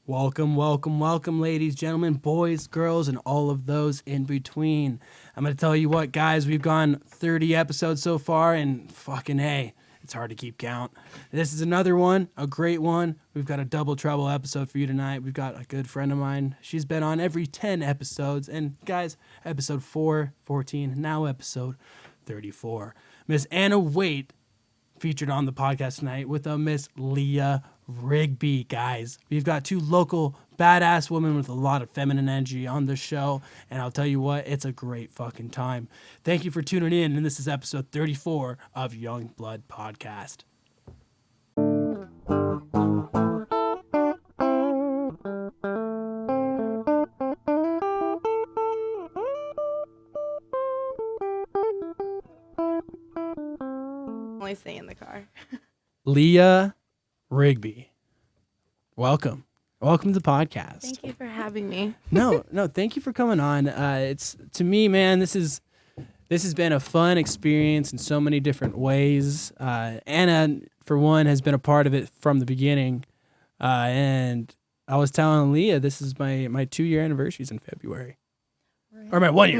Welcome, welcome, welcome, ladies, gentlemen, boys, girls, and all of those in between. I'm going to tell you what, guys, we've gone 30 episodes so far, and fucking hey, it's hard to keep count. This is another one, a great one. We've got a double trouble episode for you tonight. We've got a good friend of mine. She's been on every 10 episodes, and guys, episode 4, 14, now episode 34. Miss Anna Waite featured on the podcast tonight with a Miss Leah Rigby, guys. We've got two local badass women with a lot of feminine energy on the show, and I'll tell you what, it's a great fucking time. Thank you for tuning in, and this is episode 34 of Young Blood Podcast. Only stay in the car. Leah Rigby, welcome to the podcast. Thank you for having me. no, thank you for coming on. It's to me, man, this has been a fun experience in so many different ways. Anna, for one, has been a part of it from the beginning, and I was telling Leah this is my 2-year anniversary is in February, or my 1 year.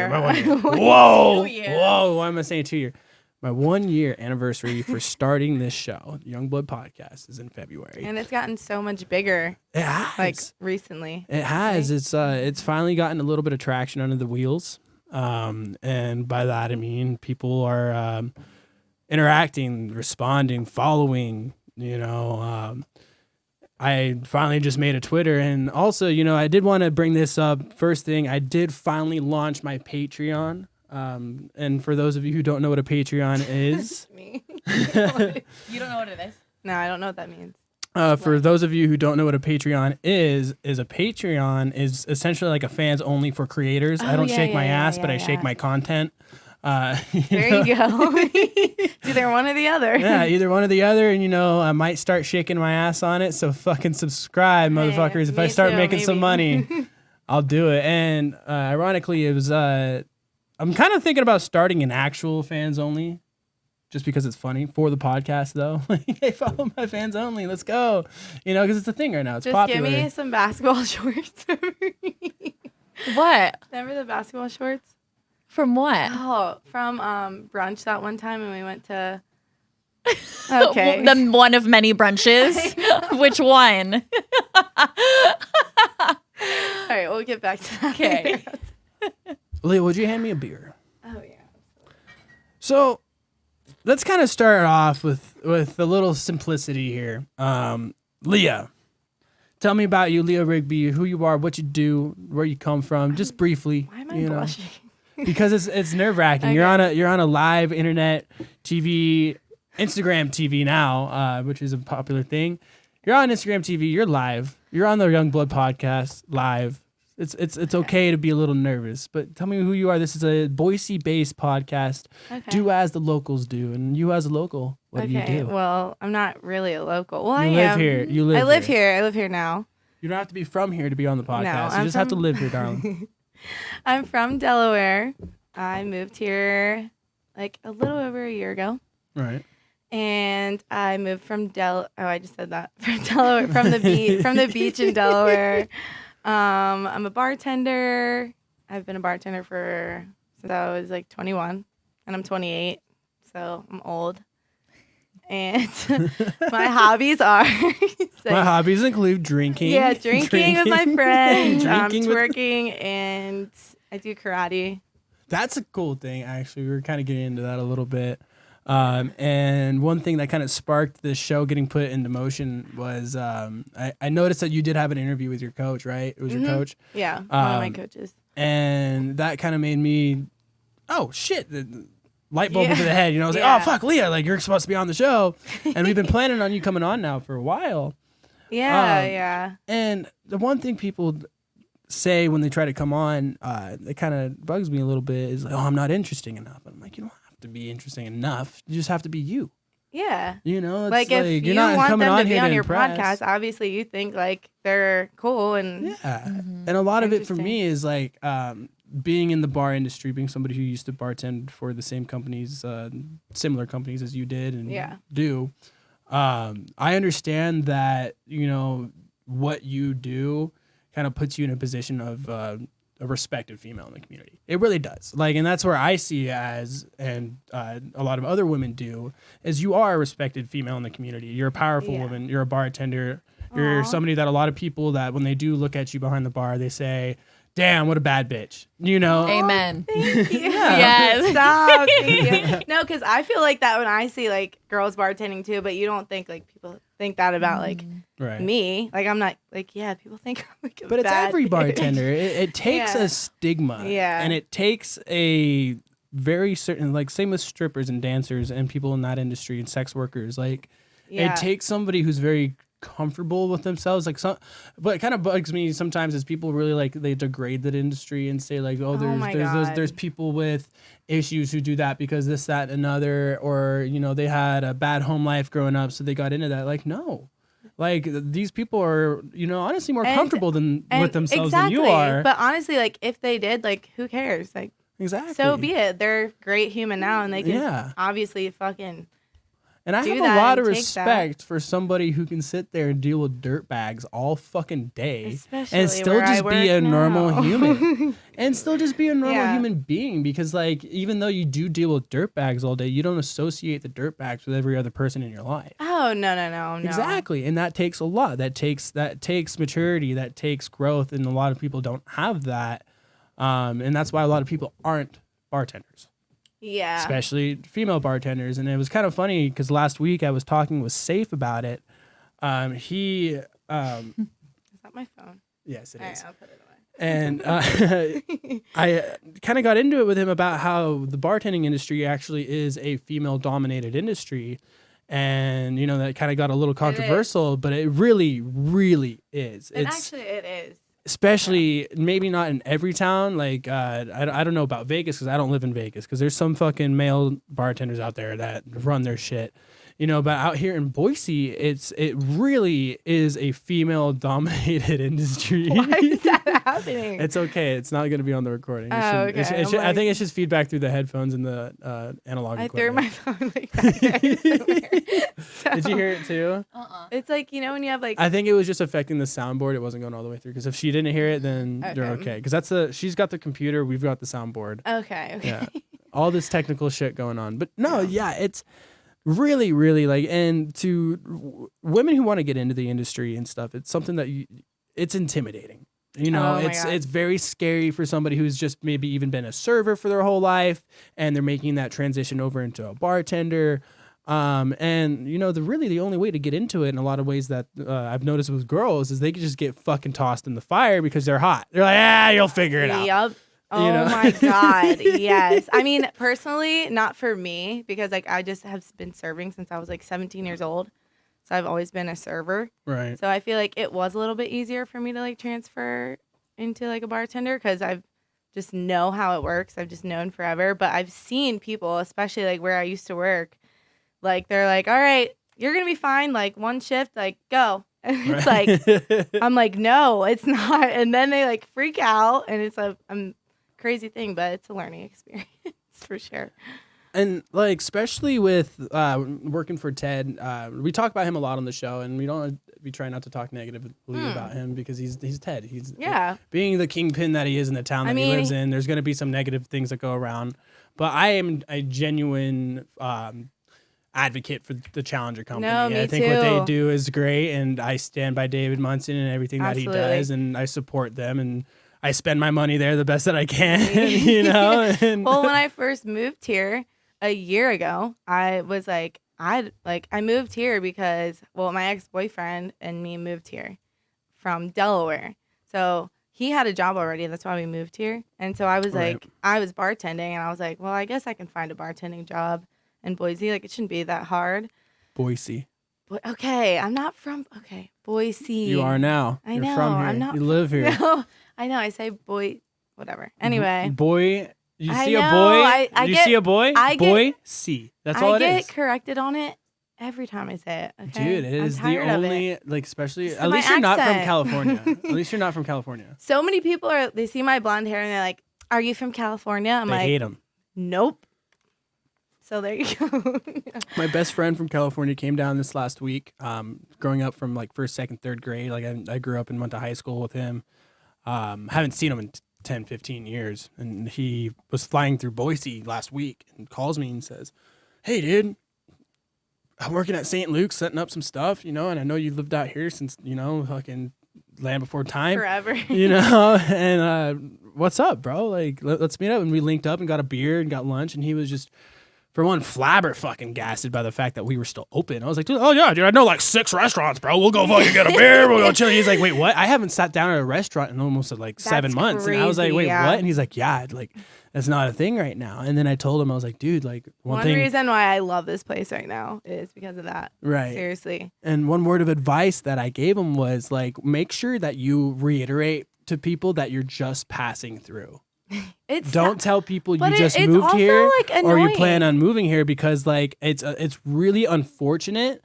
Whoa, why am I saying 2 year? My 1 year anniversary for starting this show, Young Blood Podcast, is in February. And it's gotten so much bigger. It has. Like recently. It has. It's finally gotten a little bit of traction under the wheels. And by that I mean people are interacting, responding, following, I finally just made a Twitter, and also, I did want to bring this up. First thing, I did finally launch my Patreon. And for those of you who don't know what a Patreon is, Me. You don't know what it is? No, I don't know what that means. For those of you who don't know what a Patreon is a Patreon is essentially like a fans only for creators. I don't shake my ass, but I shake my content. There you go. It's either one or the other. Yeah, either one or the other, and I might start shaking my ass on it. So fucking subscribe, motherfuckers. If I start making some money, I'll do it. And ironically, it was I'm kind of thinking about starting an actual fans only, just because it's funny for the podcast, though. Hey, follow my fans only. Let's go. Because it's a thing right now. It's just popular. Give me some basketball shorts. What? Remember the basketball shorts? From what? Oh, from brunch that one time, and we went to. Okay. The one of many brunches. Which one? All right, we'll get back to that. Okay. Leah, would you hand me a beer? Oh yeah. So let's kind of start off with a little simplicity here. Leah, tell me about you, Leah Rigby, who you are, what you do, where you come from, just briefly. Why am I blushing? Because it's nerve-wracking. Okay. You're on a live internet TV, Instagram TV now, which is a popular thing. You're on Instagram TV. You're live. You're on the Young Blood Podcast live. It's okay to be a little nervous, but tell me who you are. This is a Boise-based podcast. Okay. Do as the locals do, and you as a local, what do you do? Well, I'm not really a local. Well, You I live am. here. You live I live here. here. I live here now. You don't have to be from here to be on the podcast. You I'm just have to from- live here, darling. I'm from Delaware. I moved here like a little over a year ago. Right. And I moved from I just said that. From Delaware, from the beach in Delaware. I'm a bartender. I've been a bartender since I was like 21, and I'm 28, so I'm old. And my hobbies are My hobbies include drinking. Yeah, drinking with my friends, Drinking with- twerking, and I do karate. That's a cool thing, actually. We were kind of getting into that a little bit. And one thing that kind of sparked this show getting put into motion was I noticed that you did have an interview with your coach, right? It was your coach? Yeah, one of my coaches. And that kind of made me, oh, shit, the light bulb Yeah. over the head. I was like, Yeah. oh, fuck, Leah, like, you're supposed to be on the show. And we've been planning on you coming on now for a while. Yeah. And the one thing people say when they try to come on, that kind of bugs me a little bit is like, oh, I'm not interesting enough. I'm like, you don't have to be interesting enough. You just have to be you. Yeah. It's Like if you're you not want coming them to be here on your impress. podcast, obviously you think like they're cool and Yeah. And a lot of it for Interesting. me is like being in the bar industry, being somebody who used to bartend for the same companies, similar companies as you did and Yeah. do. I understand that, what you do kind of puts you in a position of a respected female in the community. It really does. Like, and that's where I see as, and a lot of other women do, is you are a respected female in the community. You're a powerful woman. You're a bartender. You're somebody that a lot of people that when they do look at you behind the bar, they say, damn, what a bad bitch. You know? Amen. Thank you. Yes. Stop. Thank you. No, because I feel like that when I see like girls bartending too, but you don't think like people think that about like me. Like I'm not like, yeah, people think I'm like a But it's bad every bitch. bartender. It takes a stigma. Yeah. And it takes a very certain, like same with strippers and dancers and people in that industry and sex workers. Like it takes somebody who's very comfortable with themselves, like some, but it kind of bugs me sometimes is people really like they degrade that industry and say like, oh, there's people with issues who do that because this, that, and another, or you know they had a bad home life growing up, so they got into that. Like no, like these people are honestly more comfortable with themselves than you are. But honestly, like if they did, like who cares? Like exactly, so be it. They're great human now, and they can obviously fucking. And I have a lot of respect for somebody who can sit there and deal with dirt bags all fucking day Especially and still just be a normal human. And still just be a normal human being, because like even though you do deal with dirt bags all day, you don't associate the dirt bags with every other person in your life. Oh, no. Exactly. And that takes a lot. That takes maturity, that takes growth, and a lot of people don't have that. And that's why a lot of people aren't bartenders. Yeah. Especially female bartenders. And it was kind of funny because last week I was talking with Safe about it. Is that my phone? Yes, it is. Right, I'll put it away. And I kind of got into it with him about how the bartending industry actually is a female-dominated industry. And, that kind of got a little controversial, but it really, really is. Actually, it is. Especially maybe not in every town. Like I don't know about Vegas because I don't live in Vegas, because there's some fucking male bartenders out there that run their shit, but out here in Boise, it really is a female dominated industry. Why is that happening? It's okay. It's not going to be on the recording. Okay. I think it's just feedback through the headphones and the analog equipment. I threw my phone like back there somewhere. So, did you hear it too? It's like, when you have like... I think it was just affecting the soundboard. It wasn't going all the way through, because if she didn't hear it, then you're okay. Because she's got the computer, we've got the soundboard. Okay. Yeah. All this technical shit going on. But no, it's really, really like, and to women who want to get into the industry and stuff, it's something that it's intimidating. It's very scary for somebody who's just maybe even been a server for their whole life and they're making that transition over into a bartender. And the only way to get into it in a lot of ways that I've noticed with girls is they can just get fucking tossed in the fire because they're hot. They're like, you'll figure it out. Yep. Oh my God. Yes. I mean, personally, not for me, because like I just have been serving since I was like 17 years old. So I've always been a server. Right. So I feel like it was a little bit easier for me to like transfer into like a bartender, because I've just know how it works. I've just known forever. But I've seen people, especially like where I used to work, like they're like, all right, you're going to be fine. Like one shift, like go. And it's like, I'm like, no, it's not. And then they like freak out, and it's a crazy thing, but it's a learning experience for sure. And like, especially with working for Ted, we talk about him a lot on the show, and we try not to talk negatively about him, because he's Ted. He's being the kingpin that he is in the town that he lives in. There's going to be some negative things that go around, but I am a genuine advocate for the Challenger Company. No, me I think too. what they do is great, and I stand by David Munson and everything that he does, and I support them, and I spend my money there the best that I can. And well, when I first moved here a year ago, I was like, I moved here because, well, my ex-boyfriend and me moved here from Delaware. So he had a job already. That's why we moved here. And so I was like, I was bartending, and I was like, well, I guess I can find a bartending job in Boise. Like, it shouldn't be that hard. Boise. Okay, I'm not from, Boise. You are now. I know. You're from here. I'm not. You live here. No, I know. I say whatever. Anyway. Boy. You see a boy? See a boy? Boise. That's all it is. I get corrected on it every time I say it. Okay? Dude, it is the only, like, especially, It's at my least you're not from accent. California. At least you're not from California. So many people they see my blonde hair and they're like, are you from California? I'm They like, hate them. nope. So there you go. My best friend from California came down this last week. Growing up from like first, second, third grade, like I grew up and went to high school with him. Haven't seen him in 10, 15 years. And he was flying through Boise last week and calls me and says, "Hey, dude, I'm working at St. Luke's setting up some stuff, and I know you lived out here since, fucking land before time. Forever. And what's up, bro? Like, let's meet up." And we linked up and got a beer and got lunch. And he was just, for one, flabbergasted by the fact that we were still open. I was like, dude, I know like 6 restaurants, bro. We'll go fucking get a beer. We'll go chill. He's like, wait, what? I haven't sat down at a restaurant in almost like 7 months. Crazy, and I was like, wait, yeah. what? And he's like, yeah, like that's not a thing right now. And then I told him, I was like, dude, like One thing. reason why I love this place right now is because of that. Right. Seriously. And one word of advice that I gave him was like, make sure that you reiterate to people that you're just passing through. Don't tell people you just moved also, here like, or you annoying. plan on moving here, because like it's really unfortunate.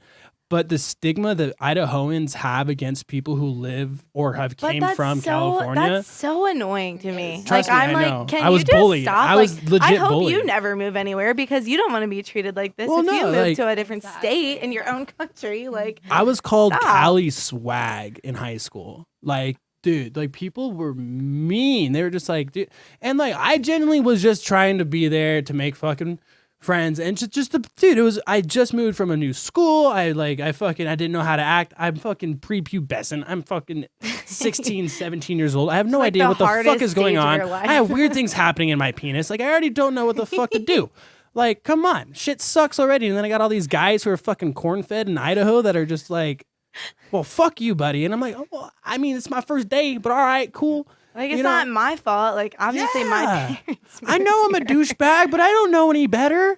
But the stigma that Idahoans have against people who live or have came from California, that's so annoying to me. Trust like me, I'm I like, know. can I was you just bullied. stop? I was legit I hope bullied. you never move anywhere because you don't want to be treated like this. Well, if you no, move like- to a different state in your own country, like I was called Stop. Cali swag in high school. Like, dude, like people were mean. They were just like, dude. And like, I genuinely was just trying to be there to make fucking friends. And dude, I just moved from a new school. I didn't know how to act. I'm fucking prepubescent. I'm fucking 16, 17 years old. I have no like idea the what the fuck hardest is going stage of on. your life. I have weird things happening in my penis. Like, I already don't know what the fuck to do. Like, come on. Shit sucks already. And then I got all these guys who are fucking corn-fed in Idaho that are just like, well, fuck you, buddy. And I'm like, oh, well, I mean, it's my first day, but all right, cool. Like it's not my fault. Like obviously my Yeah. parents. I know I'm a douchebag, but I don't know any better.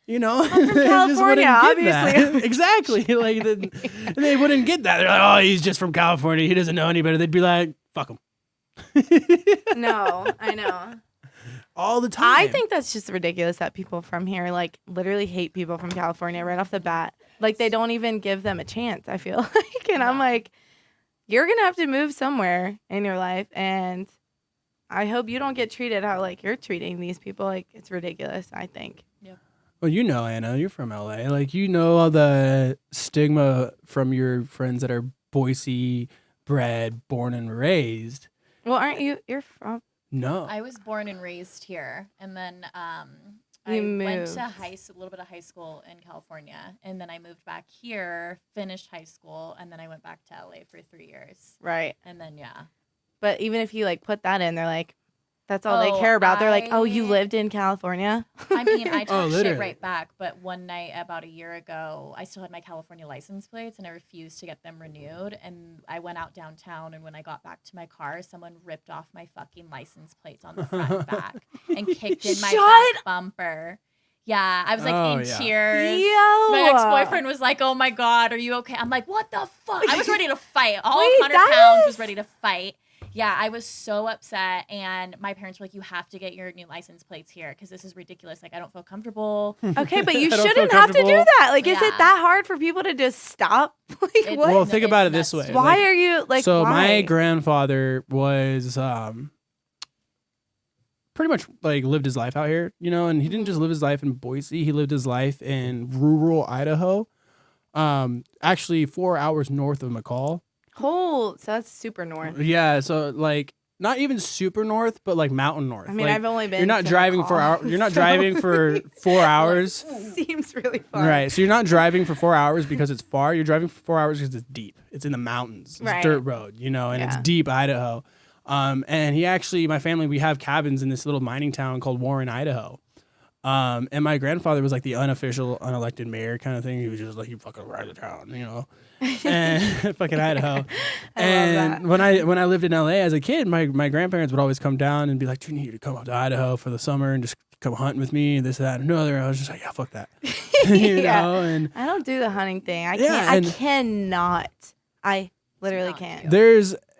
I'm from California, obviously. Exactly. Like they wouldn't get that. They're like, oh, he's just from California. He doesn't know any better. They'd be like, fuck him. No, I know. All the time. I think that's just ridiculous that people from here like literally hate people from California right off the bat. Like they don't even give them a chance, I feel like. And I'm like, you're going to have to move somewhere in your life, and I hope you don't get treated how like you're treating these people. Like it's ridiculous, I think. Well, Anna, you're from LA. Like, all the stigma from your friends that are Boise bred, born and raised. Well, aren't you? You're from. No. I was born and raised here, and then I You went moved. to a little bit of high school in California, and then I moved back here, finished high school, and then I went back to LA for 3 years, Right. and then But even if you like put that in, they're like, that's all they Oh, care about. They're like, oh, you I- lived in California? I mean, I talk literally. shit right back, but one night about a year ago, I still had my California license plates, and I refused to get them renewed. And I went out downtown, and when I got back to my car, someone ripped off my fucking license plates on the front and back and kicked in my Shut back bumper. Yeah, I was like Oh, in yeah. tears. Yo. My ex-boyfriend was like, "Oh my God, are you okay?" I'm like, "What the fuck?" I was ready to fight. All Wait, 100 that pounds is- was ready to fight. Yeah, I was so upset, and my parents were like, "You have to get your new license plates here because this is ridiculous. Like, I don't feel comfortable." Okay, but you I don't feel shouldn't have to do comfortable. that. Like, is it Yeah. that hard for people to just stop? Like, It's- what? Well, think about it it's this way. nuts. Why Like, are you like? so why? my grandfather was pretty much like lived his life out here, and he didn't just live his life in Boise. He lived his life in rural Idaho, actually 4 hours north of McCall. so that's super north. Yeah, so like not even super north, but like mountain north. I mean, Like, I've only been. you're not to driving for McCall, You're not so driving for 4 hours. Seems really far. Right. So you're not driving for 4 hours because it's far. You're driving for 4 hours because it's deep. It's in the mountains. It's Right. dirt road, and it's Yeah. deep Idaho. And my family, we have cabins in this little mining town called Warren, Idaho. And my grandfather was like the unofficial, unelected mayor kind of thing. He was just like, you fucking ride the town, and fucking Idaho. And when I lived in LA as a kid, my grandparents would always come down and be like, "Do you need to come up to Idaho for the summer and just come hunting with me?" And this, that, and another. I was just like, "Yeah, fuck that." Yeah. And I don't do the hunting thing. I Yeah, can't. I and- cannot. I literally not can't.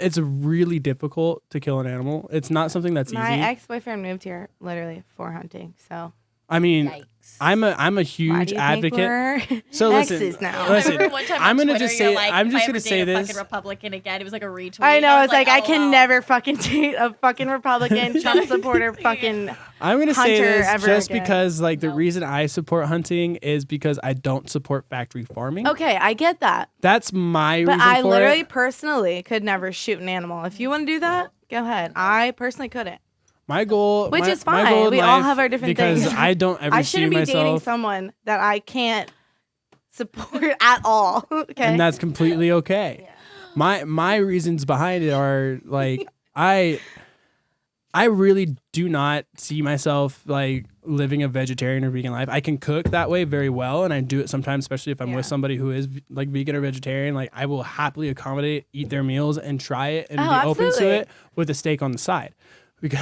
it's really difficult to kill an animal. It's not something that's My easy. ex-boyfriend moved here literally for hunting. So I mean, Yikes. I'm a Why huge do you advocate. think So we're listen, exes now? listen. I remember one time I'm on gonna Twitter, just you're say- like, I'm just if I gonna ever say date a this. fucking Republican again, it was like a retweet. I know. was It's like, I can LOL. never fucking date a fucking Republican, Trump supporter, fucking. I'm gonna say hunter this ever just again. because, like, the No. reason I support hunting is because I don't support factory farming. Okay, I get that. That's my But reason I for literally it. personally could never shoot an animal. If you want to do that, go ahead. I personally couldn't. My goal, Which my, is my fine. goal in We all life, have our different because things. I don't ever I see shouldn't be dating myself, someone that I can't support at all. Okay. and that's completely okay. Yeah. My reasons behind it are like I really do not see myself like living a vegetarian or vegan life. I can cook that way very well, and I do it sometimes, especially if I'm with Yeah. somebody who is like vegan or vegetarian. Like I will happily accommodate, eat their meals, and try it and Oh, be open to absolutely. it with a steak on the side. Because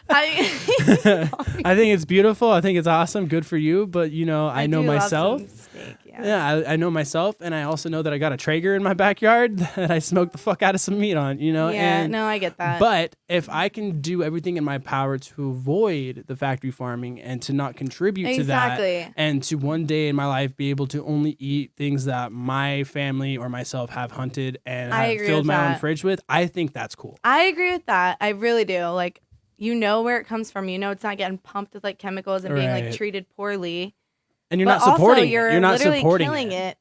I think it's beautiful. I think it's awesome. Good for you. But you know, I know do love myself. some steak, yeah. Yeah, I know myself, and I also know that I got a Traeger in my backyard that I smoke the fuck out of some meat on, you know? Yeah, and, no, I get that. But if I can do everything in my power to avoid the factory farming and to not contribute to that, Exactly. and to one day in my life be able to only eat things that my family or myself have hunted and I have agree filled with my own that. fridge with, I think that's cool. I agree with that. I really do. Like, you know where it comes from. You know it's not getting pumped with like chemicals and being like Right. treated poorly. And you're But not supporting also, you're it. You're not literally supporting killing it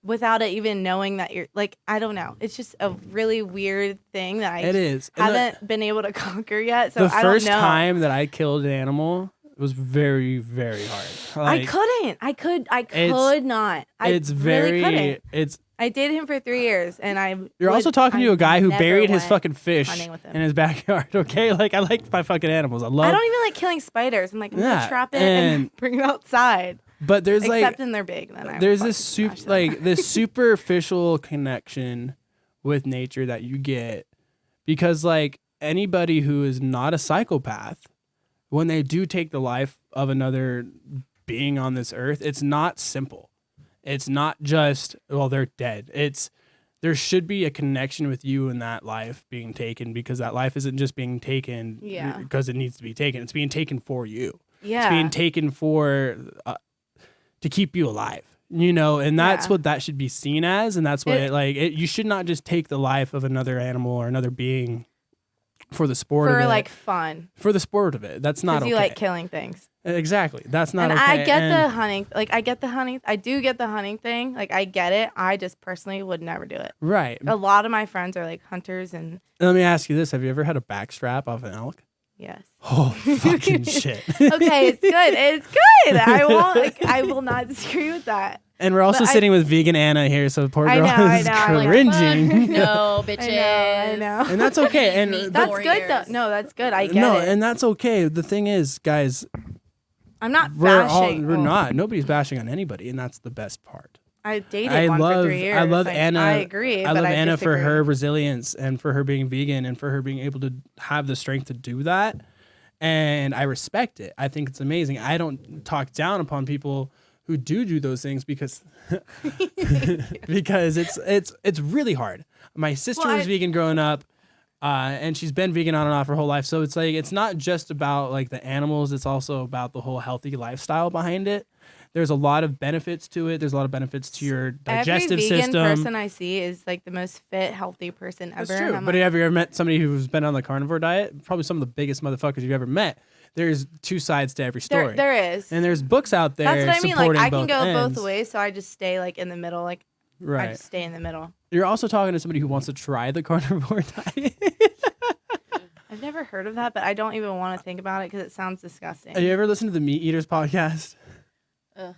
without it even knowing that you're like, I don't know. It's just a really weird thing that I It is. And haven't been able to conquer yet. So the I first don't know. time that I killed an animal was very, very hard. I Like, couldn't. I could not. I it's really couldn't. it's I dated him for 3 years, and you're also talking to a guy who buried his fucking fish hunting with him. in his backyard. Okay, like I like my fucking animals. I I love. don't even like killing spiders. I'm like, I'm Yeah, gonna trap it and- and bring it outside. But there's Except like when they're big, then I there's fucking this smash them. like this superficial connection with nature that you get because like anybody who is not a psychopath, when they do take the life of another being on this earth, it's not simple. It's not just, well, they're dead. It's there should be a connection with you in that life being taken because that life isn't just being taken Yeah. because it needs to be taken. It's being taken for you. Yeah. It's being taken for to keep you alive, you know, and that's Yeah. what that should be seen as, and that's what It- you should not just take the life of another animal or another being for the sport of for it. like fun. For the sport of it. That's not Because okay. you like killing things. Exactly. That's not And okay. I get And the hunting. Like, I get the hunting. I do get the hunting thing. Like, I get it. I just personally would never do it. right. A lot of my friends are like hunters, and Let me ask you this: have you ever had a backstrap off an elk? yes. Oh fucking shit! Okay, it's good. It's good. I won't. Like, I will not disagree with that. And we're also But sitting with vegan Anna here, so poor I girl know, is I'm like, cringing. No, bitches. I know. And that's okay. And Meat That's warriors. good though. No, that's good. I get no, it. and that's okay. The thing is, guys, I'm not we're bashing. not. Nobody's bashing on anybody, and that's the best part. I dated I one love for 3 years. I love Like, Anna. I agree. I but love Anna for disagree. her resilience and for her being vegan and for her being able to have the strength to do that. And I respect it. I think it's amazing. I don't talk down upon people who do those things because because it's really hard. My sister Well, was vegan growing up. And she's been vegan on and off her whole life. So it's like it's not just about like the animals, it's also about the whole healthy lifestyle behind it. There's a lot of benefits to it. There's a lot of benefits to your digestive Every vegan system. person I see is like the most fit, healthy person ever. That's and true. I'm But like, have you ever met somebody who's been on the carnivore diet? Probably some of the biggest motherfuckers you've ever met. There's two sides to every story. there is. And there's books out there That's what I mean. Like, supporting I can both go ends. both ways, so I just stay like in the middle. Like, I Right. just stay in the middle. You're also talking to somebody who wants to try the carnivore diet. I've never heard of that, but I don't even want to think about it because it sounds disgusting. Have you ever listened to the Meat Eaters podcast? Ugh.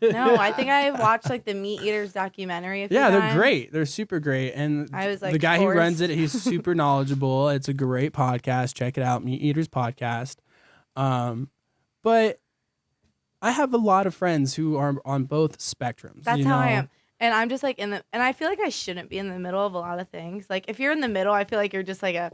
No, I think I watched like the Meat Eaters documentary. Yeah, they're great. They're super great. And I was, like, the guy who runs forced. it, he's super knowledgeable. It's a great podcast. Check it out, Meat Eaters podcast. But I have a lot of friends who are on both spectrums. That's you how I know? am. And I'm just like and I feel like I shouldn't be in the middle of a lot of things. Like if you're in the middle, I feel like you're just like a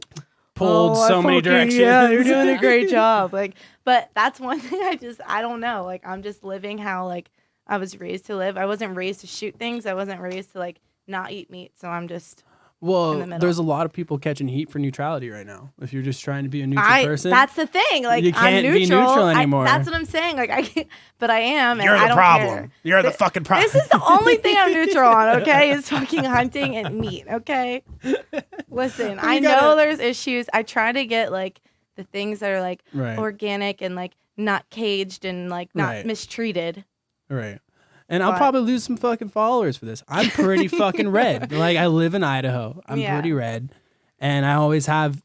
Pulled "Oh, I so many fucking- directions. Yeah, you're doing a great job. Like, but that's one thing I don't know. Like I'm just living how like I was raised to live. I wasn't raised to shoot things. I wasn't raised to like not eat meat. So I'm just Well, in the middle. there's a lot of people catching heat for neutrality right now. If you're just trying to be a neutral person, that's the thing. Like, you can't I'm be neutral I- anymore. that's what I'm saying. Like, I can't, but I am, and You're I the don't problem. care. You're the fucking problem. This is the only thing I'm neutral on. Okay, is fucking hunting and meat. Okay, listen, I know there's issues. I try to get like the things that are like Right. organic and like not caged and like not Right. mistreated. Right. And I'll But- probably lose some fucking followers for this. I'm pretty fucking red. Like, I live in Idaho. I'm Yeah. pretty red. And I always have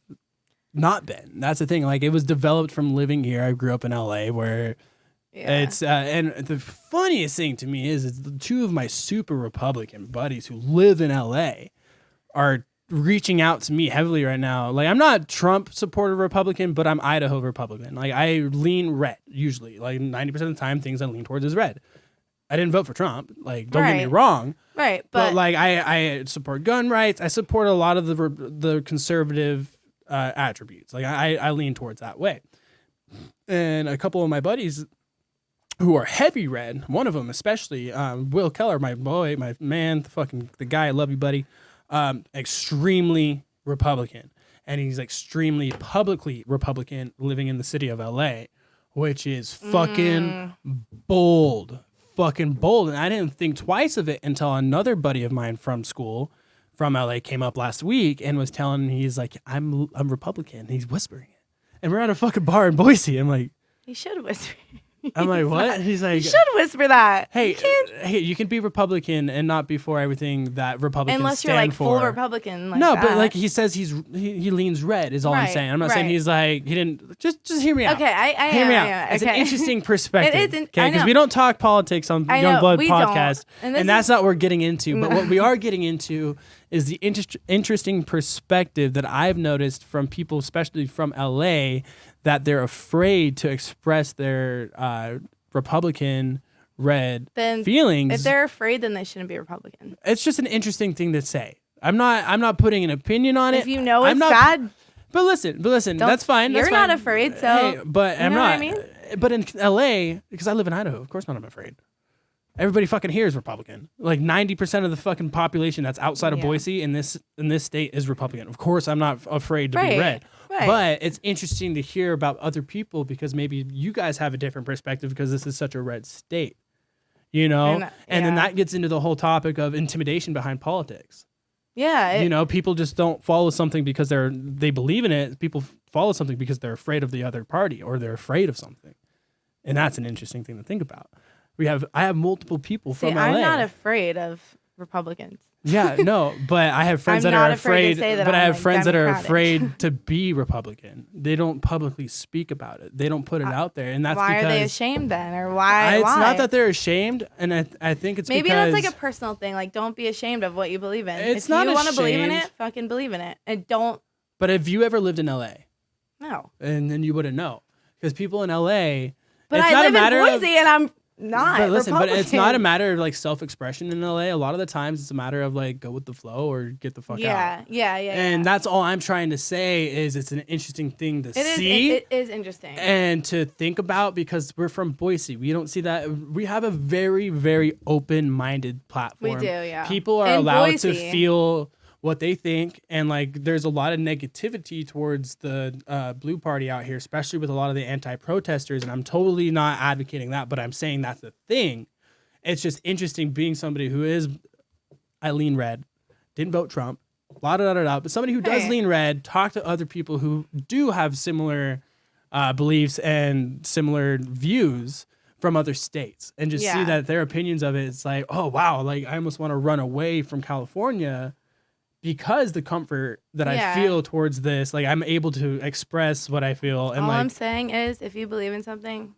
not been. That's the thing. Like, it was developed from living here. I grew up in LA where Yeah. it's, and the funniest thing to me is the two of my super Republican buddies who live in LA are reaching out to me heavily right now. Like, I'm not Trump supporter Republican, but I'm Idaho Republican. Like, I lean red usually. Like, 90% of the time, things I lean towards is red. I didn't vote for Trump. Like, don't get me Right. wrong. Right, But like, I support gun rights. I support a lot of the conservative attributes. Like, I lean towards that way. And a couple of my buddies who are heavy red, one of them especially, Will Keller, my boy, my man, the guy, I love you, buddy. Extremely Republican, and he's extremely publicly Republican, living in the city of LA, which is fucking bold. And I didn't think twice of it until another buddy of mine from school, from LA, came up last week and was telling me, he's like, I'm Republican. He's whispering it, and we're at a fucking bar in Boise. I'm like, he should whisper. I'm like, what? He's like, You should whisper that. hey, you can be Republican and not be for everything that Republicans Unless you're stand like for. full Republican. Like No, that. but like he says, he leans red is all I'm Right, saying. I'm not saying right. he's like, he didn't. Just hear me out. Okay, I Hear me out. am. It's Okay. an interesting perspective. It isn't- Okay, I because know. we don't talk politics on I know, YoungBlood we don't. Podcast, And and this that's is- not what we're getting into. But what we are getting into is the interesting perspective that I've noticed from people, especially from LA, that they're afraid to express their Republican red Then feelings. If they're afraid, then they shouldn't be Republican. It's just an interesting thing to say. I'm not putting an opinion on it. If you know I'm it's not, bad, But listen, Don't- that's fine. That's you're not fine. afraid, so Hey, but you I'm know what not. I mean? But in LA, because I live in Idaho, of course not. I'm afraid. Everybody fucking here is Republican. Like 90% of the fucking population that's outside of Yeah. Boise in this state is Republican. Of course, I'm not afraid to be Right, red. right. But it's interesting to hear about other people because maybe you guys have a different perspective because this is such a red state. You know, and then yeah. that gets into the whole topic of intimidation behind politics. yeah, You know, people just don't follow something because they believe in it. People follow something because they're afraid of the other party or they're afraid of something, and that's an interesting thing to think about. I have multiple people See, from LA. I'm not afraid of Republicans. Yeah, no, but I have friends I'm that are not afraid to afraid. say that But I I'm, have like, friends that are Democratic. afraid to be Republican. They don't publicly speak about it. They don't put it out there, and that's Why because are they ashamed then, or why? It's why? not that they're ashamed, and I think it's Maybe because that's like a personal thing. Like, don't be ashamed of what you believe in. It's if not you want to believe in ashamed. it, fucking believe in it, and don't. But have you ever lived in LA? No, And then you wouldn't know because people in LA. but it's I not live a matter in of, Boise, and I'm not. But listen, but it's not a Republican. matter of like self-expression in LA. A lot of the times, it's a matter of like go with the flow or get the fuck out. Yeah. And that's all I'm trying to say is it's an interesting thing to It is. see It is interesting. and to think about because we're from Boise. We don't see that. We have a very, very open-minded platform. We do, yeah. People are In allowed Boise. to feel what they think, and like there's a lot of negativity towards the blue party out here, especially with a lot of the anti-protesters, and I'm totally not advocating that, but I'm saying that's the thing. It's just interesting being somebody who is, I lean red, didn't vote Trump, blah, blah, blah, blah, but somebody who does Hey. lean red, talk to other people who do have similar beliefs and similar views from other states, and just see Yeah. that their opinions of it, it's like, oh wow, like I almost want to run away from California because the comfort that I Yeah. feel towards this, like I'm able to express what I feel, and All I'm like saying is, if you believe in something,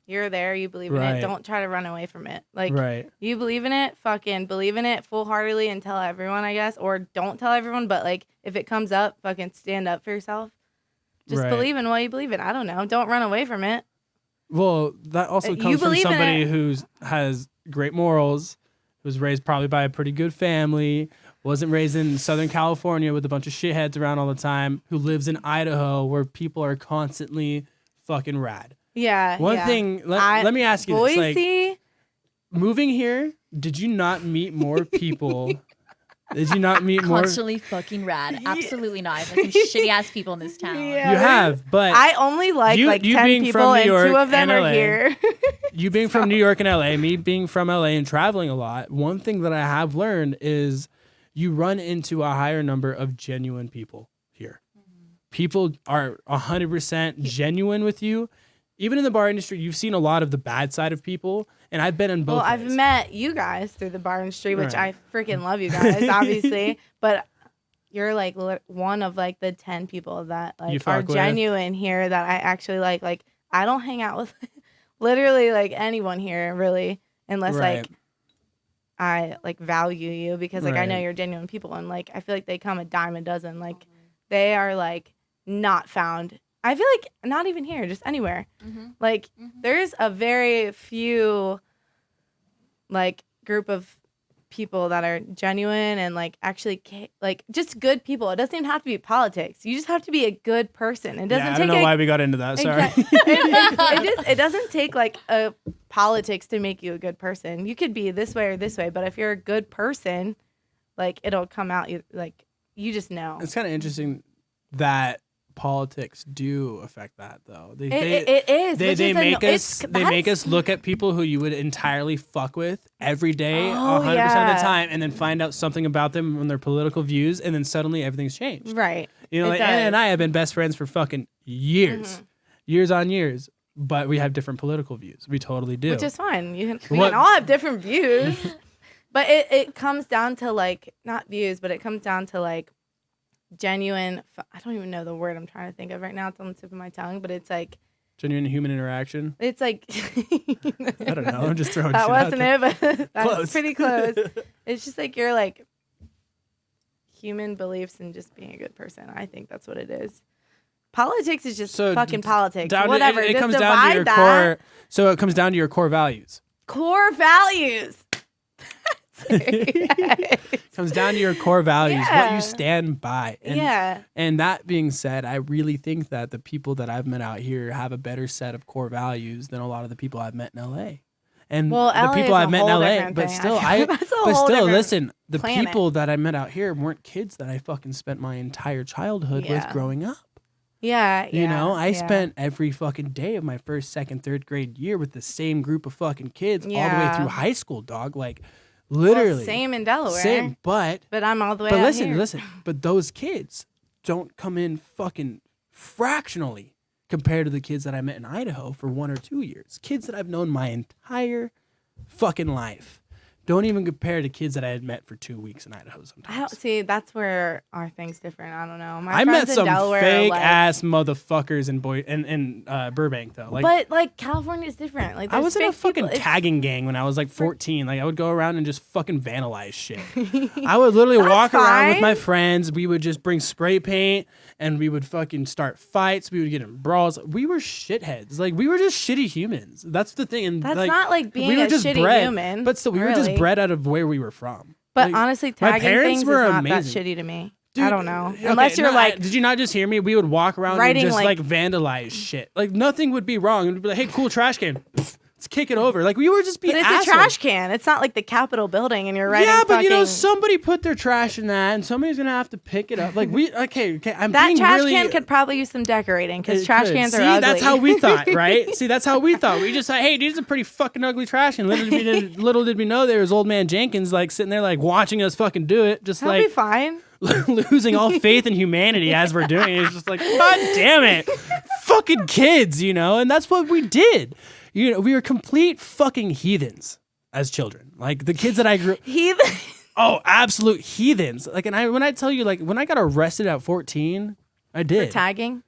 you're there. You believe in Right. it. Don't try to run away from it. Like, right, you believe in it, fucking believe in it full heartedly and tell everyone, I guess, or don't tell everyone. But like, if it comes up, fucking stand up for yourself. Just Right. believe in what you believe in. I don't know. Don't run away from it. well, that also You comes from believe in somebody it. who has great morals, who's raised probably by a pretty good family, wasn't raised in Southern California with a bunch of shitheads around all the time, who lives in Idaho where people are constantly fucking rad. Yeah. One yeah. thing, let me ask you this, like, Boise. moving here, did you not meet more people Did you not meet more? Constantly fucking rad. Absolutely not. I've met some shitty ass people in this town. Yeah. You have, but I only like you 10 being people, from New and York 2 of them and are LA. here. you being from New York and LA, me being from LA and traveling a lot, one thing that I have learned is you run into a higher number of genuine people here. People are 100% genuine with you. Even in the bar industry, you've seen a lot of the bad side of people, and I've been in both. Well, ways. I've met you guys through the bar industry, which Right. I freaking love you guys, obviously. But you're like one of like the 10 people that You like are fuck with? genuine here that I actually like. Like I don't hang out with literally like anyone here really, unless Right. like I like value you because like I know Right. you're genuine people, and like I feel like they come a dime a dozen. Like they are like not found. I feel like not even here, just anywhere. Like there's a very few like group of people that are genuine and like actually like just good people. It doesn't even have to be politics. You just have to be a good person. It doesn't Yeah, I take don't know why we got into that. Sorry. it doesn't take like a politics to make you a good person. You could be this way or this way, but if you're a good person, like it'll come out. Like you just know. It's kind of interesting that politics do affect that, though. It is. They make us look at people who you would entirely fuck with every day, 100% of the yeah. time, and then find out something about them and their political views, and then suddenly everything's changed. Right. You know, It like Anna and does. I have been best friends for fucking years, years on years, but we have different political views. We totally do. Which is fine. We What- can all have different views. But it comes down to like, not views, but it comes down to like genuine, I don't even know the word I'm trying to think of right now. It's on the tip of my tongue, but it's like, Genuine human interaction. it's like, I don't know. I'm just throwing that shit out wasn't there. it, but that's Close. pretty close. It's just like your like human beliefs and just being a good person. I think that's what it is. Politics is just So fucking politics. Down to- Whatever. it just comes down to divide your that. core. So it comes down to your core values. Core values. Comes down to your core values, what Yeah. you stand by. And, Yeah. and that being said, I really think that the people that I've met out here have a better set of core values than a lot of the people I've met in LA. And Well, the LA people is a I've met in whole LA, different but thing. still, I feel that's a whole different listen, the planet. people that I met out here weren't kids that I fucking spent my entire childhood with Yeah. growing up. Yeah. You know, I yeah. spent every fucking day of my first, second, third grade year with the same group of fucking kids all the way Yeah. through high school, dog. Like, Well, literally. same in Delaware. Same, but I'm all the way But out listen, here. listen. But those kids don't come in fucking fractionally compared to the kids that I met in Idaho for 1 or 2 years. Kids that I've known my entire fucking life don't even compare to kids that I had met for 2 weeks in Idaho sometimes. I don't see. That's where our thing's different. I don't know. My I met friends in some Delaware are fake like, ass motherfuckers in Burbank though. Like, but like California is different. Like I was in a there's fake fucking people. It's- tagging gang when I was like 14. Like I would go around and just fucking vandalize shit. I would literally That's walk around with fine. my friends. We would just bring spray paint and we would fucking start fights. We would get in brawls. We were shitheads. Like we were just shitty humans. That's the thing. And That's like, not like being we were a just shitty bred, human. but still we were just really. bred out of where we were from. But Like, honestly, my tagging parents things is were not amazing. that shitty to me. Dude, I don't know. okay, Unless you're no, like, did you not just hear me? We would walk around and writing, just like like- vandalize shit. Like nothing would be wrong. It would be like, hey, cool trash can. Let's kick it over. Like we were just being but it's assholes. a trash can. It's not like the Capitol building, and you're writing. Yeah, but you know, fucking- somebody put their trash in that, and somebody's gonna have to pick it up. Like we, okay, I'm that being trash really, can could probably use some decorating because it trash could. cans See, are ugly. that's how we thought, right? See, that's how we thought. We just thought, hey, these are pretty fucking ugly trash can. Little did we know there was old man Jenkins like sitting there like watching us fucking do it, just That'll be like fine. losing all faith in humanity as we're doing it. It's just like, God damn it, fucking kids, you know. And that's what we did. You know, we were complete fucking heathens as children. Like the kids that I grew. Heathen. Oh, absolute heathens. Like, and when I tell you, like, when I got arrested at 14, I did. Tagging.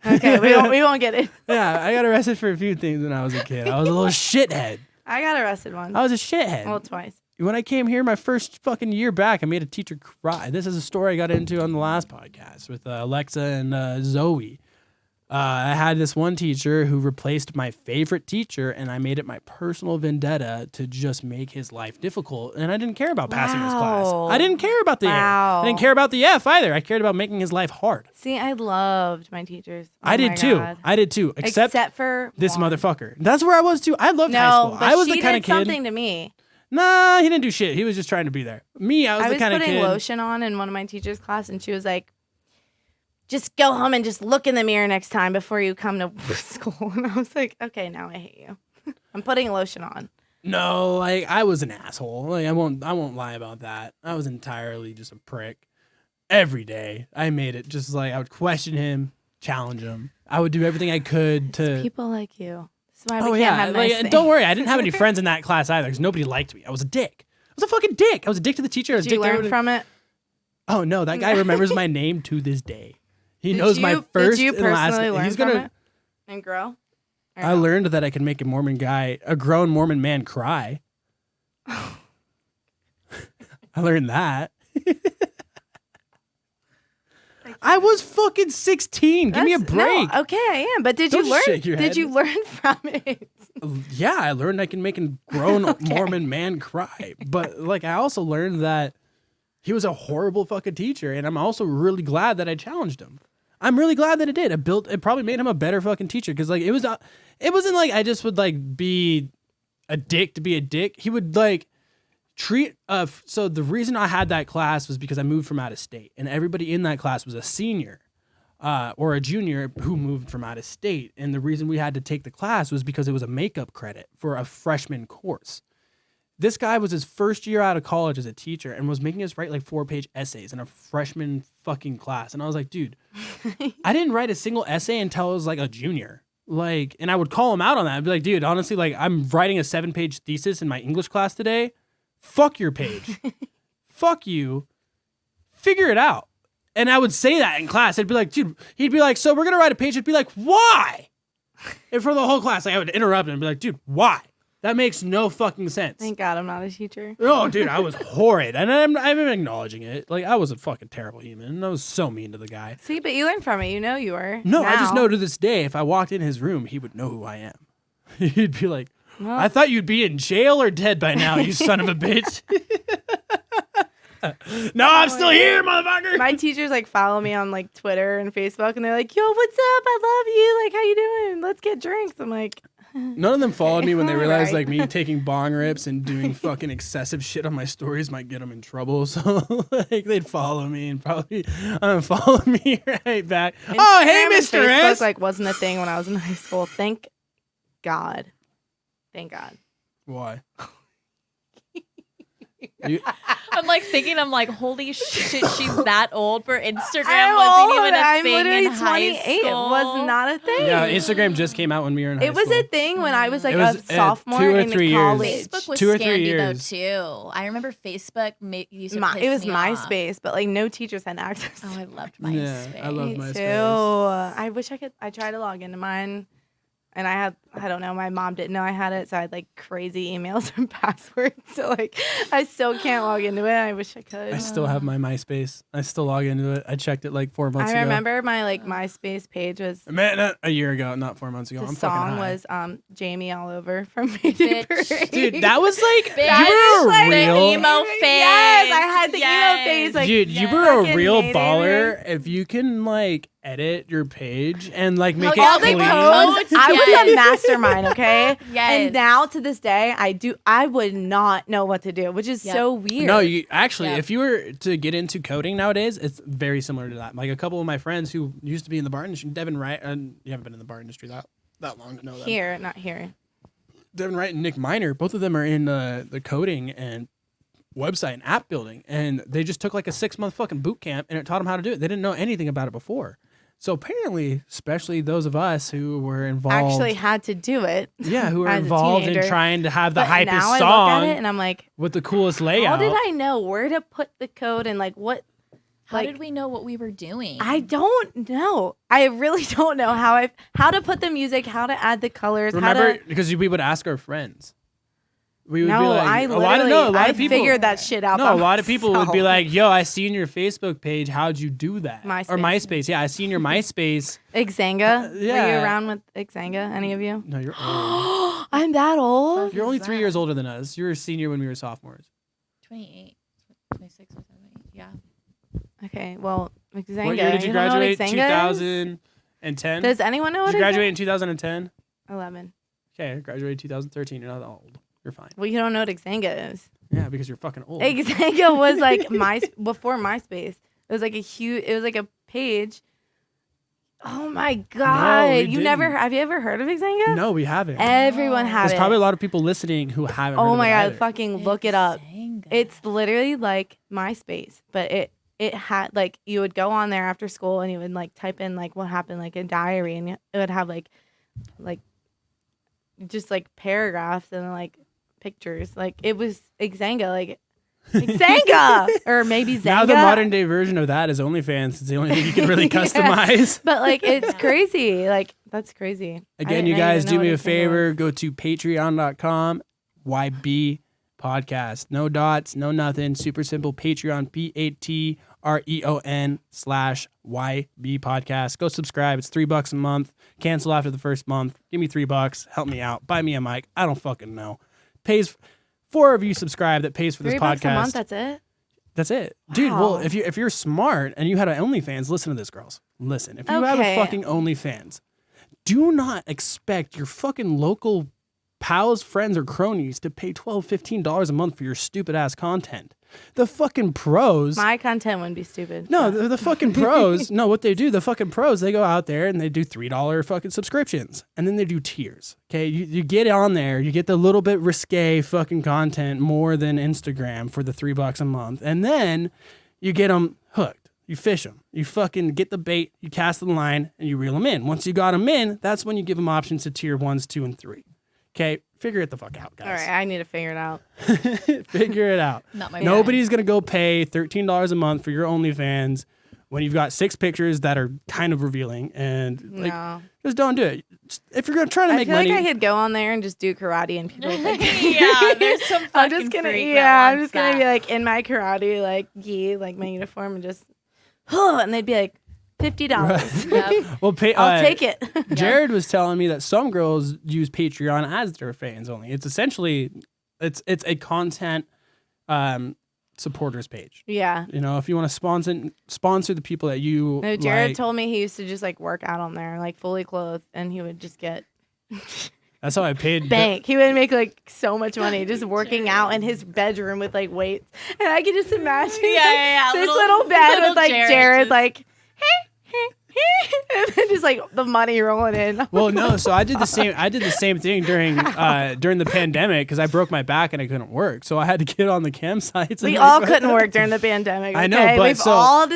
Okay, we won't get it. Yeah, I got arrested for a few things when I was a kid. I was a little shithead. I got arrested once. I was a shithead. Well, twice. When I came here, my first fucking year back, I made a teacher cry. This is a story I got into on the last podcast with Alexa and Zoe. I had this one teacher who replaced my favorite teacher, and I made it my personal vendetta to just make his life difficult. And I didn't care about passing his class. Wow. I didn't care about the A. Wow. I didn't care about the F either. I cared about making his life hard. See, I loved my teachers. Oh I did my too. God. I did too. Except for this one. motherfucker. That's where I was too. I loved high No, school. but I was she the kind of did kid. something to me. Nah, he didn't do shit. He was just trying to be there. Me, I was the kind of kid. I was putting lotion on in one of my teacher's class, and she was like, just go home and just look in the mirror next time before you come to school. And I was like, okay, now I hate you. I'm putting lotion on. No, like I was an asshole. Like I won't lie about that. I was entirely just a prick. Every day, I made it just like I would question him, challenge him. I would do everything I could to. It's people like you. That's why we can't have nice things. Don't worry, I didn't have any friends in that class either because nobody liked me. I was a dick. I was a fucking dick. I was a dick to the teacher. Did you learn from it? Oh no, that guy remembers my name to this day. He knows my first and last name. He's gonna and grow. I learned that I can make a grown Mormon man cry. I learned that. I was fucking 16. Give me a break. No, okay, I am. But did you learn? Did you learn from it? Yeah, I learned I can make a grown Mormon man cry. But like, I also learned that he was a horrible fucking teacher, and I'm also really glad that I challenged him. I'm really glad that it did. It probably made him a better fucking teacher because like it wasn't like I just would like be a dick to be a dick. He would like treat so the reason I had that class was because I moved from out of state, and everybody in that class was a senior or a junior who moved from out of state. And the reason we had to take the class was because it was a makeup credit for a freshman course. This guy was his first year out of college as a teacher and was making us write like 4-page essays in a freshman fucking class. And I was like, dude, I didn't write a single essay until I was like a junior. Like, and I would call him out on that. I'd be like, dude, honestly, like I'm writing a 7-page thesis in my English class today. Fuck your page. Fuck you. Figure it out. And I would say that in class. I'd be like, dude, he'd be like, so we're going to write a page. I'd be like, why? And for the whole class, like I would interrupt him and be like, dude, why? That makes no fucking sense. Thank God I'm not a teacher. Oh, dude, I was horrid. And I'm acknowledging it. Like, I was a fucking terrible human. I was so mean to the guy. See, but you learned from it. You know you were. No, now. I just know to this day, if I walked in his room, he would know who I am. He'd be like, well, I thought you'd be in jail or dead by now, you son of a bitch. No, I'm still here, motherfucker. My teachers like follow me on like Twitter and Facebook, and they're like, yo, what's up? I love you. Like, how you doing? Let's get drinks. I'm like... None of them followed me when they realized like me taking bong rips and doing fucking excessive shit on my stories might get them in trouble. So like they'd follow me and probably follow me right back. Instagram, oh, hey, Mr. Facebook, S. Like wasn't a thing when I was in high school. Thank God. Thank God. Why? I'm like thinking, holy shit, she's that old for Instagram. I'm wasn't even a I'm thing literally in high 28. school. It was not a thing. Yeah, Instagram just came out when we were in high school. It was a thing when I was like a sophomore 2 or in 3 college. years. Facebook was 2 or 3 scandy years. though too. I remember Facebook used to piss it was me MySpace, off. but like no teachers had access. Oh, I loved MySpace. Yeah, I love Me MySpace. too. I wish I could. I tried to log into mine. And I don't know, my mom didn't know I had it, so I had like crazy emails and passwords. So like, I still can't log into it. I wish I could. I still have my MySpace. I still log into it. I checked it like 4 months ago. I remember my like MySpace page was a year ago, not 4 months ago. The I'm song fucking high. was Jamie All Over from Mayday Parade. Dude, that was like you were a real emo phase. Yes, I had the emo phase. Like, dude, you were a real Mayday baller. Parade. If you can like edit your page and like make all it the clean. codes. I was a mastermind, okay? Yes. And now to this day, I would not know what to do, which is so weird. No, you actually, if you were to get into coding nowadays, it's very similar to that. Like a couple of my friends who used to be in the bar industry, Devin Wright, and you haven't been in the bar industry that long to know them. Here, not here. Devin Wright and Nick Miner, both of them are in the coding and website and app building, and they just took like a 6-month fucking boot camp, and it taught them how to do it. They didn't know anything about it before. So apparently, especially those of us who were involved, actually had to do it. Yeah, who were as a involved in teenager. trying to have the But hypest now song I look at it and I'm like, with the coolest layout. how did I know where to put the code and like what? How like, did we know what we were doing? I don't know. I really don't know how to put the music, how to add the colors. Remember, because we would ask our friends. We would No, be like, I a lot of people figured that shit out. No, by a lot of people would be myself. like, "Yo, I seen your Facebook page. How'd you do that?" Or MySpace. MySpace. Yeah, I seen your MySpace. Xanga. Were yeah. you around with Xanga? Any of you? No, you're old. I'm that old. You're only 3 years older than us. You were a senior when we were sophomores. 28, 26, 27, yeah. Okay, well, Xanga. What year did you don't know what graduate? Xanga is? 2010. Does anyone know what Did you graduate Xanga- in 2010? 11. Okay, I graduated 2013. You're not that old. You're fine. Well, you don't know what Xanga is. Yeah, because you're fucking old. Xanga was like before MySpace. It was like a page. Oh my God. Have you ever heard of Xanga? No, we haven't. Everyone had it. There's probably a lot of people listening who haven't heard Oh of my it God, either. fucking look it up. It's literally like MySpace, but it had like you would go on there after school and you would like type in like what happened, like a diary, and it would have like just like paragraphs and like pictures. Like it was Xanga, like Xanga or maybe Xanga. Now the modern day version of that is OnlyFans. It's the only thing you can really customize. But like it's crazy. Like that's crazy. Again, you guys do me a favor. Go to patreon.com, YB podcast. No dots, no nothing. Super simple. Patreon, Patreon/YB podcast. Go subscribe. It's $3 a month. Cancel after the first month. Give me $3. Help me out. Buy me a mic. I don't fucking know. Pays 4 of you subscribe that pays for this podcast. $3 a month, that's it? That's it. Wow. Dude, well, if you're smart and you had an OnlyFans, listen to this, girls. Listen. If you have a fucking OnlyFans, do not expect your fucking local pals, friends, or cronies to pay $12, $15 a month for your stupid ass content. The fucking pros. My content wouldn't be stupid. No, the fucking pros. No, what they do, the fucking pros, they go out there and they do $3 fucking subscriptions. And then they do tiers. Okay. You get on there, you get the little bit risque fucking content more than Instagram for the $3 a month. And then you get them hooked. You fish them. You fucking get the bait, you cast the line, and you reel them in. Once you got them in, that's when you give them options to tier 1s, 2, and 3. Okay, figure it the fuck out, guys. All right, I need to figure it out. Figure it out. Nobody's going to go pay $13 a month for your OnlyFans when you've got 6 pictures that are kind of revealing. And just don't do it. If you're trying to make money. I feel like I could go on there and just do karate and people think. Yeah, there's some fucking I'm just gonna freak I'm just going to be like in my karate like gi, like my uniform and just and they'd be like $50. Yep. Well, I'll take it. Jared was telling me that some girls use Patreon as their fans only. It's essentially it's a content supporters page. Yeah. You know, if you want to sponsor the people that you No, Jared like, told me he used to just like work out on there, like fully clothed, and he would just get that's how I paid. Bank. He would make like so much money just working out in his bedroom with like weights. And I could just imagine this little bed with like Jared like and then just like the money rolling in. Well, no, so I did the same thing during the pandemic because I broke my back and I couldn't work, so I had to get on the campsites. We all couldn't work during the pandemic. Okay? I know,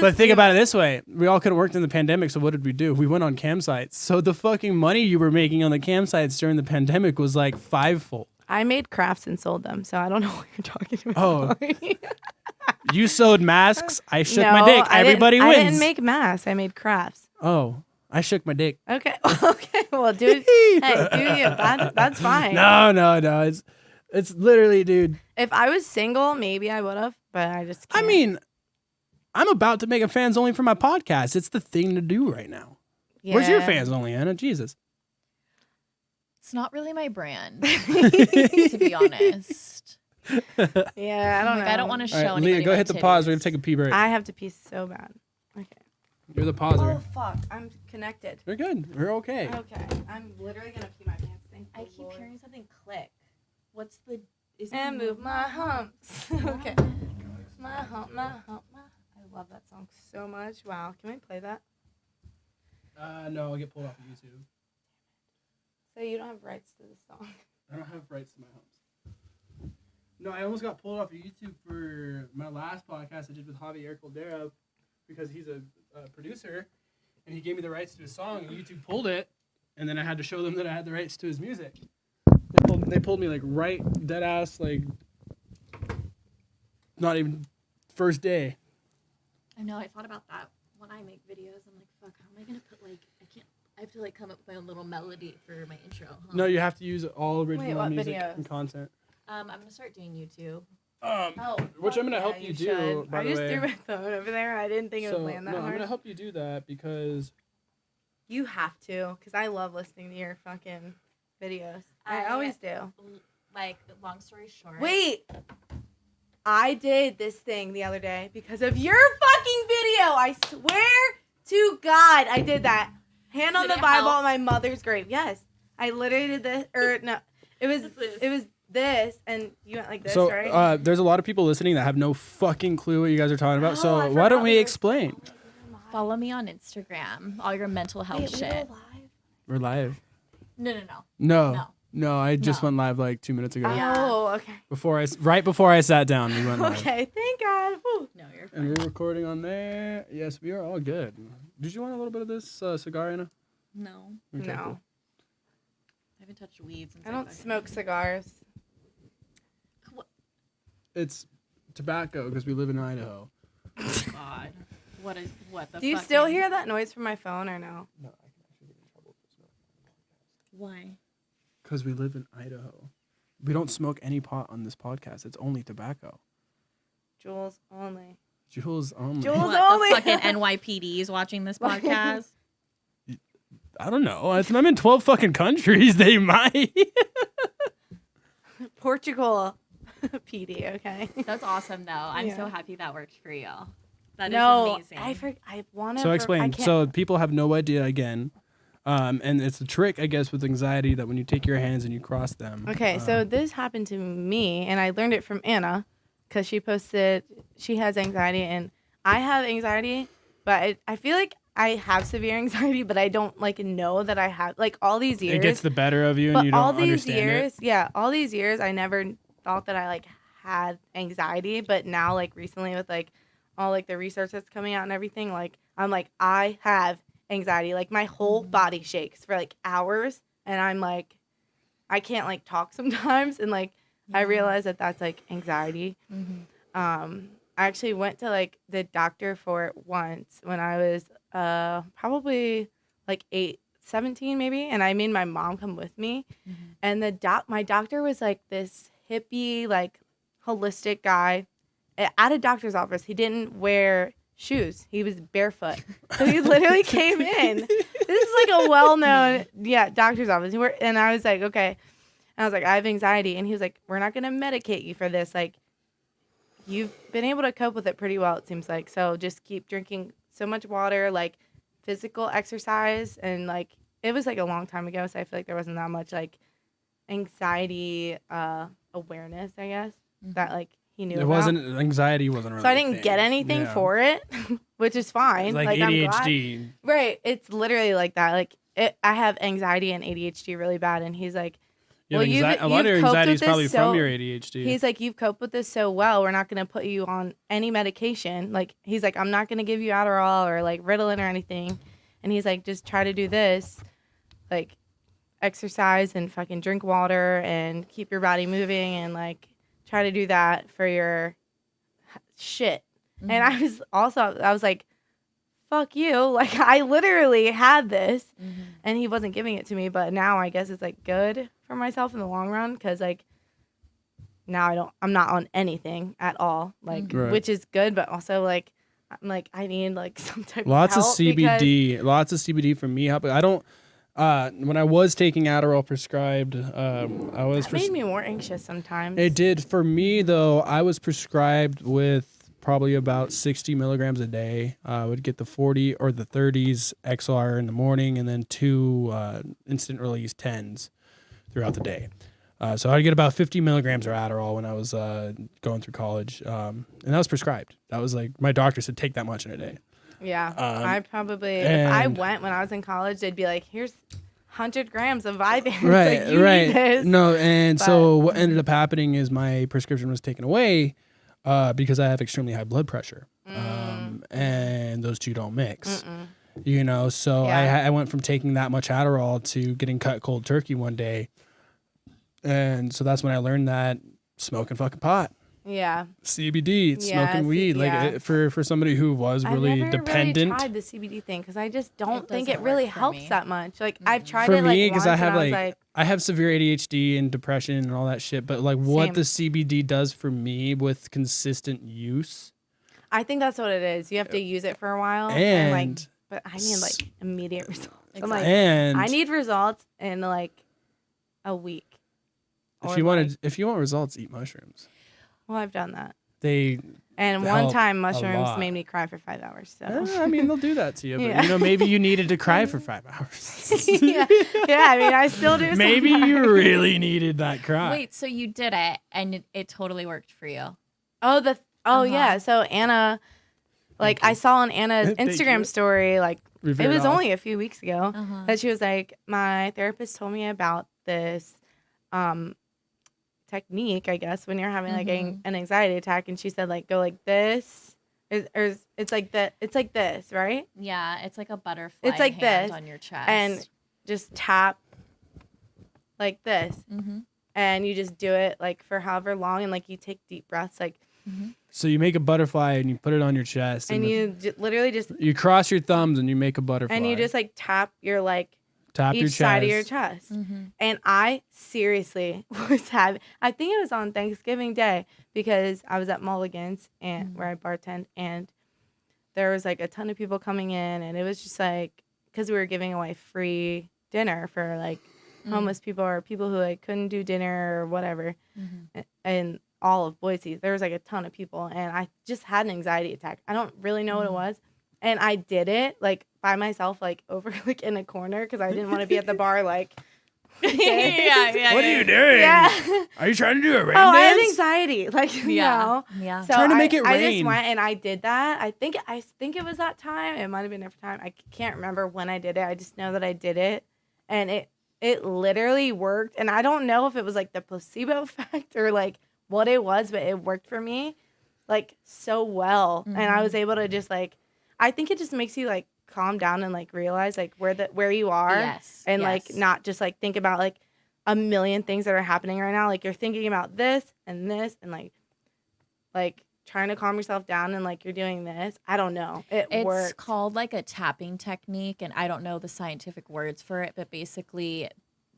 but think about it this way: we all couldn't work during the pandemic. So what did we do? We went on campsites. So the fucking money you were making on the campsites during the pandemic was like 5-fold. I made crafts and sold them, so I don't know what you're talking about. Oh. You sewed masks. I shook my dick. Everybody wins. I didn't make masks. I made crafts. Oh, I shook my dick. Okay. Okay. Well, dude. Hey, do you? That's fine. No. It's literally, dude. If I was single, maybe I would have, but I just can't. I mean, I'm about to make a fans only for my podcast. It's the thing to do right now. Yeah. Where's your fans only, Anna? Jesus. It's not really my brand, to be honest. Yeah, I don't know. I don't want to show anybody. Leah, go hit the pause. We're going to take a pee break. I have to pee so bad. Okay. You're the pauser. Oh, fuck. I'm connected. We're good. We're okay. Okay. I'm literally going to pee my pants. I keep hearing something click. What's the... And move my humps. Okay. My hump. I love that song so much. Wow. Can we play that? No, I'll get pulled off of YouTube. So you don't have rights to this song? I don't have rights to my humps. No, I almost got pulled off of YouTube for my last podcast I did with Javier Caldera because he's a producer, and he gave me the rights to his song, and YouTube pulled it, and then I had to show them that I had the rights to his music. They pulled me like right dead ass, like not even first day. I know. I thought about that when I make videos. I'm like, fuck, how am I gonna put like I have to like come up with my own little melody for my intro. Huh? No, you have to use all original music videos? and content. I'm gonna start doing YouTube. Which I'm gonna help you do. By the way, I just threw my phone over there. I didn't think it would land that hard. I'm gonna help you do that because you have to, because I love listening to your fucking videos. I always do. Like, long story short. Wait. I did this thing the other day because of your fucking video. I swear to God, I did that. Hand on the Bible on my mother's grave. Yes. I literally did this. Or no. It was this, and you went like this, So right? there's a lot of people listening that have no fucking clue what you guys are talking about. Oh, So I why don't forgot we we were- explain? Follow me on Instagram. All your mental health Wait, we shit. go live? We're live. No. No, I just No. went live like 2 minutes ago. Yeah. Oh, okay. Right before I sat down, we went live. Okay, thank God. Woo. No, you're And fine. we're recording on there. Yes, we are all good. Did you want a little bit of this cigar, Anna? No. Okay, No, cool. I haven't touched weed since I don't fucking- smoke cigars. It's tobacco because we live in Idaho. God. What the Do you fucking- still hear that noise from my phone or no? No, I can actually get in trouble for smoking. Why? Because we live in Idaho. We don't smoke any pot on this podcast. It's only tobacco. Jules only. Jules only. Jules- What, only. the fucking NYPD is watching this podcast? I don't know. I'm in 12 fucking countries. They might. Portugal. PD, okay. That's awesome, though. I'm so Yeah. happy that worked for you. That is No, amazing. I want to. So explain. So people have no idea again. And it's a trick, I guess, with anxiety that when you take your hands and you cross them. Okay, so this happened to me, and I learned it from Anna, because she posted she has anxiety, and I have anxiety, but I feel like I have severe anxiety, but I don't like know that I have like all these years. It gets the better of you, and but you don't all these understand years, it. yeah, all these years, I never thought that I like had anxiety, but now like recently with like all like the research that's coming out and everything, like I'm like I have anxiety, like my whole body shakes for like hours, and I'm like I can't like talk sometimes, and like I realize that that's like anxiety. I actually went to like the doctor for it once when I was probably like 17 maybe, and I made my mom come with me, and my doctor was like this hippie like holistic guy at a doctor's office. He didn't wear shoes. He was barefoot. So he literally came in. This is like a well-known doctor's office. And I was like, okay. And I was like, I have anxiety. And he was like, we're not going to medicate you for this. Like, you've been able to cope with it pretty well, it seems like. So just keep drinking so much water, like physical exercise. And like, it was like a long time ago. So I feel like there wasn't that much like anxiety awareness, I guess, that like he knew about. Anxiety wasn't really So I a didn't thing. get anything Yeah. for it, which is fine. It's like I'm glad. ADHD. Right. It's literally like that. Like I have anxiety and ADHD really bad. And he's like, Yeah, well, a lot of your you've coped anxiety with is this probably so- from your ADHD. He's like, you've coped with this so well. We're not going to put you on any medication. Like, he's like, I'm not going to give you Adderall or like Ritalin or anything. And he's like, just try to do this, like exercise and fucking drink water and keep your body moving and like try to do that for your shit. And I was like, fuck you. Like, I literally had this and he wasn't giving it to me. But now I guess it's like good for myself in the long run, because like now I'm not on anything at all, like Right. which is good, but also like I'm like I need like some type Lots of of help CBD from me help. I don't. When I was taking Adderall prescribed, I was. that made me more anxious sometimes. It did for me though. I was prescribed with probably about 60 milligrams a day. I would get the 40 or the 30s XR in the morning, and then 2 instant release 10s throughout the day. So I'd get about 50 milligrams of Adderall when I was going through college, and that was prescribed. That was like my doctor said take that much in a day. Yeah, I probably if I went when I was in college, they'd be like, "Here's 100 grams of Vyvanse." Right, like, you need this. No, and so But- what ended up happening is my prescription was taken away because I have extremely high blood pressure, and those two don't mix. You know, so Yeah. I went from taking that much Adderall to getting cut cold turkey one day, and so that's when I learned that smoking fucking pot, Yeah, CBD, Yeah, smoking weed, like for somebody who was really I've never dependent. really tried the CBD thing because I just don't It think doesn't it really work for helps me. that much. Like I've tried For it like me, because once I have and I was like I have severe ADHD and depression and all that shit, but like what Same. the CBD does for me with consistent use, I think that's what it is. You have to use it for a while, and like, but I need like immediate results. I'm like, and I need results in like a week. if Or, you like- want results, eat mushrooms. well, I've done that. They And help one time a mushrooms lot. made me cry for 5 hours. So I mean, they'll do that to you, but Yeah. maybe you needed to cry for 5 hours. yeah, I mean, I still do. Maybe you sometimes. really needed that cry. Wait, so you did it and it totally worked for you? Yeah. So Anna, like I saw on Anna's Thank you. Instagram story, like We it veered was off. only a few weeks ago Uh-huh. that she was like, my therapist told me about this technique, I guess, when you're having like an anxiety attack, and she said like go like this. It's like that. It's like this, right? Yeah, it's like a butterfly It's like hand this, on your chest. and just tap like this, and you just do it like for however long, and like you take deep breaths, like, So you make a butterfly and you put it on your chest, and you literally just you cross your thumbs and you make a butterfly. and you just like tap your like tap your each side of chest. your chest. And I seriously was having, I think it was on Thanksgiving Day, because I was at Mulligans and where I bartend, and there was like a ton of people coming in, and it was just like, because we were giving away free dinner for like homeless people or people who like couldn't do dinner or whatever, and all of Boise, there was like a ton of people, and I just had an anxiety attack. I don't really know what it was, and I did it like by myself, like over like in a corner, because I didn't want to be at the bar like. yeah. What are you doing? Yeah. Are you trying to do a rain I had dance? anxiety. Like, Yeah. no. Yeah. So Trying to make it I rain. just went and I did that. I think it was that time. It might have been a different time. I can't remember when I did it. I just know that I did it, and it literally worked. And I don't know if it was like the placebo effect or like what it was, but it worked for me like so well. And I was able to just like, I think it just makes you like calm down and like realize like where you are. Yes. And yes. like not just like think about like a million things that are happening right now. Like you're thinking about this and like trying to calm yourself down, and like you're doing this. I don't know. It's worked. called like a tapping technique, and I don't know the scientific words for it, but basically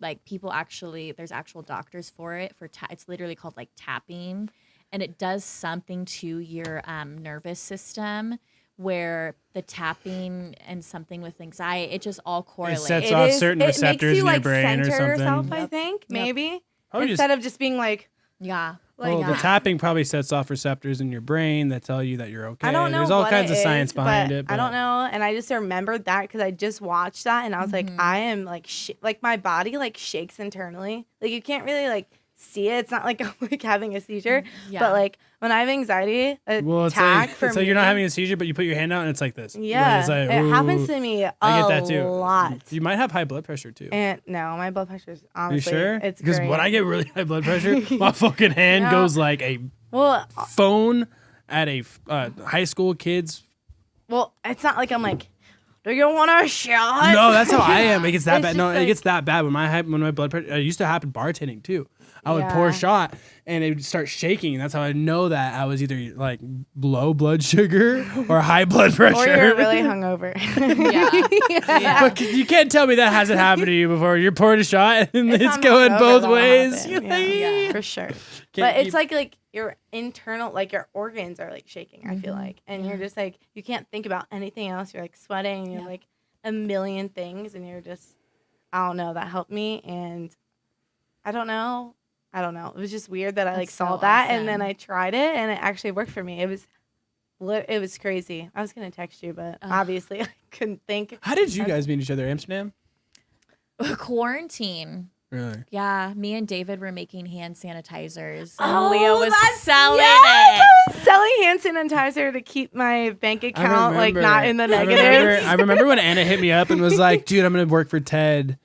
like people actually, there's actual doctors for it. It's literally called like tapping, and it does something to your nervous system, where the tapping and something with anxiety, it just all correlates. sets off certain receptors in your brain or center something. Yourself, I Yep. think maybe Probably instead of just being like Yeah. like the tapping probably sets off receptors in your brain that tell you that you're okay. I don't know. There's all what kinds it of science is, behind but it. I don't know, and I just remembered that because I just watched that, and I was like, I am like like my body like shakes internally. Like you can't really like see it. It's not like I'm like having a seizure, Yeah. but like when I have anxiety, Well, it's attack like, for it's me. like you're not having a seizure, but you put your hand out and it's like this. Yeah, It's like, it happens ooh. to me a I get that too. lot. You might have high blood pressure too. And no, my blood pressure is Are you honestly, sure? it's Because great. when I get really high blood pressure, my fucking hand No. goes like a well, phone at a high school kid's. it's not like I'm like, do you want a shot? No, that's how I am. It gets that It's bad. just No, it like- gets that bad when my blood pressure. It used to happen bartending too. I would pour a Yeah. shot and it would start shaking. That's how I know that I was either like low blood sugar or high blood pressure. Or you're really hungover. Yeah. But you can't tell me that hasn't happened to you before. You're pouring a shot and it's not going hungover, both that'll ways. happen. You're like, Yeah. For sure. Can't But it's keep- like your internal, like your organs are like shaking, I feel like. And you're just like, you can't think about anything else. You're like sweating and you're like a million things. And you're just, I don't know, that helped me. And I don't know. It was just weird that I like That's saw so that. And then awesome. I tried it and it actually worked for me. It was crazy. I was going to text you, but obviously I couldn't think. How did you guys meet each other? Amsterdam? Quarantine. Really? Yeah, me and David were making hand sanitizers, and Oh, Leah was that's- selling yes! it. Selling hand sanitizer to keep my bank account like remember. not in the I negatives. remember when Anna hit me up and was like, dude, I'm going to work for Ted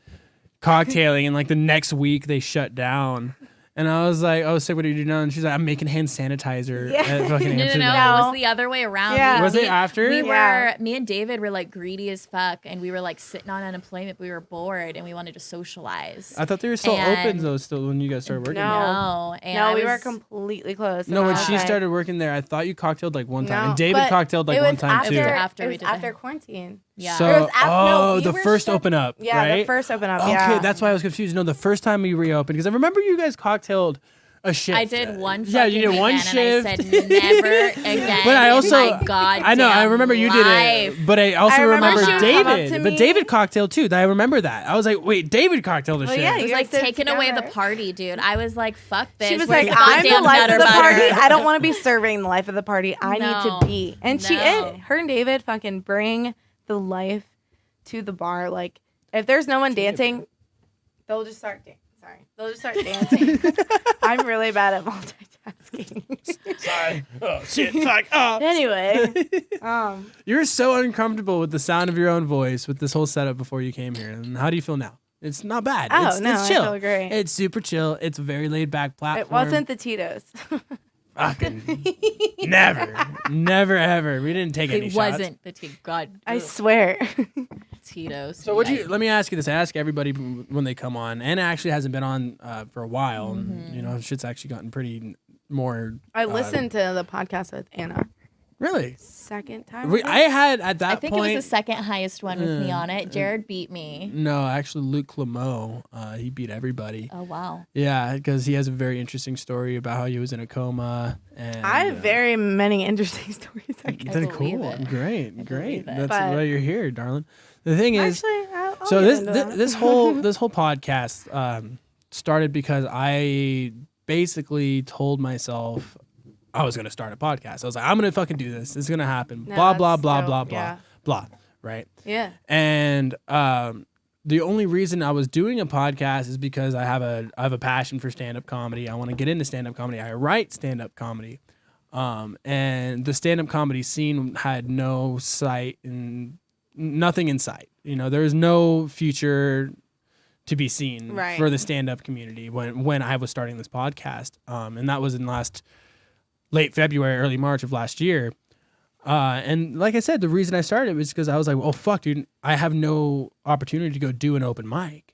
cocktailing. And like the next week they shut down. And I was like, oh, sick, what do you do now? And she's like, I'm making hand sanitizer Yeah. at fucking No, Amsterdam. it No. was the other way around. Yeah. Was it after? We Yeah. were, me and David were like greedy as fuck, and we were like sitting on unemployment. We were bored, and we wanted to socialize. I thought they were still open And- though, still when you guys started working No. there. No, and No, I we were was- completely close. No, and when I was she like- started working there, I thought you cocktailed like one time. No, And David but cocktailed like it one was time after, too. After it we was did after that. quarantine. Yeah. So, It was no, we the were first shut- open up, Yeah, right? the first open up. Okay, yeah. that's why I was confused. No, the first time we reopened, because I remember you guys cocktailed A shift. I did one. Yeah, you did one weekend, shift. And I said never again. But I also, in my goddamn I know, I remember you did life. it. But I also remember she would come up to David. me. But David cocktailed too. I remember that. I was like, wait, David cocktailed the Well, shit. yeah, It was you like guys did taking away the together. party, dude. I was like, fuck this. She was Where's like, the I'm the goddamn life of nutter the butter? party. I don't want to be serving the life of the party. I need No. to be. And No. her and David fucking bring the life to the bar. Like, if there's no one dancing, they'll just start dancing. Sorry. They'll just start dancing. I'm really bad at multitasking. Sorry. Oh, shit. Fuck. Oh. Anyway. You were so uncomfortable with the sound of your own voice with this whole setup before you came here. And how do you feel now? It's not bad. Oh, it's, no, it's chill. I feel great. It's super chill. It's a very laid back platform. It wasn't the Tito's. Fucking never, ever. We didn't take any It shots. wasn't the God. I swear. Tito's. So let me ask you this. I ask everybody when they come on, and it actually hasn't been on for a while. And, you know, shit's actually gotten pretty more. I listened to the podcast with Anna. Really? Second time. I had at that I think point. it was the second highest one with me on it. Jared beat me. No, actually, Luke Clemo. He beat everybody. Oh wow. Yeah, because he has a very interesting story about how he was in a coma. And I have very many interesting stories. I guess. That's believe cool. it. Great. believe it. That's But- why you're here, darling. The thing is, Actually, I'll so get this into this, that. this whole podcast started because I basically told myself I was gonna start a podcast. I was like, I'm gonna fucking do this. It's gonna happen. No, blah blah that's blah dope. blah blah Yeah. blah. Right. Yeah. And the only reason I was doing a podcast is because I have a passion for stand up comedy. I want to get into stand up comedy. I write stand up comedy. And the stand up comedy scene had no sight and nothing in sight. You know, there was no future to be seen Right. for the stand up community when I was starting this podcast. And that was in late February, early March of last year. And like I said, the reason I started was because I was like, oh fuck, dude, I have no opportunity to go do an open mic.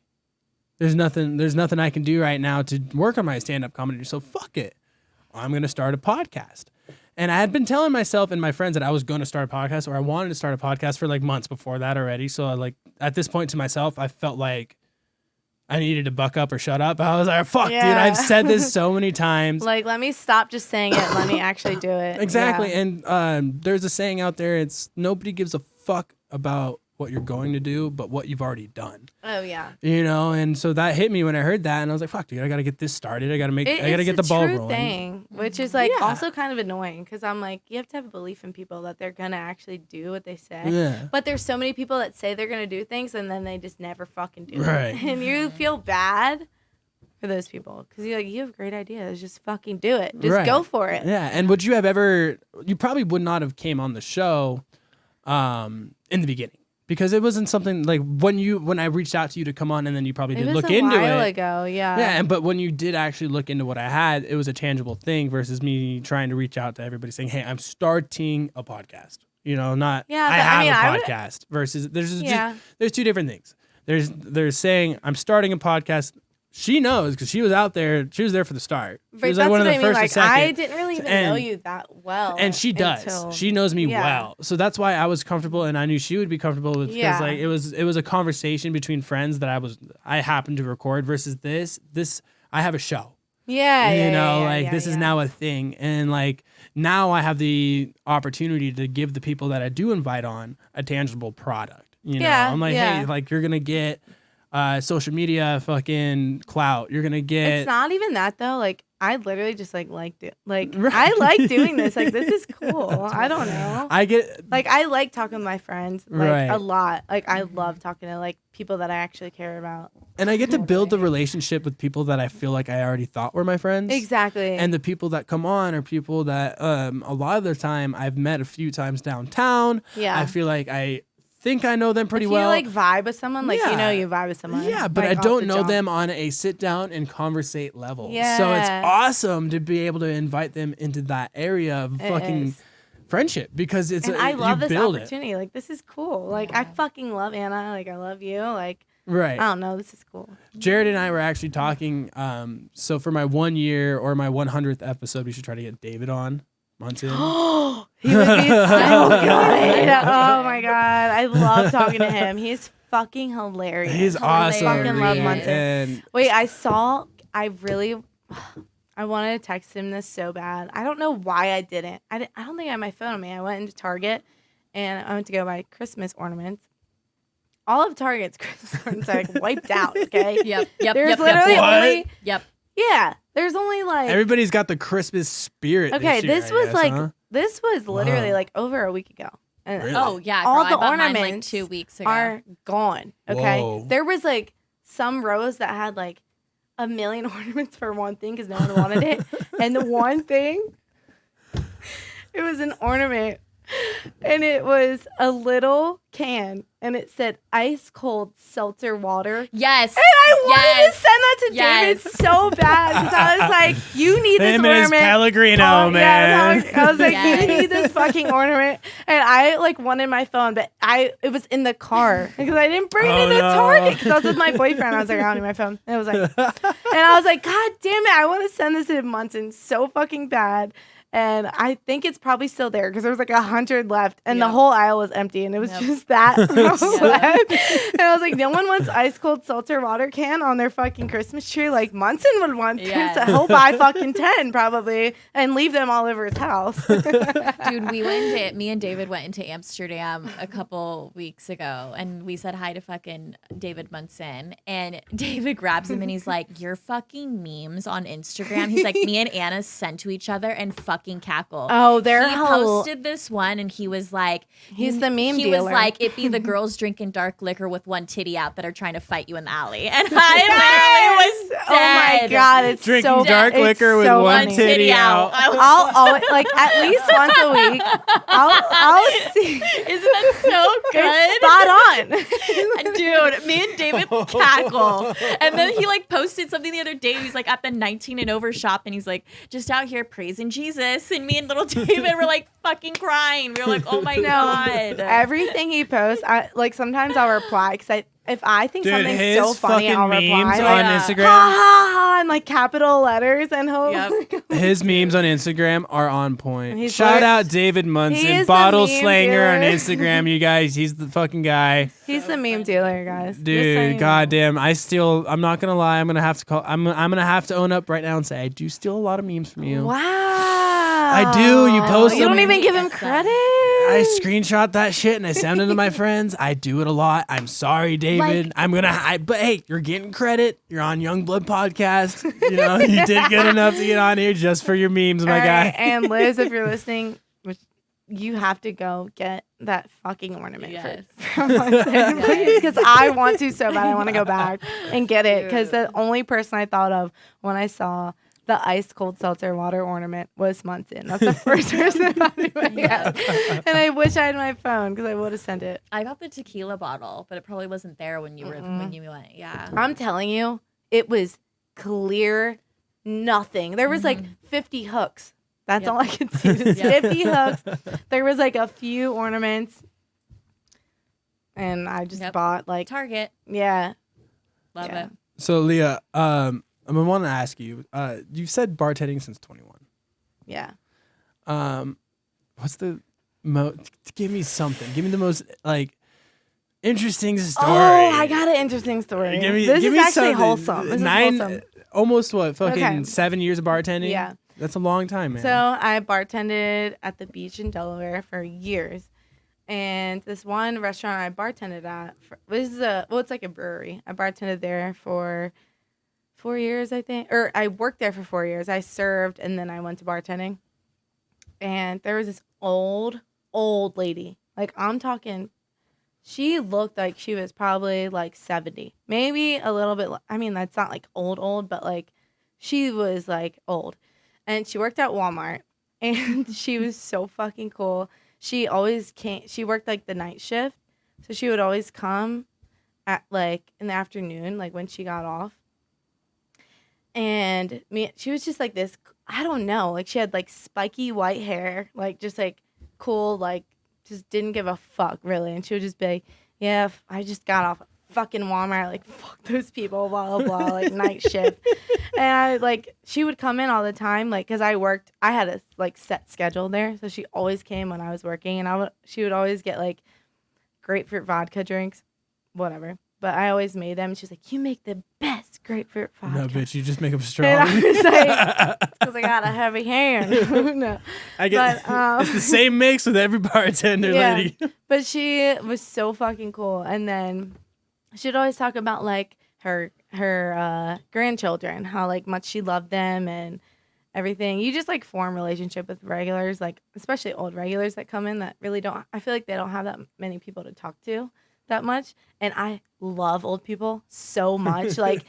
There's nothing I can do right now to work on my stand-up comedy. So fuck it. I'm gonna start a podcast. And I had been telling myself and my friends that I was gonna start a podcast, or I wanted to start a podcast for like months before that already. So at this point to myself, I felt like I needed to buck up or shut up. I was like, fuck, dude, Yeah. I've said this so many times. Like, let me stop just saying it. Let me actually do it. Exactly. Yeah. And there's a saying out there, it's nobody gives a fuck about what you're going to do, but what you've already done. Oh yeah. You know, and so that hit me when I heard that, and I was like, fuck, dude, I gotta get this started. I gotta get the ball rolling. Thing, which is like Yeah. also kind of annoying because I'm like, you have to have a belief in people that they're gonna actually do what they say. Yeah. But there's so many people that say they're gonna do things and then they just never fucking do Right. it. And you feel bad for those people because you're like, you have great ideas, just fucking do it, just Right. go for it. Yeah. And would you have ever, you probably would not have came on the show in the beginning. Because it wasn't something like when I reached out to you to come on, and then you probably It did was look a into while it. ago, yeah. Yeah, but when you did actually look into what I had, it was a tangible thing versus me trying to reach out to everybody saying, "Hey, I'm starting a podcast." You know, not Yeah, I but, have I mean, a I would- podcast versus there's Yeah. there's two different things. There's saying I'm starting a podcast. She knows because she was out there. She was there for the start. She But was that's like one of what the I mean. first or Like, second. I didn't really even know And- you that well. And she does. until- She knows me yeah. well. So that's why I was comfortable, and I knew she would be comfortable with because Yeah. like it was a conversation between friends that I happened to record versus this I have a show. Yeah, You yeah, know, yeah, like yeah, this is yeah. now a thing, and like now I have the opportunity to give the people that I do invite on a tangible product. You know, Yeah, I'm like, yeah. hey, like you're gonna get social media fucking clout. You're gonna get It's not even that though. Like I literally just liked it. Like Right. I like doing this. Like this is cool. I don't know. I get Like I like talking with my friends like Right. a lot. Like I love talking to like people that I actually care about. and I get to build the relationship with people that I feel like I already thought were my friends. Exactly. And the people that come on are people that a lot of the time I've met a few times downtown. Yeah. I feel like I think I know them pretty if well. you like vibe with someone, like Yeah. you know you vibe with someone. Yeah, but like, I off don't the know jump. them on a sit down and conversate level. So it's Yeah. awesome to be able to invite them into that area of It fucking is. friendship because it's And I love you this build it. opportunity. Like this is cool. Like I fucking love Anna. Like I love you. Like Right. I don't know. This is cool. Jared and I were actually talking. So for my 1 year or my 100th episode, we should try to get David on. Munson. He would be so good. Oh my god, I love talking to him. He's fucking hilarious. He's awesome. Fucking love dude. Munson. And Wait, I I wanted to text him this so bad. I don't know why I didn't. I don't think I had my phone on me. I went into Target and I went to go buy Christmas ornaments. All of Target's Christmas ornaments are like wiped out, okay? Yep. There's literally only Yep. Yeah. There's only like Everybody's got the Christmas spirit. Okay, this was year, like huh? this was literally Wow. like over a week ago. And Really? Oh yeah, all girl, the I bought mine, ornaments like 2 weeks ago. are gone. Okay. Whoa. There was like some rows that had like a million ornaments for one thing because no one wanted it. And the one thing, it was an ornament. And it was a little can, and it said ice cold seltzer water. Yes. And I wanted to send that to Yes. David so bad because I was like, "You need this Him and his ornament." Pellegrino, man. Yeah, I was like, Yes. "You need this fucking ornament," and I like wanted my phone, but it was in the car because I didn't bring it into Target because I was with my boyfriend. I was like, "I don't need my phone," and I was like, "God damn it! I want to send this to Munson so fucking bad." And I think it's probably still there because there was like 100 left, and the Yep. whole aisle was empty, and it was just that left. And I was like, no one wants ice cold seltzer water can on their fucking Christmas tree like Munson would want to. Yeah. So he'll buy fucking 10 probably and leave them all over his house. Dude, me and David went into Amsterdam a couple weeks ago, and we said hi to fucking David Munson, and David grabs him and he's like, "Your fucking memes on Instagram." He's like, "Me and Anna sent to each other and fucking cackle." Oh, they're he posted this one, and he was like, He's the meme He dealer. was like, "It be the girls drinking dark liquor with one titty out that are trying to fight you in the alley," and I literally was dead. Oh my god, it's Drinking so dark it's liquor with so one funny. titty out. I'll always, like at least once a week. I'll see. Isn't that so good? It's spot on. Dude, me and David cackle. And then he like posted something the other day. He's like at the 19 and over shop, and he's like, just out here praising Jesus. And me and little David were like fucking crying. We were like, oh my God. Everything he posts, I like sometimes I'll reply because if I think Dude, something's his so funny, fucking I'll reply. memes Like, on Yeah. Instagram. ha ha ha, and like capital letters, and he'll. Yep. His memes on Instagram are on point. He's Shout like- out David He Munson, is the bottle meme slanger on dealer. Instagram. You guys, he's the fucking guy, He's the meme dealer, guys. Just so dude. you Goddamn, I'm not gonna lie. I'm gonna have to own up right now and say I do steal a lot of memes from you. know. Wow. I do. You post You don't them. even give him Yes, credit. I screenshot that shit and I send it to my friends. I do it a lot. I'm sorry, David. But hey, you're getting credit. You're on YoungBloodPodcast. You know, you did good enough to get on here just for your memes, my All guy. right, and Liz, if you're listening, which you have to go get that fucking ornament Yes. from Munson, please, because I want to so bad. I want to go back and get it because the only person I thought of when I saw the ice cold seltzer water ornament was Munson. That's the first person that I went Yeah. And I wish I had my phone because I would have sent it. I got the tequila bottle, but it probably wasn't there when you when you went. Yeah. I'm telling you, it was clear, nothing. There was like 50 hooks. That's Yep. all I could see. Was Yep. 50 hooks. There was like a few ornaments, and I just Yep. bought like Target. yeah. Love Yeah. it. So Leah, I want to ask you. You've said bartending since 21. Yeah. What's the give me something. Give me the most like interesting story. Oh, I got an interesting story. Give me, this give is me actually something. wholesome. This is wholesome. Almost what? Fucking Okay. 7 years of bartending? Yeah. That's a long time, man. So I bartended at the beach in Delaware for years. And this one restaurant I bartended at, it's like a brewery. I bartended there for 4 years, I think. Or I worked there for 4 years. I served and then I went to bartending. And there was this old lady. Like, I'm talking, she looked like she was probably like 70. Maybe a little bit, I mean, that's not like old, but like she was like old. And she worked at Walmart. And she was so fucking cool. She always came. She worked like the night shift, so she would always come at like in the afternoon, like when she got off. And she was just like this. I don't know. Like she had like spiky white hair, like just like cool, like just didn't give a fuck really. And she would just be like, "Yeah, I just got off fucking Walmart. Like fuck those people, blah blah blah. Like night shift." And she would come in all the time, like, cause I had a like set schedule there, so she always came when I was working, and she would always get like grapefruit vodka drinks, whatever. but I always made them. She's like, you make the best grapefruit vodka. No, bitch, you just make them And strong. I was like, because I got a heavy hand. No. I get it's the same mix with every bartender lady. But she was so fucking cool. And then she'd always talk about like her grandchildren, how like much she loved them and everything. You just like form relationship with regulars, like especially old regulars that come in that really don't. I feel like they don't have that many people to talk to that much. And I love old people so much, like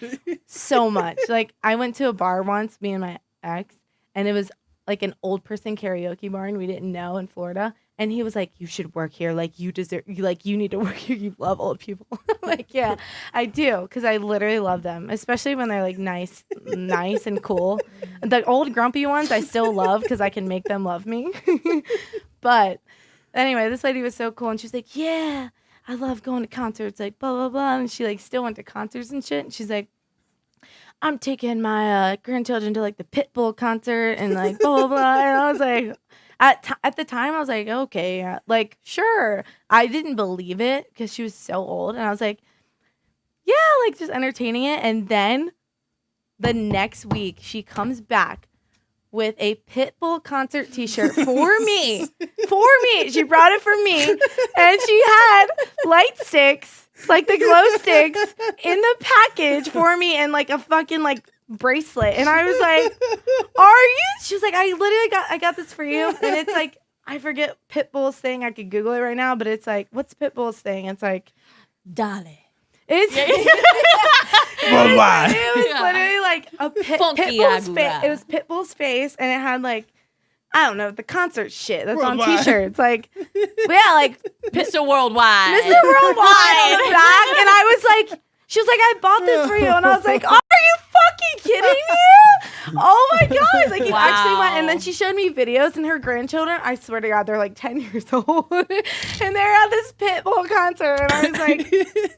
so much. Like I went to a bar once, me and my ex, and it was like an old person karaoke bar, and we didn't know in Florida. And he was like, "You should work here. Like you deserve. You need to work here. You love old people." Like, yeah, I do, because I literally love them, especially when they're like nice and cool. The old grumpy ones I still love because I can make them love me. But anyway, this lady was so cool, and she's like, "Yeah, I love going to concerts, like blah blah blah," and she like still went to concerts and shit. And she's like, "I'm taking my grandchildren to like the Pitbull concert and like blah blah blah," and I was like. At the time, I was like, okay, like, sure. I didn't believe it because she was so old. And I was like, yeah, like, just entertaining it. And then the next week, she comes back with a Pitbull concert t-shirt for me. For me. She brought it for me. And she had light sticks, like the glow sticks, in the package for me and, like, a fucking, like, bracelet. And I was like, are you? She was like, I got this for you. And it's like, I forget Pitbull's thing. I could Google it right now, but it's like, what's Pitbull's thing? It's like, Dale. It's Worldwide. It was literally like a Pitbull's face. It was Pitbull's face, and it had like, I don't know, the concert shit that's Worldwide. on t-shirts. Like, yeah, like Mr. Worldwide. Mr. Worldwide on the back. And I was like, she was like, I bought this for you. And I was like, are you fucking kidding me? Oh my God. Like, you actually went. And then she showed me videos, and her grandchildren, I swear to God, they're like 10 years old. And they're at this Pitbull concert. And I was like,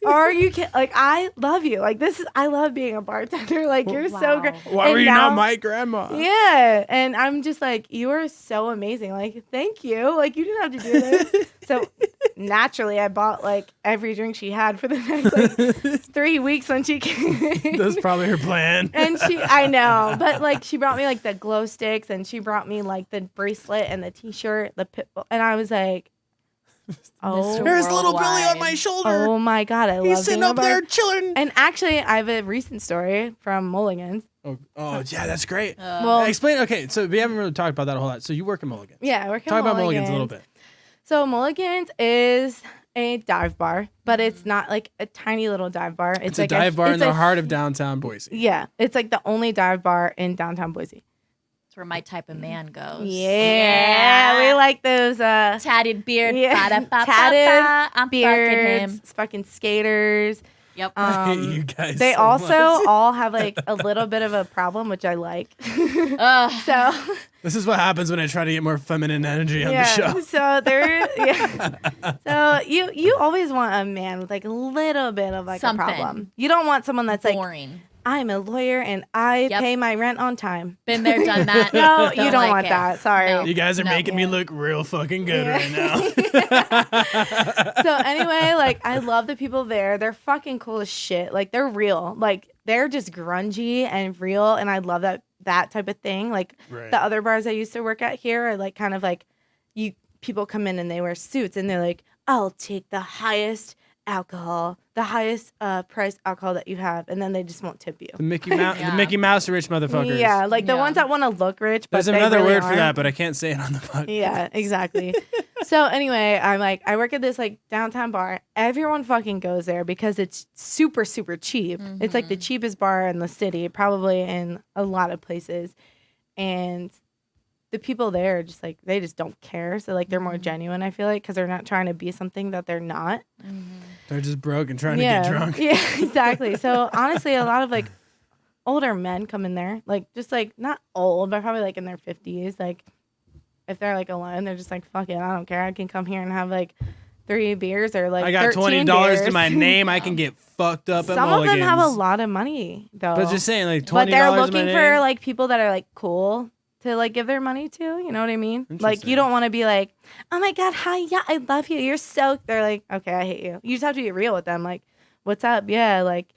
are you kidding? Like, I love you. Like, I love being a bartender. Like, you're so great. Why were you not my grandma? Yeah. And I'm just like, you are so amazing. Like, thank you. Like, you didn't have to do this. So naturally, I bought like every drink she had for the next like 3 weeks when she came. That's probably her plan. And I know, but like she brought me like the glow sticks, and she brought me like the bracelet and the t-shirt, the Pitbull, and I was like, oh, there's little Billy on my shoulder. Oh my God, I love He's sitting up there chilling. And actually, I have a recent story from Mulligans. Oh yeah, that's great. Well, explain. Okay, so we haven't really talked about that a whole lot. So you work at Mulligans. Yeah, I work at Talk Mulligans. about Mulligans a little bit. So Mulligans is a dive bar, but it's not like a tiny little dive bar. It's like a dive bar in the heart of downtown Boise. Yeah, it's like the only dive bar in downtown Boise. That's where my type of man goes. Yeah, we like those tatted beard. tatted I'm beards, fucking him. Fucking skaters. Yep. I hate you guys. They so also much. all have like a little bit of a problem, which I like. So this is what happens when I try to get more feminine energy on the show. So so you always want a man with like a little bit of like Something. a problem. You don't want someone that's boring. like, I'm a lawyer and I pay my rent on time. Been there, done that. No, you don't like want it. that. Sorry. No. You guys are making me look real fucking good right now. So anyway, like I love the people there. They're fucking cool as shit. Like they're real. Like they're just grungy and real, and I love that type of thing. Like the other bars I used to work at here are like kind of like people come in and they wear suits and they're like, I'll take the highest alcohol, the highest price alcohol that you have, and then they just won't tip you. The Mickey Mouse rich motherfuckers. Yeah, like the ones that want to look rich, but there's they another really word for aren't. that, but I can't say it on the podcast. Yeah, exactly. So anyway, I work at this like downtown bar. Everyone fucking goes there because it's super, super cheap. Mm-hmm. It's like the cheapest bar in the city, probably in a lot of places. And the people there are just like, they just don't care. So like they're more genuine, I feel like, because they're not trying to be something that they're not. Mm-hmm. They're just broke and trying to get drunk. Yeah, exactly. So honestly, a lot of like older men come in there, like just like not old, but probably like in their 50s. Like if they're like alone, they're just like, fuck it, I don't care. I can come here and have like 3 beers or like I got 13 $20 beers. to my name. I can get fucked up at Some Mulligans. of them have a lot of money though. But just saying, like $20 but they're to my looking name. for like people that are like cool to like give their money to. You know what I mean? Like you don't want to be like, oh my God, hi, yeah, I love you. You're so. They're like, okay, I hate you. You just have to be real with them. Like, what's up? Yeah, like,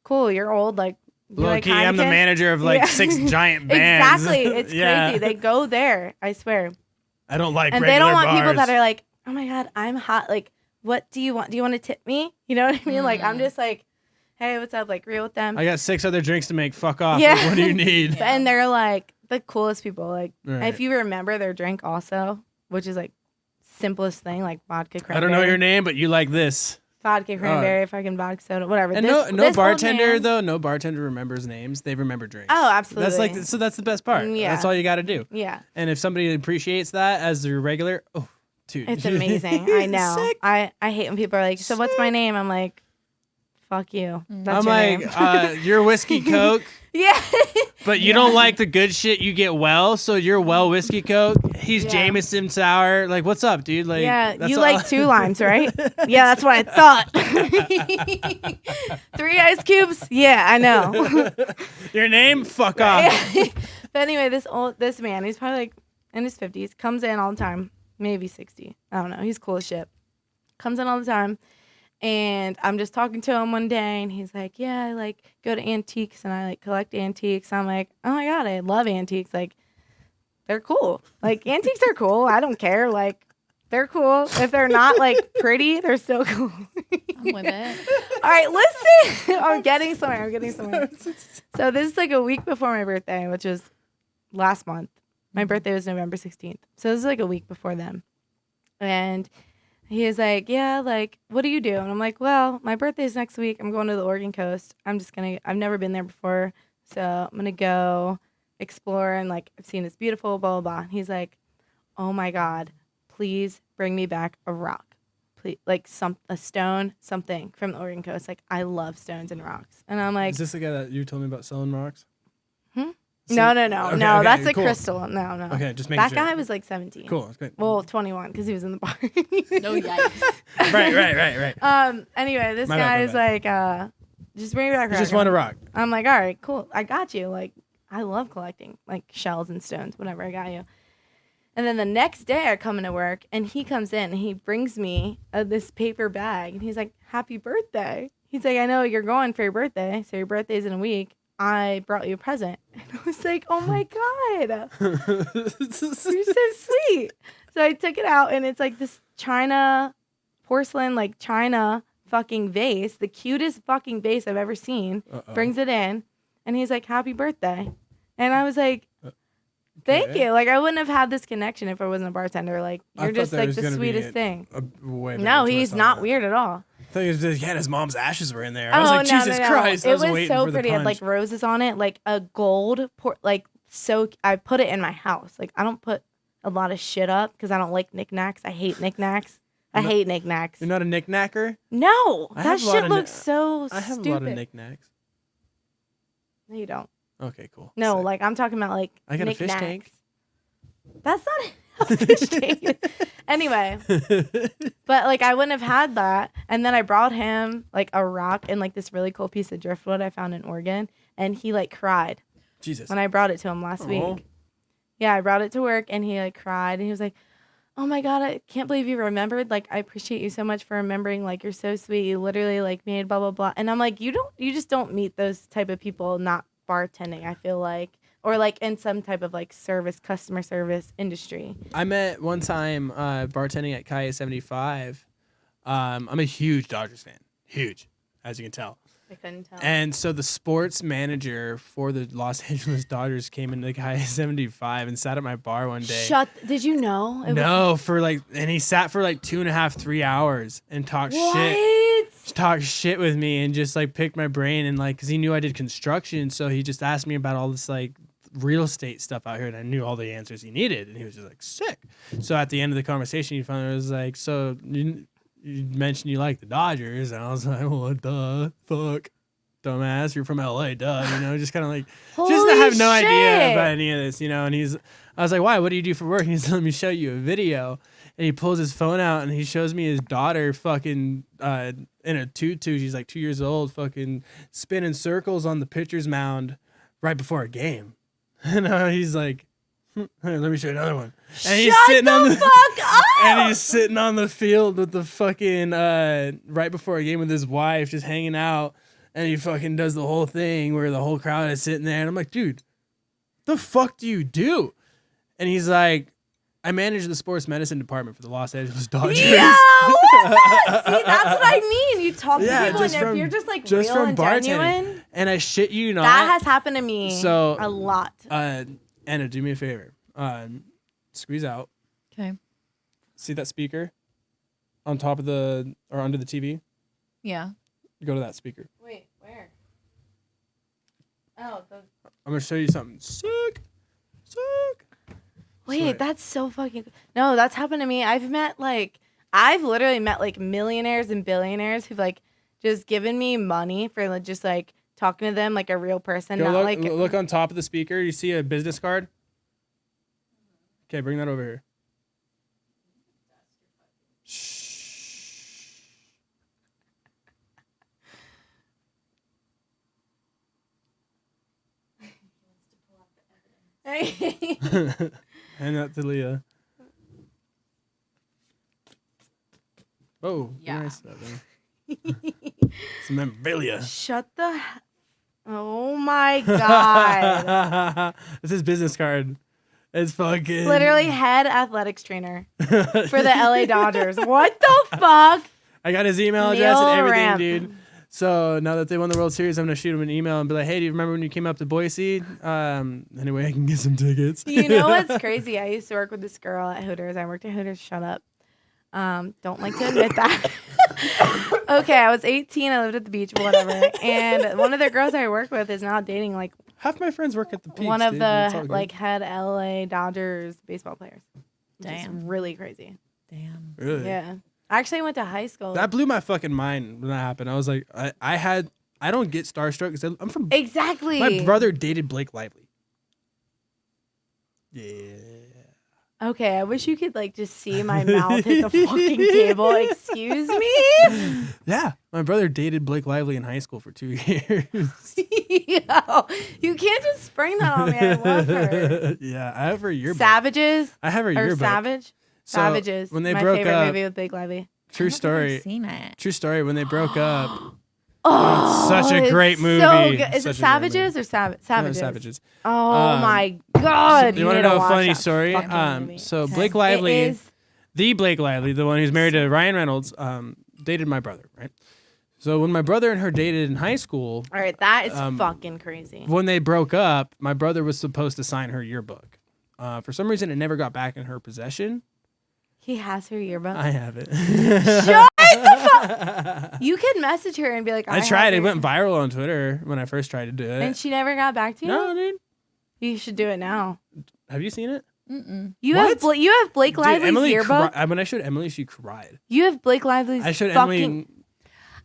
cool, you're old. Like, you Low like key, I'm the Heineken? manager of like Yeah. 6 giant bands. Exactly. It's crazy. They go there, I swear. I don't like And regular they don't want bars. people that are like, oh my God, I'm hot. Like, what do you want? Do you want to tip me? You know what I mean? Like, I'm just like, hey, what's up? Like, real with them. I got 6 other drinks to make. Fuck off. Yeah. Like, what do you need? Yeah. And they're like the coolest people. Like, Right. if you remember their drink also, which is like simplest thing, like vodka cranberry. I don't know your name, but you like this. Vodka cranberry, fucking vodka soda, whatever. And this no old bartender man- though. No bartender remembers names. They remember drinks. Oh, absolutely. That's like so. That's the best part. Yeah. That's all you got to do. Yeah. And if somebody appreciates that as your regular, oh, dude, It's amazing. I know. Sick. I hate when people are like, so what's my name? I'm like, fuck you. That's I'm your like, name. you're whiskey coke, Yeah. but you don't like the good shit you get well. So you're well whiskey coke. He's Yeah. Jameson sour. Like, what's up, dude? Like, Yeah, that's you all- like 2 limes, right? Yeah, that's what I thought. 3 ice cubes? Yeah, I know. Your name? Fuck off. But anyway, this man, he's probably like in his 50s, comes in all the time, maybe 60. I don't know. He's cool as shit. Comes in all the time. And I'm just talking to him one day, and he's like, yeah, I like go to antiques and I like collect antiques. I'm like, oh my God, I love antiques. Like, they're cool. Like, antiques are cool. I don't care. Like, they're cool. If they're not like pretty, they're still cool. I'm with it. All right, listen. I'm getting somewhere. So this is like a week before my birthday, which was last month. My birthday was November 16th. So this is like a week before then. And he is like, yeah, like, what do you do? And I'm like, well, my birthday's next week. I'm going to the Oregon coast. I've never been there before. So I'm going to go explore and like, I've seen this beautiful, blah, blah, blah. And he's like, oh my God, please bring me back a rock. Please, like a stone, something from the Oregon coast. Like, I love stones and rocks. And I'm like, Is this the guy that you told me about selling rocks? no, Okay, that's a cool. crystal. No. Okay, just making That sure. guy was like 17. Cool. That's great. Well, 21 because he was in the bar. No yikes. Right. Anyway, this My guy bad, is like, just bring me back. You just rock. want a rock. I'm like, all right, cool. I got you. Like, I love collecting like shells and stones, whatever. I got you. And then the next day I come into work and he comes in and he brings me this paper bag and he's like, happy birthday. He's like, I know you're going for your birthday. So your birthday's in a week. I brought you a present. And I was like, oh my God. You're so sweet. So I took it out and it's like this China porcelain, like China fucking vase, the cutest fucking vase I've ever seen. Brings it in and he's like, happy birthday. And I was like, thank Okay. you. Like, I wouldn't have had this connection if I wasn't a bartender. Like, I you're thought just there like was the gonna be sweetest thing. a way No, bigger he's twist on not that. weird at all. I thought he was just, his mom's ashes were in there. I was like, Jesus Christ. It I was was waiting so for the pretty. It had punch. like roses on it, like a gold I put it in my house. Like, I don't put a lot of shit up because I don't like knickknacks. I hate knickknacks. I hate knickknacks. You're not a knickknacker? No, I that have a lot shit of looks so I have stupid. a lot of knickknacks. No, you don't. Okay, cool. No, Sick. like I'm talking about like I got a fish knickknacks. tank. That's not a fish tank. Anyway, but like I wouldn't have had that. And then I brought him like a rock and like this really cool piece of driftwood I found in Oregon, and he like cried Jesus. when I brought it to him last Aw. week. Yeah, I brought it to work and he like cried and he was like, oh my God, I can't believe you remembered. Like, I appreciate you so much for remembering. Like, you're so sweet. You literally like made blah, blah, blah. And I'm like, you just don't meet those type of people, not bartending, I feel like, or like in some type of like customer service industry. I met one time bartending at Calle 75. I'm a huge Dodgers fan. Huge, as you can tell. I couldn't tell. And so the sports manager for the Los Angeles Dodgers came into Calle 75 and sat at my bar one day. Did you know? No, and he sat for like 2.5, 3 hours and talked shit with me and just like picked my brain and like, cause he knew I did construction. So he just asked me about all this like real estate stuff out here and I knew all the answers he needed. And he was just like, sick. So at the end of the conversation, he finally was like, so you mentioned you like the Dodgers. And I was like, what the fuck? Dumbass, you're from LA, duh. You know, just kind of like, just to have no idea about any of this, you know. And I was like, why? What do you do for work? And he's let me show you a video. And he pulls his phone out and he shows me his daughter fucking in a tutu. She's like 2 years old, fucking spinning circles on the pitcher's mound right before a game. And he's like, Let me show you another one. And Shut the fuck up! And he's sitting on the field with the fucking right before a game with his wife, just hanging out, and he fucking does the whole thing where the whole crowd is sitting there, and I'm like, dude, the fuck do you do? And he's like, I manage the sports medicine department for the Los Angeles Dodgers. Yo, what? See, that's what I mean. You talk to people, and if you're just like real and genuine, and I shit you not, that has happened to me so a lot. Anna, do me a favor. Squeeze out. Okay. See that speaker on top of the or under the TV? Yeah. Go to that speaker. Wait, where? Oh, the. I'm gonna show you something sick. Wait, that's so fucking. No, that's happened to me. I've literally met like millionaires and billionaires who've like just given me money for like, just like talking to them like a real person. Go not look on top of the speaker. You see a business card? Okay, bring that over here. Shh. Hand that to Leah. Oh, Yeah. nice. Some memorabilia. Shut the. Oh my god. This is business card. It's fucking Literally head athletics trainer for the LA Dodgers. What the fuck? I got his email address and Neil everything, Ramp. dude. So now that they won the World Series, I'm gonna shoot him an email and be like, "Hey, do you remember when you came up to Boise? Anyway, I can get some tickets." You know what's crazy? I used to work with this girl at Hooters. I worked at Hooters. Shut up. Don't like to admit that. Okay, I was 18. I lived at the beach, whatever. And one of the girls I work with is now dating like Half my friends work at the Peaks, one of dude. It's all the good. like head LA Dodgers baseball players. Which is Damn. really crazy. Damn. Really? Yeah. I actually went to high school. That blew my fucking mind when that happened. I was like, I don't get starstruck because I'm from. Exactly. My brother dated Blake Lively. Yeah. Okay, I wish you could like just see my mouth hit the fucking table. Excuse me? Yeah, my brother dated Blake Lively in high school for 2 years. Yo, you can't just spring that on me. I love her. Yeah, I have her yearbook. Savages? I have her Or yearbook. Savage? So, Savages. when they my broke favorite up- movie with Blake Lively. True story. Seen it. True story. When they broke up, Oh, such a it's great movie. So good. Is Such it a great Savages or no, Savages? Savages. Oh my god! You want to need know a watch funny that story? fucking movie. So Okay. Blake Lively, It is- the Blake Lively, the one who's married to Ryan Reynolds, dated my brother, right? So when my brother and her dated in high school, All right, that is fucking crazy. when they broke up, my brother was supposed to sign her yearbook. For some reason, it never got back in her possession. He has her yearbook. I have it. Shut the fuck! You could message her and be like, I tried. have It her- went viral on Twitter when I first tried to do it. and she never got back to you. No, dude. You should do it now. Have you seen it? Mm-mm. You What? have you have Blake Dude, Lively's Emily yearbook. when I showed Emily, she cried. You have Blake Lively's I showed fucking. Emily.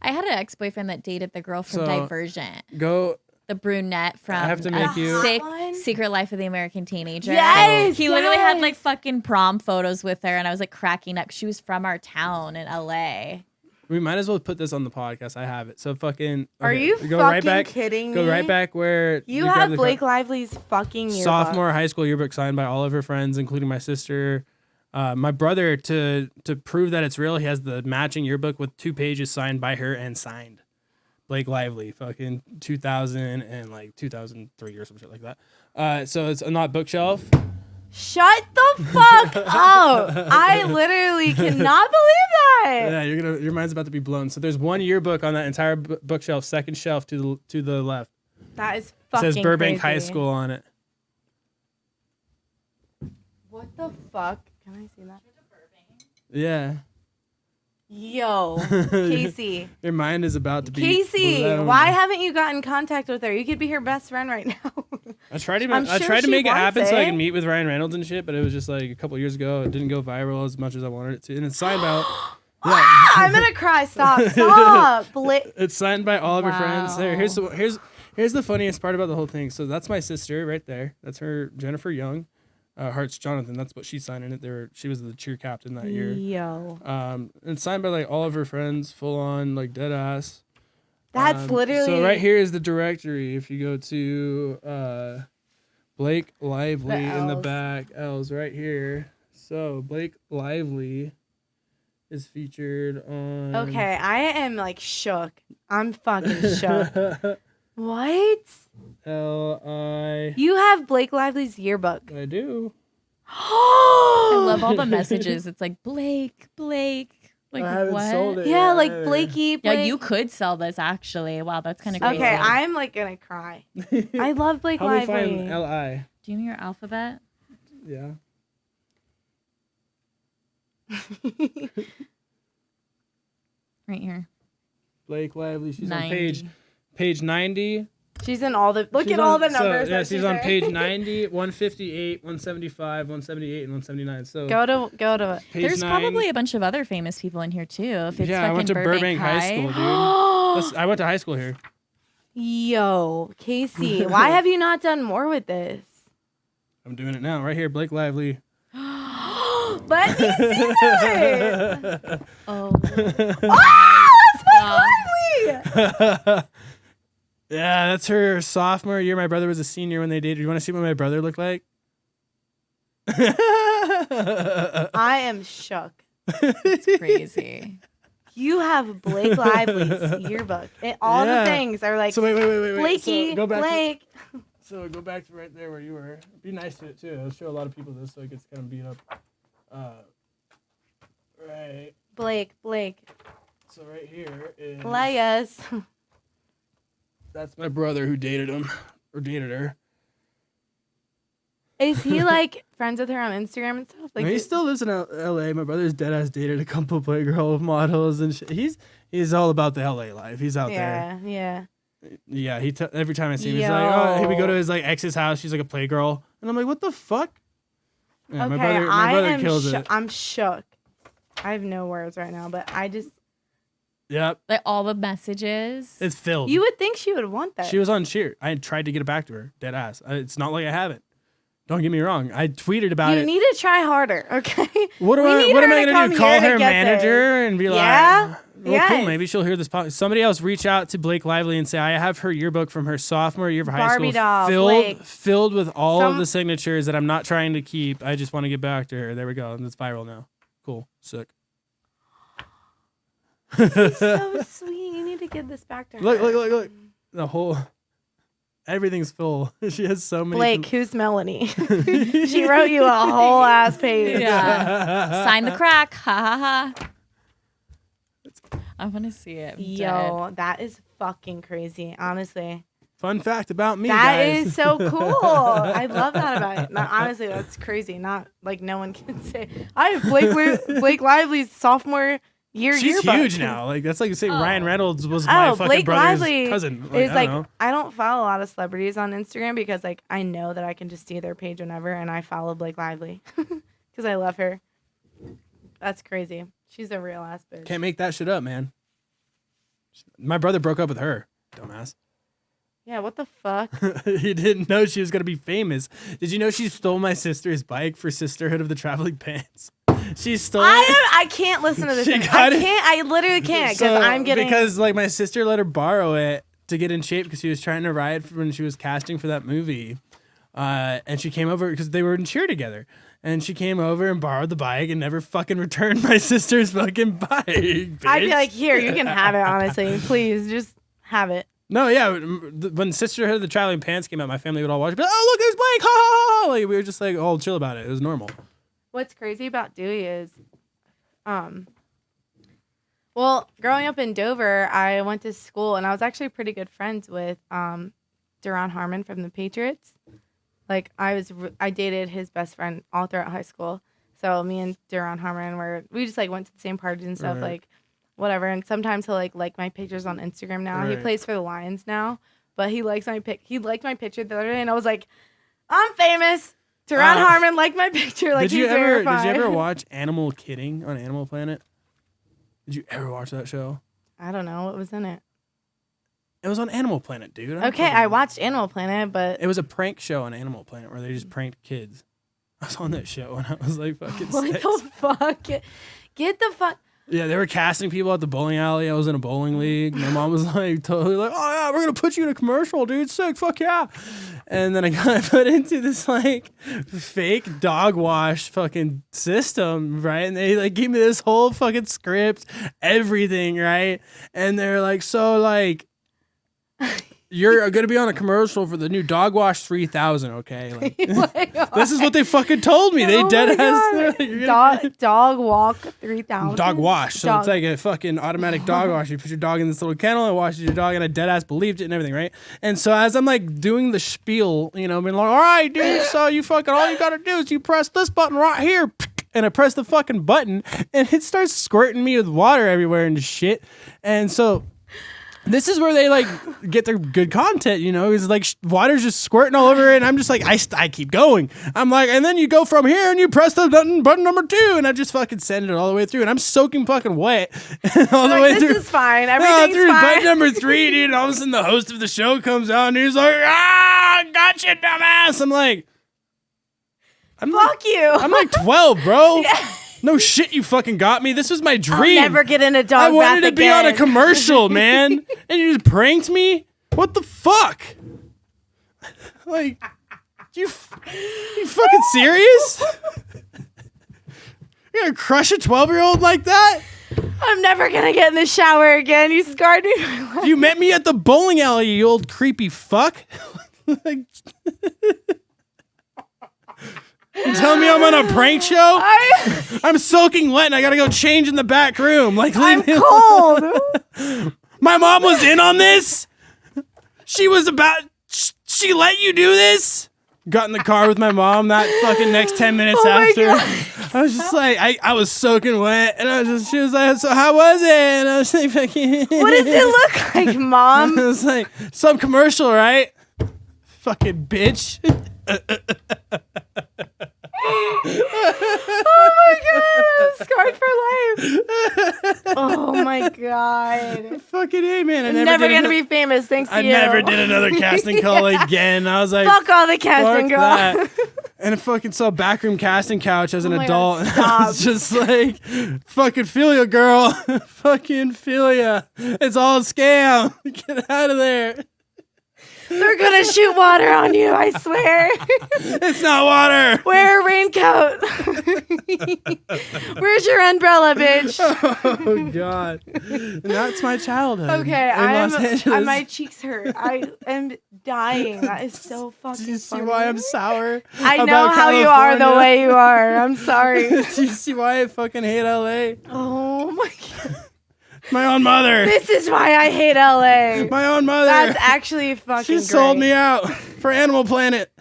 I had an ex-boyfriend that dated the girl from So- Divergent, Go. the brunette from I have to make you- Sick, That one? Secret Life of the American Teenager. Yes, He literally had like yes. fucking prom photos with her, and I was like cracking up. She was from our town in LA. We might as well put this on the podcast. I have it. So fucking. Are okay, you go fucking right back, kidding me? Go right back where You grabbed have the Blake Lively's fucking yearbook. sophomore high school yearbook signed by all of her friends, including my sister. My brother, to prove that it's real, he has the matching yearbook with 2 pages signed by her and signed. Blake Lively, fucking 2000 and like 2003 or some shit like that. So it's on that bookshelf. Shut the fuck up! I literally cannot believe that. Yeah, your mind's about to be blown. So there's one yearbook on that entire bookshelf, second shelf to the left. That is It fucking says Burbank crazy. High School on it. What the fuck? Can I see that? Yeah. Yo, Casey. Your mind is about to be Casey, blown. why haven't you got in contact with her? You could be her best friend right now. I tried I'm to sure she make it wants happen so I it. can meet with Ryan Reynolds and shit, but it was just like a couple years ago. It didn't go viral as much as I wanted it to. And it's signed by I'm gonna cry. Stop. it's signed by all of her friends. There, Wow. here's the funniest part about the whole thing. So that's my sister right there. That's her, Jennifer Young. Hearts Jonathan. That's what she signed in it. She was the cheer captain that year. Yo, And signed by like all of her friends, full on like dead ass. that's literally. So right here is the directory. If you go to Blake Lively The in the L's. back. L's right here. So Blake Lively is featured on. Okay, I am like shook. I'm fucking shook. What? L-I. You have Blake Lively's yearbook. I do. I love all the messages. It's like Blake. Like I haven't what? sold it Yeah, yet like either. Blakey. Yeah, Blake. you could sell this actually. Wow, that's kind of crazy. Okay, I'm like gonna cry. I love Blake Help me find Lively. L-I. Do you know your alphabet? Yeah. Right here. Blake Lively. She's 90. on page 90. She's in all the. Look She's at all on- the numbers. So, yeah, that she's on there. page 90, 158, 175, 178, and 179. So Go to it. page There's 9, probably a bunch of other famous people in here too. If it's yeah, fucking I went to Burbank High School, dude. I went to high school here. Yo, Casey, why have you not done more with this? I'm doing it now, right here. Blake Lively. Let me see it. Oh, That's Blake Lively. Yeah, that's her sophomore year. My brother was a senior when they dated. You want to see what my brother looked like? I am shook. it's crazy. You have Blake Lively's yearbook. And all Yeah. the things are like So wait. Blakey, So go back Blake. So go back to right there where you were. Be nice to it too. It'll show a lot of people this, so it gets kind of beat up. Right. Blake. So right here is. Play us. That's my brother who dated him or dated her. Is he like friends with her on Instagram and stuff? Like He still lives in L.A. My brother's dead ass dated a couple Playgirl models and shit. He's all about the L.A. life. He's out there. Yeah. Yeah, every time I see him, he's like, oh, we go to his like ex's house. She's like a Playgirl, and I'm like, what the fuck? Yeah, Okay, my brother kills it. I'm shook. I have no words right now, but I just. Yep, Like all the messages. it's filled. You would think she would want that. She was on Cheer. I tried to get it back to her, dead ass. It's not like I haven't. Don't get me wrong. I tweeted about You it. need to try harder, okay? What am We need I her going to come do? Call here to her get manager and be Yeah? like, well, cool. Yes. Maybe she'll hear this podcast. Somebody else reach out to Blake Lively and say, I have her yearbook from her sophomore year of high Barbie school doll, filled Blake. filled with all of Some- the signatures that I'm not trying to keep. I just want to get back to her. There we go. And it's viral now. Cool. Sick. So sweet. You need to give this back to her. Look. The whole everything's full. She has so many. Blake, who's Melanie? She wrote you a whole ass page. Yeah. Sign the crack. Ha ha ha. I want to see it. I'm Yo, that is fucking crazy. Honestly, Fun fact about me, that guys. is so cool. I love that about it. No, honestly, that's crazy. Not like no one can say. I have Blake Lively's sophomore year She's yearbook. huge now. Like that's like saying Oh. Ryan Reynolds was my fucking Blake brother's Lively cousin. is I like don't know. I don't follow a lot of celebrities on Instagram because like I know that I can just see their page whenever, and I follow Blake Lively because I love her. That's crazy. She's a real ass bitch. Can't make that shit up, man. My brother broke up with her, dumbass. Yeah, what the fuck? He didn't know she was gonna be famous. Did you know she stole my sister's bike for Sisterhood of the Traveling Pants? She stole it. I can't listen to this. She thing. got I it. can't. I literally can't because I'm getting. Because like my sister let her borrow it to get in shape because she was trying to ride when she was casting for that movie, and she came over because they were in cheer together. And she came over and borrowed the bike and never fucking returned my sister's fucking bike. Bitch. I'd be like, here, you can have it. Honestly, please, just have it. No, yeah. When Sisterhood of the Traveling Pants came out, my family would all watch it. Be like, oh, look, there's Blake. Ha, ha, ha. Like, we were just like all chill about it. It was normal. What's crazy about Dewey is, well, growing up in Dover, I went to school and I was actually pretty good friends with Duron Harmon from the Patriots. Like I dated his best friend all throughout high school. So me and Duron Harmon we just like went to the same parties and stuff, Right. like whatever. And sometimes he'll like my pictures on Instagram now. He Right. plays for the Lions now, but he likes my pic. He liked my picture the other day, and I was like, I'm famous. Duron Harmon liked my picture. Like did you he's ever verified. watch Animal Kidding on Animal Planet? Did you ever watch that show? I don't know what was in it. It was on Animal Planet, dude. Okay, I watched Animal Planet, but It was a prank show on Animal Planet where they just pranked kids. I was on that show and I was like fucking what 6. the fuck? Get the fuck. Yeah, they were casting people at the bowling alley. I was in a bowling league. My mom was like totally like, oh yeah, we're gonna put you in a commercial, dude. Sick, fuck yeah. And then I got put into this like fake dog wash fucking system, right? And they like gave me this whole fucking script, everything, right? And they're like, so like, you're gonna be on a commercial for the new Dog Wash 3000, okay? Like, this is what they fucking told me. They dead ass dog walk 3000. Dog wash. So it's like a fucking automatic dog wash. You put your dog in this little kennel and washes your dog, and I dead ass believed it and everything, right? And so as I'm like doing the spiel, you know, being like, all right, dude, so you fucking all you gotta do is you press this button right here. And I press the fucking button, and it starts squirting me with water everywhere and shit. And so this is where they like get their good content, you know, is like water's just squirting all over it. And I'm just like, I keep going. I'm like, and then you go from here and you press the button number 2. And I just fucking send it all the way through. And I'm soaking fucking wet all the way through. This is fine. Everything's through fine. button number 3, dude. And all of a sudden the host of the show comes out and he's like, gotcha, dumbass. I'm like, Fuck you. I'm like 12, bro. Yeah. No shit, you fucking got me. This was my dream. I'll never get in a dog I wanted to bath be on a again. commercial, man. And you just pranked me? What the fuck? Like, you fucking serious? You're gonna crush a 12-year-old like that? I'm never gonna get in the shower again. You scarred me. You met me at the bowling alley, you old creepy fuck. Like, you telling me I'm on a prank show? I'm soaking wet and I gotta go change in the back room. Like, I'm leave me cold. My mom was in on this. She was about. She let you do this. Got in the car with my mom that fucking next 10 minutes after. I was just like, I was soaking wet, and she was like, so how was it? And I was like, fucking. What does it look like, Mom? I was like, some commercial, right? Fucking bitch. Oh my god, I'm scarred for life. Oh my god. Fucking A, man. I'm never gonna be famous thanks to I you. never did another casting call again. I was like, fuck all the casting fuck calls. that. And I fucking saw backroom casting couch as an my adult. God, And I was stop. just like, fucking feel ya, girl. Fucking feel ya. It's all a scam. Get out of there. They're gonna shoot water on you, I swear. It's not water. Wear a raincoat. Where's your umbrella, bitch? Oh, God. And that's my childhood. Okay, in Los Angeles. my cheeks hurt. I am dying. That is so fucking Do you see funny. why I'm sour? I know about how you are the California? way you are. I'm sorry. Do you see why I fucking hate LA? Oh my god. My own mother. This is why I hate LA. My own mother. That's actually fucking She great. sold me out for Animal Planet.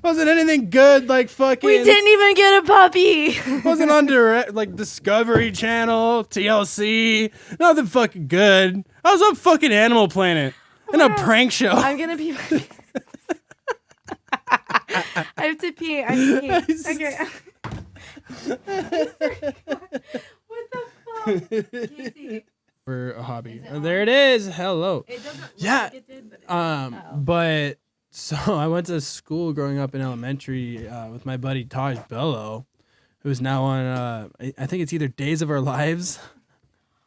Wasn't anything good, like fucking. We didn't even get a puppy. Wasn't on direct, like Discovery Channel, TLC. Nothing fucking good. I was on fucking Animal Planet in a prank show. I'm gonna pee. I have to pee. I have to pee. Okay. What the fuck? Casey. For a hobby. There it is. Hello. It doesn't look Yeah. like it did, but But so I went to school growing up in elementary with my buddy Taj Bello, who's now on I think it's either Days of Our Lives.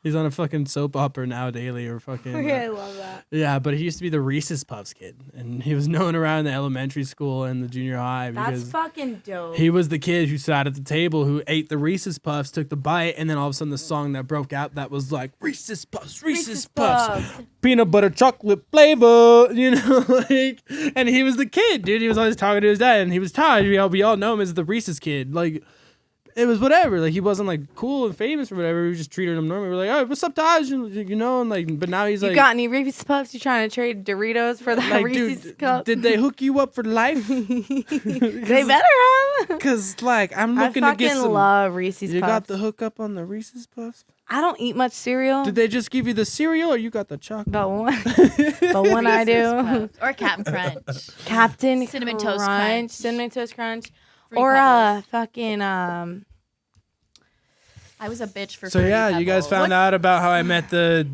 He's on a fucking soap opera now daily or fucking. Okay, I love that. Yeah, but he used to be the Reese's Puffs kid, and he was known around the elementary school and the junior high That's because fucking dope. he was the kid who sat at the table who ate the Reese's Puffs, took the bite, and then all of a sudden the song that broke out that was like Reese's Puffs, Reese's Puffs, peanut butter chocolate flavor, you know, like, and he was the kid, dude. He was always talking to his dad, and he was Taj. We all know him as the Reese's kid, like. It was whatever. Like, he wasn't like cool and famous or whatever. We just treated him normally. We were like, "Oh, what's up, Taj?" You know, and like, but now he's You like, got any Reese's Puffs? You trying to trade Doritos for that like, Reese's dude, cup? did they hook you up for life? They better have. Cause like I'm I looking to get fucking some. love Reese's You Puffs. got the hookup on the Reese's Puffs? I don't eat much cereal, Did they just give you the cereal, or you got the chocolate? but one I do. Or Captain Crunch. Captain Cinnamon Toast Crunch. Cinnamon Toast Crunch, Fruity or Pebbles. fucking I was a bitch for So Fruity yeah, you guys Pebbles. found out about how I met the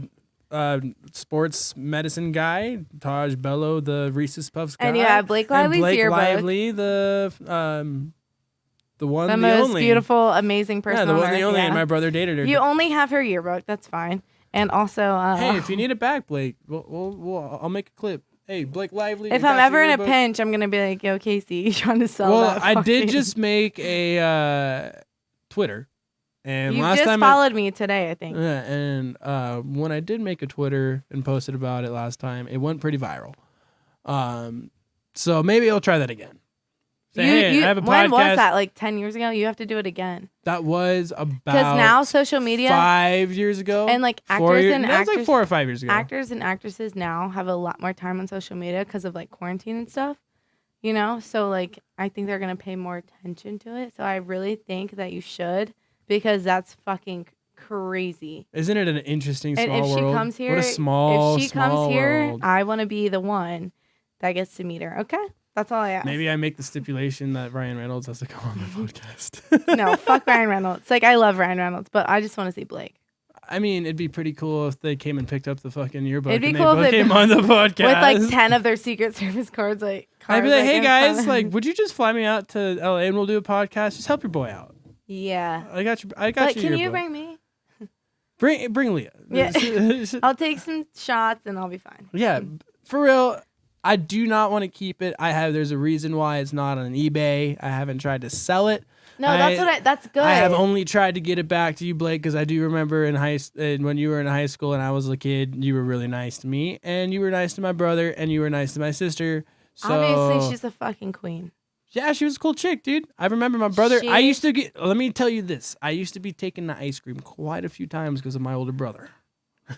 sports medicine guy, Taj Bello, the Reese's Puffs guy, And you have Blake and Lively's Blake yearbook. Lively, the one, the the most only beautiful, amazing person yeah, the on one, the earth, only. yeah. And my brother dated her. You only have her yearbook. That's fine. And also, Hey, if you need it back, Blake, I'll make a clip. Hey, Blake Lively. If I'm ever in a pinch, I'm gonna be like, "Yo, Casey, you trying to sell Well, that?" I did just make a Twitter, and You last just time followed me today, I think. Yeah, and when I did make a Twitter and posted about it last time, it went pretty viral. So maybe I'll try that again. Say, hey, I have a podcast. When was that? Like 10 years ago? You have to do it again. That was about because now social media 5 years ago, and like actors and that was actors, like 4 or 5 years ago. Actors and actresses now have a lot more time on social media because of like quarantine and stuff. You know, so like I think they're gonna pay more attention to it. So I really think that you should because that's fucking crazy. Isn't it an interesting small and if world? she comes here, what a small, if she small comes here, world. I want to be the one that gets to meet her. Okay, that's all I ask. Maybe I make the stipulation that Ryan Reynolds has to come on the podcast. No, fuck Ryan Reynolds. Like I love Ryan Reynolds, but I just want to see Blake. I mean, it'd be pretty cool if they came and picked up the fucking yearbook. It'd be and cool they if both came on the podcast with like 10 of their Secret Service cards. Like I'd be like, hey in guys, front like, of- would you just fly me out to LA and we'll do a podcast? Just help your boy out. yeah. I got you. I got But you. can you yearbook. bring me? bring Leah? Yeah. I'll take some shots and I'll be fine. Yeah, for real. I do not want to keep it. There's a reason why it's not on eBay. I haven't tried to sell it. No, that's good. I have only tried to get it back to you, Blake, because I do remember when you were in high school and I was a kid, you were really nice to me, and you were nice to my brother, and you were nice to my sister. So Obviously, she's a fucking queen. yeah, she was a cool chick, dude. I remember my brother. I used to get. Let me tell you this. I used to be taking the ice cream quite a few times because of my older brother.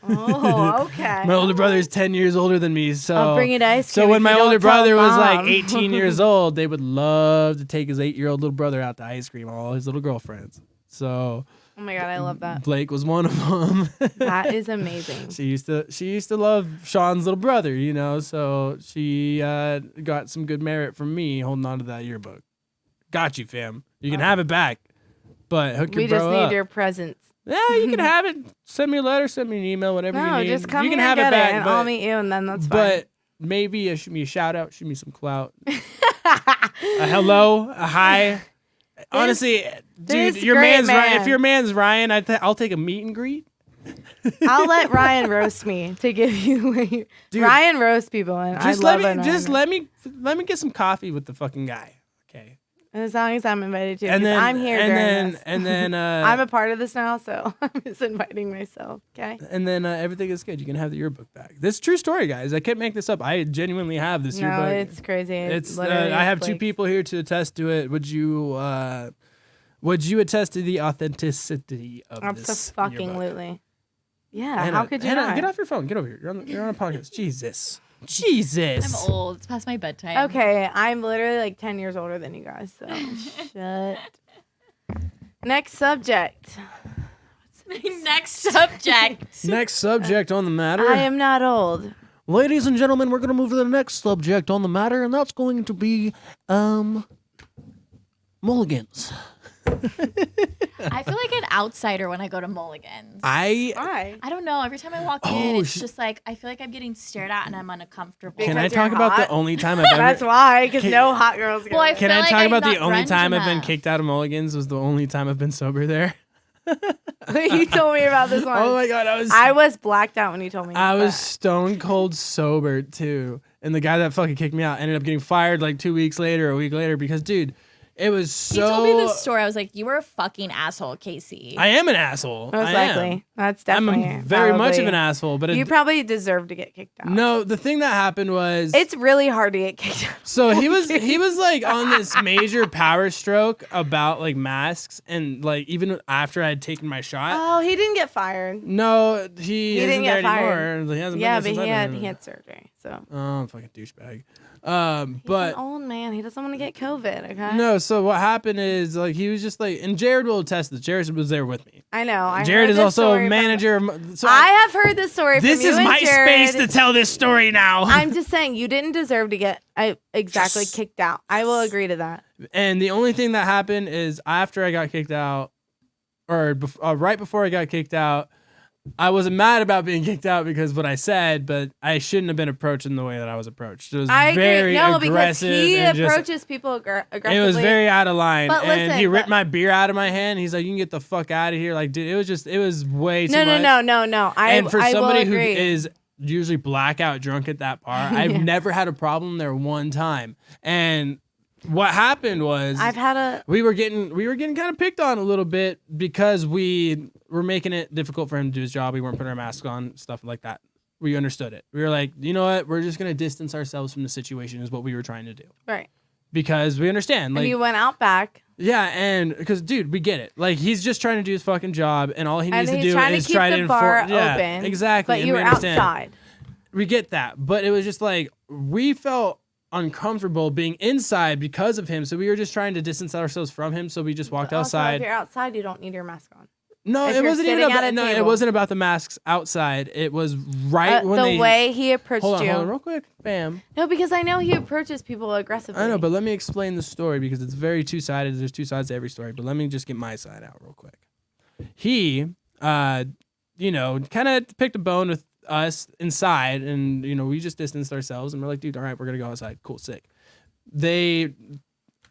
Oh, okay. My older brother is 10 years older than me, so I'll bring you to ice cream. So when if my you don't older tell brother was Mom. like 18 years old, they would love to take his 8-year-old little brother out to ice cream, all his little girlfriends. So Oh my god, I love that. Blake was one of them. That is amazing. She used to love Sean's little brother, you know. So she got some good merit from me holding on to that yearbook. Got you, fam. You can have it back, but hook your We bro just need up. your presence. Yeah, you can have it. Send me a letter, send me an email, whatever you No, need. just come you can here have and it get back, it, and but, I'll meet you, and then that's fine. but maybe shoot me a shout out, shoot me some clout. A hello, a hi. Honestly, dude, this your great man's Ryan. man. If your man's Ryan, I'll take a meet and greet. I'll let Ryan roast me to give you. Dude, Ryan roast people, and I Just love let it. me, just let me get some coffee with the fucking guy. Okay. As long as I'm invited to, And 'cause then I'm here during this. and then I'm a part of this now, so I'm just inviting myself. Okay. and then everything is good. You can have the yearbook back. This is a true story, guys. I can't make this up. I genuinely have this No, yearbook. it's crazy. It's literally I have two like- people here to attest to it. Would you attest to the authenticity of this yearbook? Absolutely. Yeah. Hannah, how could you Hannah, not? get off your phone. Get over here. You're on a podcast. Jesus. Jesus. I'm old. It's past my bedtime. Okay, I'm literally like 10 years older than you guys, so shut. Next subject. Next subject. Next subject on the matter. I am not old. Ladies and gentlemen, we're going to move to the next subject on the matter, and that's going to be Mulligans. I feel like an outsider when I go to Mulligans. Why? I don't know. Every time I walk in, it's just like I feel like I'm getting stared at and I'm uncomfortable. Can I Because talk you're about the hot? only time I've ever... That's why, because no hot girls go. Well, I Can feel I like talk I'm about the not only grunge time I've been enough. kicked out of Mulligans was the only time I've been sober there? You told me about this one. Oh my God, I was blacked out when you told me. I was that. stone cold sober too. And the guy that fucking kicked me out ended up getting fired like 2 weeks later, a week later, because dude, it was so... He told me this story. I was like, you were a fucking asshole, Casey. I am an asshole. Most I likely. am. That's I'm definitely very much of probably- an asshole, but You probably deserve to get kicked out. no, the thing that happened was... It's really hard to get kicked out. So he was like on this major power stroke about like masks, and like even after I had taken my shot. Oh, he didn't get fired. No, he isn't didn't there get fired. anymore. He hasn't Yeah, been but there he since I've had been he there. had surgery. So Oh, fucking douchebag. he's an But old man. He doesn't want to get COVID. Okay. no. So what happened is like he was just like, and Jared will attest this. Jared was there with me. I know. I Jared heard is this also story a from- manager. So I have heard this story. this from you is and my Jared. space to tell this story now. I'm just saying you didn't deserve to get exactly Yes. kicked out. I will agree to that. And the only thing that happened is after I got kicked out, or right before I got kicked out, I wasn't mad about being kicked out because what I said, but I shouldn't have been approached in the way that I was approached. It was I very agree. No, because aggressive. he and just- approaches people aggressively. it was very out of line. But And listen, he ripped but- my beer out of my hand. He's like, you can get the fuck out of here. Like, dude, it was way too No, much. no. And for I will somebody who agree. is usually blackout drunk at that bar. I've never had a problem there one time. And what happened was we were getting kind of picked on a little bit because we were making it difficult for him to do his job. We weren't putting our masks on, stuff like that. We understood it. We were like, you know what? We're just going to distance ourselves from the situation is what we were trying to do. Right. Because we understand. Like, and you went out back. Yeah, and because, dude, we get it. Like, he's just trying to do his fucking job, and all he needs to do is try to keep the bar open. Exactly. But you were outside. We get that. But it was just like, we felt uncomfortable being inside because of him, so we were just trying to distance ourselves from him, so we just walked outside. If you're outside, you don't need your mask on. No, it wasn't even about, it wasn't about the masks outside. It was right when the way he approached you. Hold on, real quick, bam. No, because I know he approaches people aggressively. I know, but let me explain the story because it's very two-sided. There's two sides to every story, but let me just get my side out real quick. He, kind of picked a bone with us inside, and we just distanced ourselves, and we're like, dude, all right, we're gonna go outside. Cool, sick. They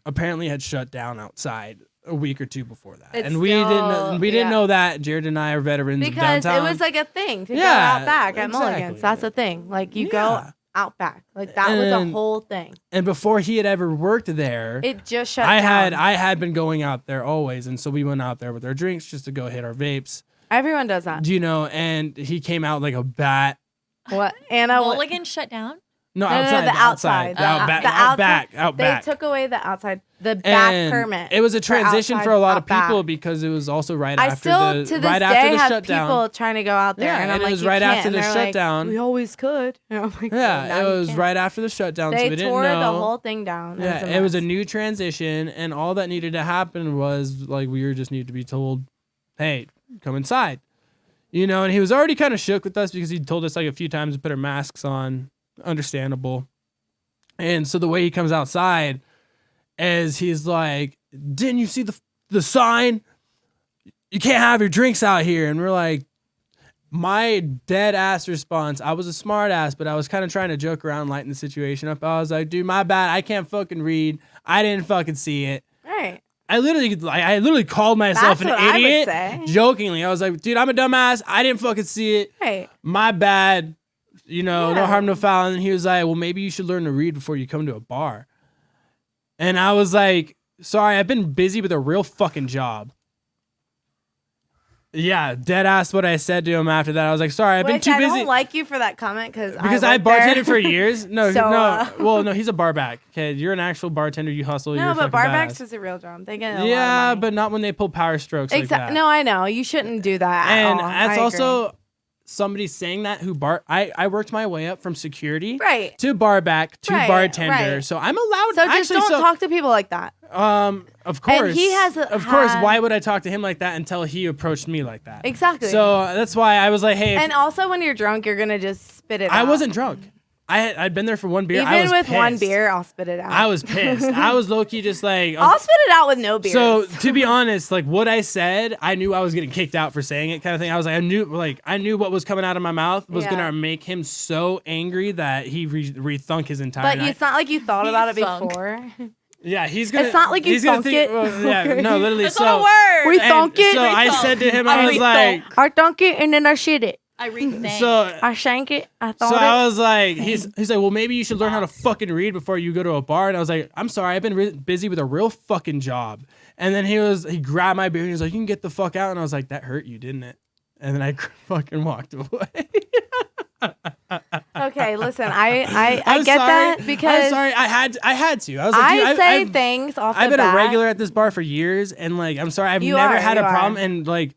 apparently had shut down outside a week or two before that, and we didn't know that. Jared and I are veterans of downtown. Because it was like a thing to go out back at Mulligans. That's a thing. Like you go out back. Like that was a whole thing. And before he had ever worked there, it just shut down. I had been going out there always, and so we went out there with our drinks just to go hit our vapes. Everyone does that. And he came out like a bat. What? Anna? Mulligan shut down? No, outside. The outside. Out back. They took away the outside, the back permit. It was a transition for a lot of people because it was also right after the shutdown. People trying to go out there, and I'm it like, was right after the like, shutdown. We always could. And I'm like, it was right after the shutdown, so we didn't know. They tore the whole thing down. Yeah, it was a new transition, and all that needed to happen was like we just needed to be told, "Hey, come inside." And he was already kind of shook with us because he told us like a few times to put our masks on. Understandable. And so the way he comes outside is he's like, didn't you see the sign? You can't have your drinks out here. And we're like, my dead ass response, I was a smart ass, but I was kind of trying to joke around, lighten the situation up. I was like, dude, my bad. I can't fucking read. I didn't fucking see it. Right. I literally called myself an idiot jokingly. I was like, dude, I'm a dumbass. I didn't fucking see it. Right. My bad. No harm, no foul. And he was like, well, maybe you should learn to read before you come to a bar. And I was like, sorry, I've been busy with a real fucking job. Yeah, dead ass what I said to him after that. I was like, sorry, I've been too busy. I don't like you for that comment because I bartended for years. No, no, he's a bar back. Okay, you're an actual bartender. You hustle. No, but bar backs is a real job. They get a lot of money. But not when they pull power strokes like that. No, I know. You shouldn't do that and at all. That's also somebody saying that who I worked my way up from security to bar back to bartender. So I'm allowed. So just don't talk to people like that. Of course. And he has of course. Why would I talk to him like that until he approached me like that? Exactly. So that's why I was like, hey. And also when you're drunk, you're gonna just spit it out. I wasn't drunk. I'd been there for one beer. Even with one beer, I'll spit it out. I was pissed. I was low key just like I'll spit it out with no beer. So to be honest, like what I said, I knew I was getting kicked out for saying it, kind of thing. I was like, I knew what was coming out of my mouth was gonna make him so angry that he rethunk his entire. But it's not like you thought about it before. Yeah, he's gonna. It's not like you thunk it. No, literally. That's not a word. We thunk it. So I said to him, I was like, I thunk it and then I shit it. I rethink. So I shank it. I thought. So I was like, he's like, well, maybe you should learn how to fucking read before you go to a bar. And I was like, I'm sorry, I've been busy with a real fucking job. And then he grabbed my beer and he was like, you can get the fuck out. And I was like, that hurt you, didn't it? And then I fucking walked away. Okay, listen, I get that because I'm sorry, I had to. I was like, I say things off the bat. I've been a regular at this bar for years, and like, I'm sorry, I've never had a problem. And like,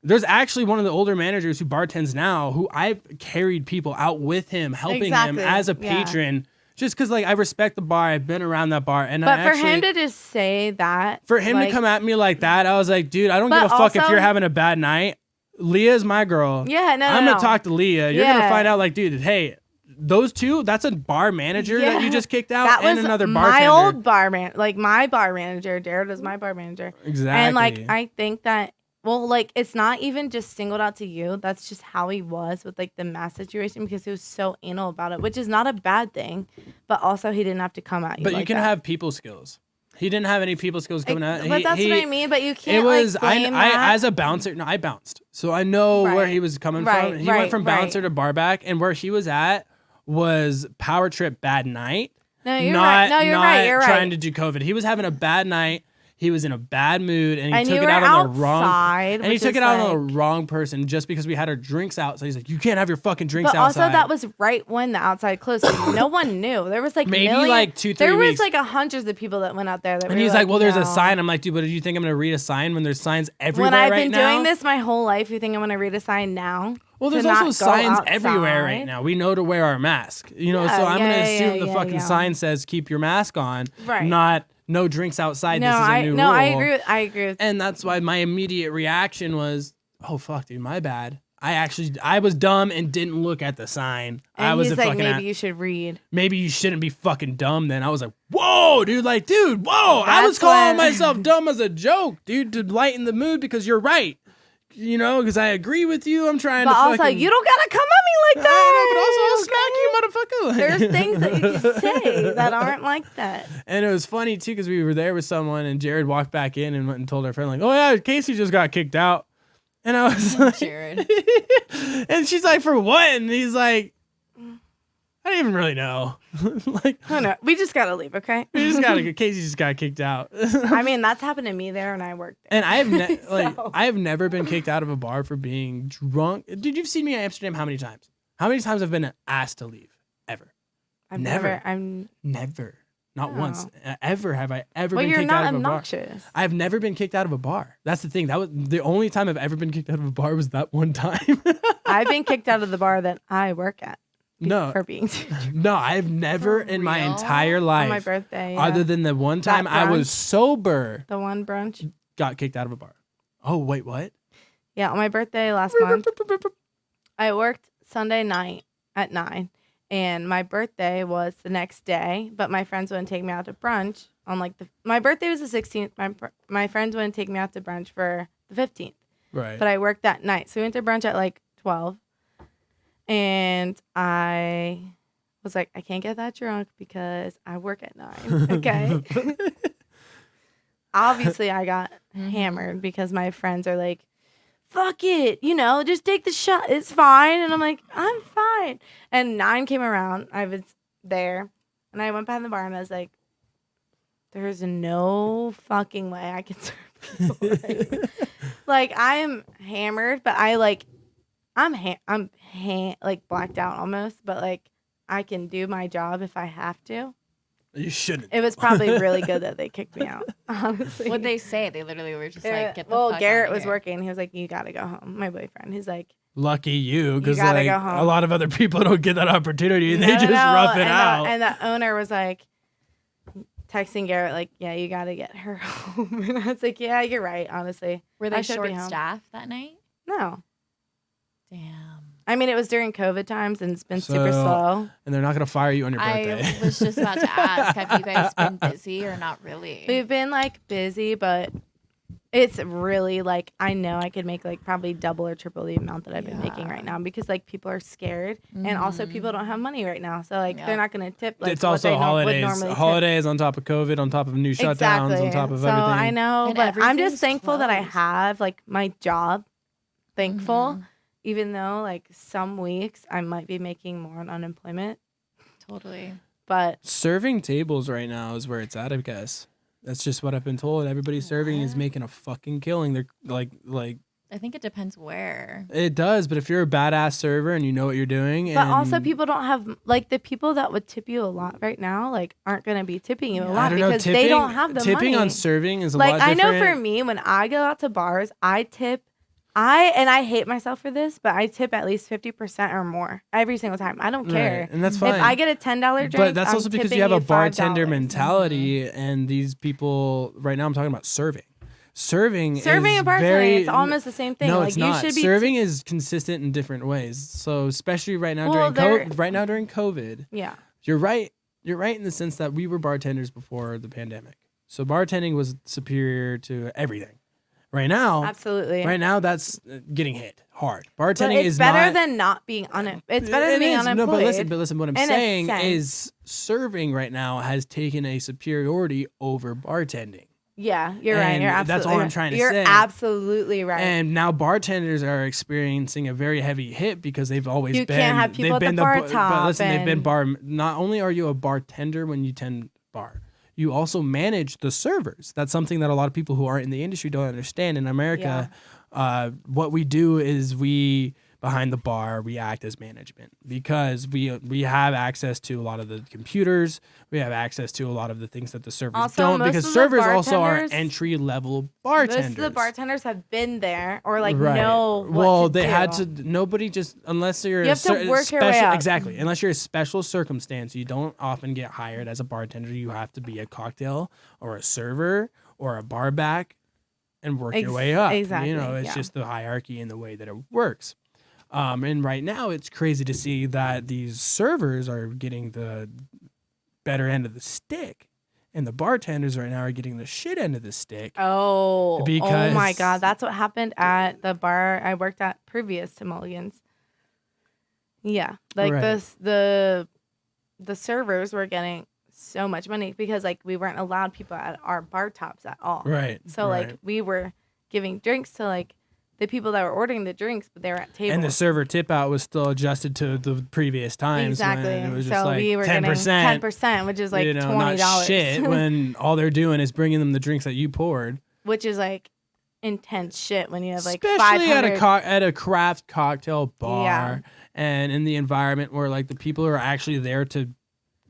there's actually one of the older managers who bartends now, who I've carried people out with him, helping him as a patron. Just because, like, I respect the bar. I've been around that bar. And for him to just say that. For him to come at me like that, I was like, dude, I don't give a fuck if you're having a bad night. Leah's my girl. Yeah, no, I'm going to talk to Leah. You're going to find out, like, dude, hey, those two, that's a bar manager that you just kicked out that and was another bartender. My old bar man, like, my bar manager. Jared was my bar manager. Exactly. And, like, I think that, well, like, it's not even just singled out to you. That's just how he was with, like, the mask situation because he was so anal about it, which is not a bad thing. But also, he didn't have to come at you. But you can have people skills. He didn't have any people skills coming out. But that's what I mean. But you can't. It was blame I that. as a bouncer. No, I bounced, so I know where he was coming from. He went from bouncer to bar back, and where he was at was power trip bad night. No, you're right. No, you're right. You're right. Trying to do COVID. He was having a bad night. He was in a bad mood, and he took it out on the wrong. And he took it out on the wrong person just because we had our drinks out. So he's like, "You can't have your fucking drinks outside." But also, that was right when the outside closed. So no one knew. There was like maybe like 2-3 weeks. There was like hundreds of people that went out there. And he's like, "Well, there's a sign." I'm like, "Dude, but do you think I'm gonna read a sign when there's signs everywhere right now?" When I've been doing this my whole life, you think I'm gonna read a sign now? Well, there's also signs everywhere right now. We know to wear our mask. You know, so I'm gonna assume the fucking sign says keep your mask on, not no drinks outside. This is a new rule. No, I agree with. And that's why my immediate reaction was, "Oh fuck, dude, my bad." I was dumb and didn't look at the sign. And I was he's like, maybe you should read. Maybe you shouldn't be fucking dumb then. I was like, whoa, dude, whoa. I was calling myself dumb as a joke, dude, to lighten the mood because you're right. You know, because I agree with you. I'm trying to also, you don't gotta come at me like that. But also, I'll smack you, motherfucker. There's things that you can say that aren't like that. And it was funny, too, because we were there with someone, and Jared walked back in and went and told our friend, like, "Oh, yeah, Casey just got kicked out." And I was like... Jared. And she's like, "For what?" And he's like... I didn't even really know. Like, oh, no, we just gotta leave, okay? Casey just got kicked out. I mean, that's happened to me there, and I worked there. And I have never been kicked out of a bar for being drunk. Dude, you've seen me in Amsterdam how many times? How many times have I been asked to leave? Ever? Never. Not once. Ever have I ever been kicked out of a bar. I've never been kicked out of a bar. That's the thing. That was the only time I've ever been kicked out of a bar was that one time. I've been kicked out of the bar that I work at. For being no, I've never in my entire life, on my birthday, other than the one time I was sober, the one brunch, got kicked out of a bar. Oh wait, what? Yeah, on my birthday last month, I worked Sunday night at 9, and my birthday was the next day. But my friends wouldn't take me out to brunch on my birthday was the 16th. My friends wouldn't take me out to brunch for the 15th. Right. But I worked that night, so we went to brunch at 12. And I was like, I can't get that drunk because I work at 9. Okay. Obviously, I got hammered because my friends are like, fuck it, just take the shot. It's fine. And I'm like, I'm fine. And 9 came around. I was there. And I went behind the bar and I was like, there's no fucking way I can serve people. I am hammered, but I'm blacked out almost, but I can do my job if I have to. You shouldn't. It was probably really good that they kicked me out, honestly. What'd they say? They literally were just get the fuck Well, Garrett out of was here. working. He was like, you gotta go home. My boyfriend. He's like, lucky you, because go home. A lot of other people don't get that opportunity. They just rough it out. And the owner was texting Garrett yeah, you gotta get her home. And I was like, yeah, you're right, honestly. Were they short-staffed that night? No. Damn. I mean, it was during COVID times, and it's been super slow. And they're not going to fire you on your birthday. I was just about to ask, have you guys been busy or not really? We've been, busy, but it's really, I know I could make, probably double or triple the amount that I've been making right now because, people are scared. Mm-hmm. And also, people don't have money right now. So, they're not going to tip, it's also holidays. Holidays on top of COVID, on top of new shutdowns, on top of everything. So, I know, but I'm just thankful that I have, my job. Thankful. Mm-hmm. Even though, some weeks I might be making more on unemployment. Totally. But serving tables right now is where it's at, I guess. That's just what I've been told. Everybody serving is making a fucking killing. They're I think it depends where. It does, but if you're a badass server and you know what you're doing. But also people don't have, the people that would tip you a lot right now, aren't going to be tipping you a lot because they don't have the money. Tipping on serving is a lot different. I know for me, when I go out to bars, I tip. I hate myself for this, but I tip at least 50% or more every single time. I don't care. Right, and that's fine. If I get a $10 drink, but that's also because you have a bartender $5. mentality, and these people right now. I'm talking about serving. Serving and bartending, it's almost the same thing. No, it's not. Serving is consistent in different ways. So especially right now during COVID. Yeah, you're right. You're right in the sense that we were bartenders before the pandemic. So bartending was superior to everything. Right now, Absolutely. right now that's getting hit hard. But Bartending it's is better not, than not being it's better than it being is. unemployed. No, but listen. What I'm in a saying sense. is serving right now has taken a superiority over bartending. Yeah, you're right. And You're absolutely that's all I'm right. trying to You're say. absolutely right. And now bartenders are experiencing a very heavy hit because they've always You been. can't have people they've at the been bar But top listen, they've been and- bar. Not only are you a bartender when you tend bar, you also manage the servers. That's something that a lot of people who aren't in the industry don't understand. In America, what we do is we behind the bar we act as management because we have access to a lot of the computers. We have access to a lot of the things that the servers Also, don't most because of the servers also are bartenders- entry level bartenders. Most of the bartenders have been there or like Right. know what well, to they do. had to. Nobody just unless you're You have to work your way up. Exactly. Unless you're a special circumstance, you don't often get hired as a bartender. You have to be a cocktail or a server or a bar back and work your way up. Exactly. You know, it's just the hierarchy and the way that it works. And right now, it's crazy to see that these servers are getting the better end of the stick, and the bartenders right now are getting the shit end of the stick. Oh Because- my God, that's what happened at the bar I worked at previous to Mulligans. Yeah, like Right. the servers were getting so much money because like we weren't allowed people at our bar tops at all. Right. So right. like we were giving drinks to like the people that were ordering the drinks, but they were at tables. And the server tip out was still adjusted to the previous times. Exactly. When it was just So like we were 10%. getting 10%, which is like you know, $20. not shit when all they're doing is bringing them the drinks that you poured. Which is like intense shit when you have like Especially 500. at a craft cocktail bar Yeah. and in the environment where like the people are actually there to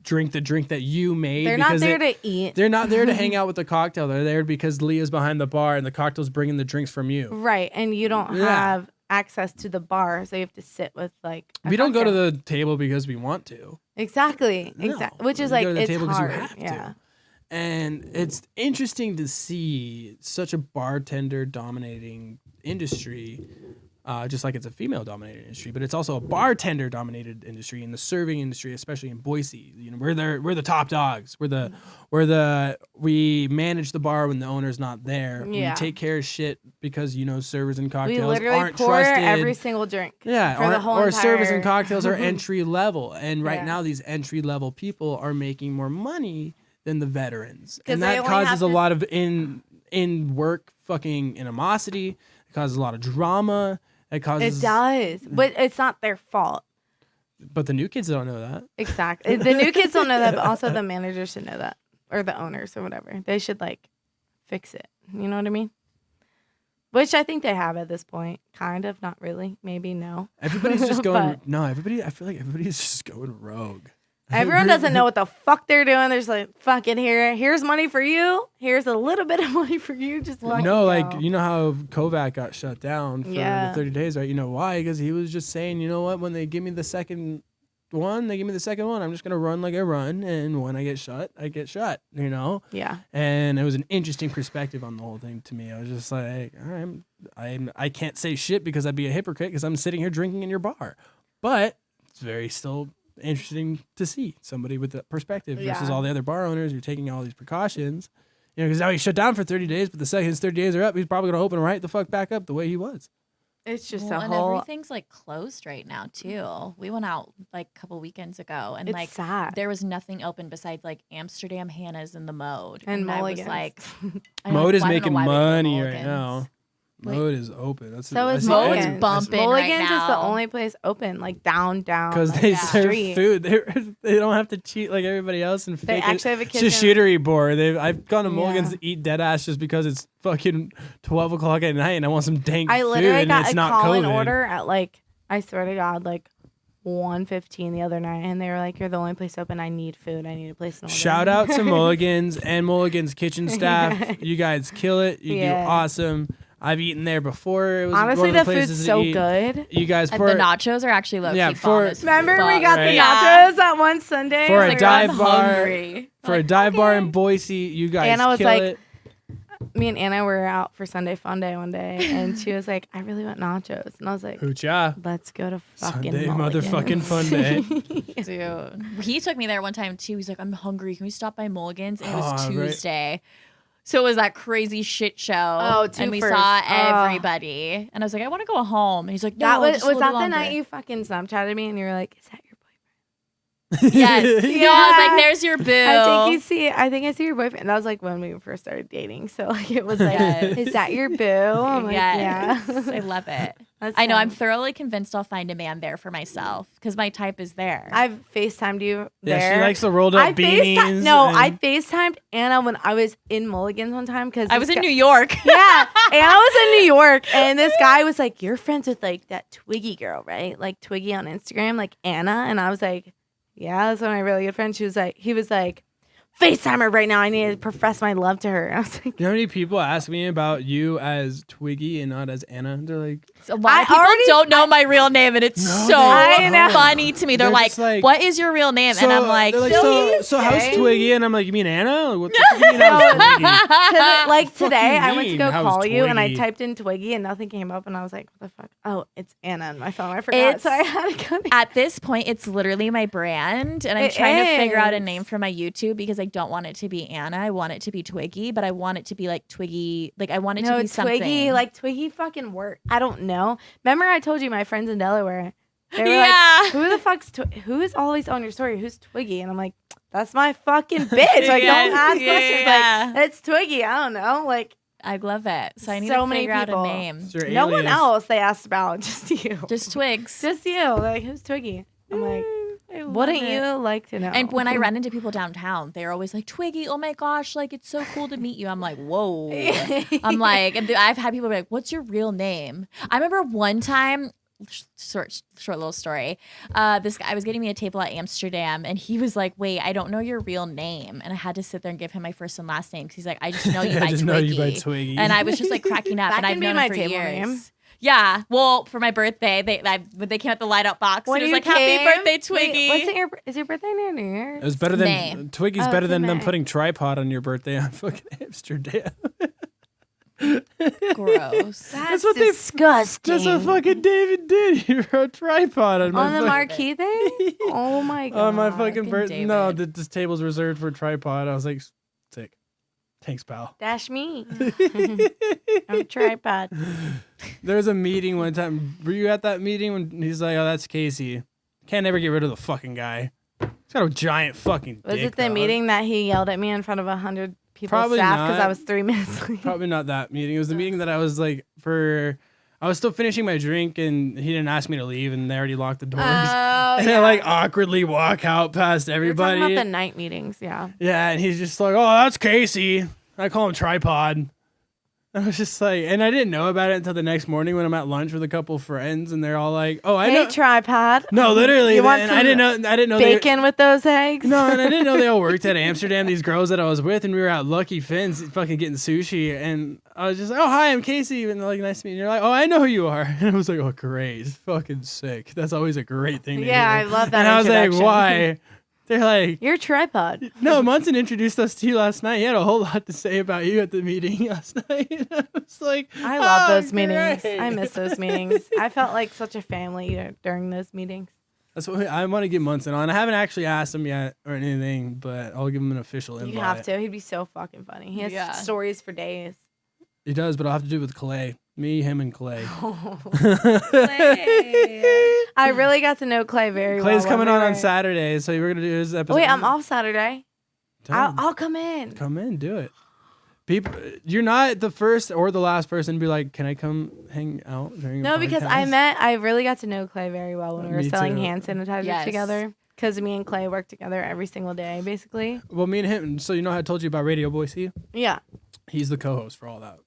drink the drink that you made. They're not because there to eat. They're not there to hang out with the cocktail. They're there because Leah's behind the bar and the cocktail's bringing the drinks from you. Right, and you don't Yeah. have access to the bar, so you have to sit with like. a We don't go to cocktail. the table because we want to. Exactly, No. exactly. Which is You like go to the it's table 'cause you hard. have to. Yeah, And it's interesting to see such a bartender dominating industry, just like it's a female dominated industry, but it's also a bartender dominated industry in the serving industry, especially in Boise. You know, we're the top dogs. We manage the bar when the owner's not there. Yeah. We take care of shit because servers and cocktails we literally aren't pour trusted. every single drink. Yeah, for the whole or servers and entire- cocktails are entry level, and right Yeah. now these entry level people are making more money than the veterans, 'Cause and they that only causes have a to- lot of in work fucking animosity. It causes a lot of drama. It causes. It does, but it's not their fault. But the new kids don't know that. Exactly. The new kids don't know that, but also the managers should know that, or the owners or whatever. They should like fix it. You know what I mean? Which I think they have at this point. Kind of, not really. Maybe no. Everybody's just going. But- No, everybody. I feel like everybody's just going rogue. Everyone doesn't know what the fuck they're doing. There's like, fucking here's money for you. Here's a little bit of money for you. Just fucking No, like go. you know how Kovac got shut down for Yeah. the 30 days, right? You know why? Because he was just saying, you know what? When they give me the second one, I'm just gonna run like I run, and when I get shut, I get shut. You know. Yeah. And it was an interesting perspective on the whole thing to me. I was just like, all right, I can't say shit because I'd be a hypocrite because I'm sitting here drinking in your bar, but it's very still interesting to see somebody with that perspective versus Yeah. all the other bar owners who are taking all these precautions. You know, because now he's shut down for 30 days, but the second his 30 days are up, he's probably going to open right the fuck back up the way he was. It's just Well, a and whole. everything's like closed right now too. We went out like a couple weekends ago, and It's like sad. there was nothing open besides like Amsterdam Hannah's in the Mode, And I was Mulligans. like, Mode is I don't know making why we go to money right Mulligans. now. Wait. Mode is open. That's So is Mulligans. Mulligans. Bumping right Mulligans is the now. only place open, like down. because like, they the serve street. food. They don't have to cheat like everybody else and They fake actually have a It's kitchen. a shootery board. I've gone to Yeah. Mulligan's to eat dead ass just because it's fucking 12 o'clock at night and I want some dank I food literally and got it's a not call-in COVID. order at like, I swear to God, like 1:15 the other night, and they were like, "You're the only place open. I need food. I need to place an order." Shout out to Mulligan's and Mulligan's kitchen staff. You guys kill it. You Yeah. do awesome. I've eaten there before. It was Honestly, one of the the food's places so to eat. good. You guys And for the nachos are actually low Yeah, key for- bomb as Remember we fuck. got right? the Yeah. nachos that one Sunday? For a Like, dive I'm bar. hungry. for a Like, dive bar okay. in Boise. You guys Anna was kill like, it. me and Anna were out for Sunday Fun Day one day, and she was like, "I really want nachos," and I was like, Hoocha. "Let's go to fucking Sunday Mulligan's." motherfucking fun day. Dude, he took me there one time too. He's like, "I'm hungry. Can we stop by Mulligan's?" And it was Oh, right. Tuesday. So it was that crazy shit show. Oh, and we two-fers. saw Oh. everybody. And I was like, I want to go home. And he's like, no, That was just a that little the longer. night you fucking Snapchatted me and you were like, "Is that your Yes. Yeah. No, I was like, there's your boo. I think I see your boyfriend." That was like when we first started dating. So like it was like, Yes. "Is that your boo?" I'm like, Yes. "Yeah." I love it. That's I know. I'm fun. thoroughly convinced I'll find a man there for myself because my type is there. I've FaceTimed you there. Yeah, she likes the rolled up beanies. I and- FaceTimed Anna when I was in Mulligans one time because I was in New York. Yeah, Anna was in New York, and this guy was like, "You're friends with like that Twiggy girl, right? Like Twiggy on Instagram, like Anna." And I was like, "Yeah, that's one of my really good friends." He was like, "FaceTime her right now. I need to profess my love to her." And I was like, You know how many people ask me about you as Twiggy and not as Anna? They're like, A lot of people don't know my real name, and it's No, so they don't. funny to me. They're, They're like, just like, "What is your real name?" and I'm like, they're like, Twiggy? so how's Okay. Twiggy? And I'm like, you mean Anna? What the fuck you mean how's Twiggy? like fuck today, you I went to mean? go How's call you, and I Twiggy? typed in Twiggy, and nothing came up, and I was like, "What the fuck? Oh, it's Anna on my phone. I forgot." So I had to go. At this point, it's literally my brand, and I'm It trying to figure out a is. name for my YouTube because I don't want it to be Anna. I want it to be Twiggy, but I want it to be like Twiggy. Like I want it to be something. Twiggy, like Twiggy fucking work. I don't know. Remember I told you my friends in Delaware. They were Yeah. like, "Who the fuck's who is always on your story? Who's Twiggy?" And I'm like, "That's my fucking bitch. Like, Yeah, don't ask yeah, questions. yeah. Like, it's Twiggy. I don't know. Like, I love it. So I need So to many figure out people. a name. It's your no one alias. else they asked about, just you, Just Twigs. just you. Like, who's Twiggy? I'm like, I love wouldn't it. you like to know? And when I run into people downtown, they're always like, Twiggy, oh my gosh, like it's so cool to meet you. I'm like, whoa. I'm like, and I've had people be like, what's your real name? I remember one time, short little story. This guy was getting me a table at Amsterdam, and he was like, wait, I don't know your real name. And I had to sit there and give him my first and last name because he's like, I just know you I by just Twiggy. know you by Twiggy. And I was just like cracking up, That and can I've be known my him for table years. name. Yeah, well, for my birthday, when they came out the light up box, When it was you like, "Happy came- birthday, Twiggy!" Wait, is your birthday near New Year's? It was better than May. Twiggy's Oh, better it's than in them May. putting tripod on your birthday on fucking Amsterdam. Gross. That's what they- disgusting. That's what fucking David did. He wrote tripod on my On the fucking- marquee thing? Oh my god. on my fucking birthday. David. No, this table's reserved for tripod. I was like, sick. Thanks, pal. Dash me. I'm a tripod. There was a meeting one time. Were you at that meeting when he's like, "Oh, that's Casey. Can't ever get rid of the fucking guy. He's got a giant fucking Was dick, it the dog." meeting that he yelled at me in front of 100 people Probably staff because not. I was 3 minutes late? Probably not that meeting. It was the meeting that I was like I was still finishing my drink and he didn't ask me to leave and they already locked the doors. Oh, And I like awkwardly walk out past everybody. We're talking about the night meetings, yeah. Yeah, and he's just like, "Oh, that's Casey." I call him Tripod. I was just like, and I didn't know about it until the next morning when I'm at lunch with a couple friends, and they're all like, "Oh, I Hey, know." tripod. No, literally, You want and some I didn't know they. bacon with those eggs? No, and I didn't know they all worked at Amsterdam. These girls that I was with, and we were at Lucky Finn's, fucking getting sushi, and I was just like, "Oh, hi, I'm Casey," and they're like, "Nice to meet you." And you're like, "Oh, I know who you are," and I was like, "Oh, great, fucking sick." That's always a great thing to Yeah, hear. I love that And I was like, introduction. "Why?" They're like, You're tripod. "No, Munson introduced us to you last night. He had a whole lot to say about you at the meeting last night." And I was like, I love "Oh, those meetings. great." I miss those meetings. I felt like such a family during those meetings. That's what I want to get Munson on. I haven't actually asked him yet or anything, but I'll give him an official invite. You have to. He'd be so fucking funny. He has Yeah. stories for days. He does, but I'll have to do it with Clay. Me, him, and Clay. I really got to know Clay very well. Clay's when coming we on were- Saturday, so we're gonna do his episode. Wait, I'm off Saturday. Tell him. I'll come in. Come in, do it. People, you're not the first or the last person to be like, "Can I come hang out during?" No, a because podcast?" I really got to know Clay very well when we were Me selling too. hand sanitizer Yes. together. Because me and Clay work together every single day, basically. Well, me and him. So you know how I told you about Radio Boise? Yeah. He's the co-host for all that.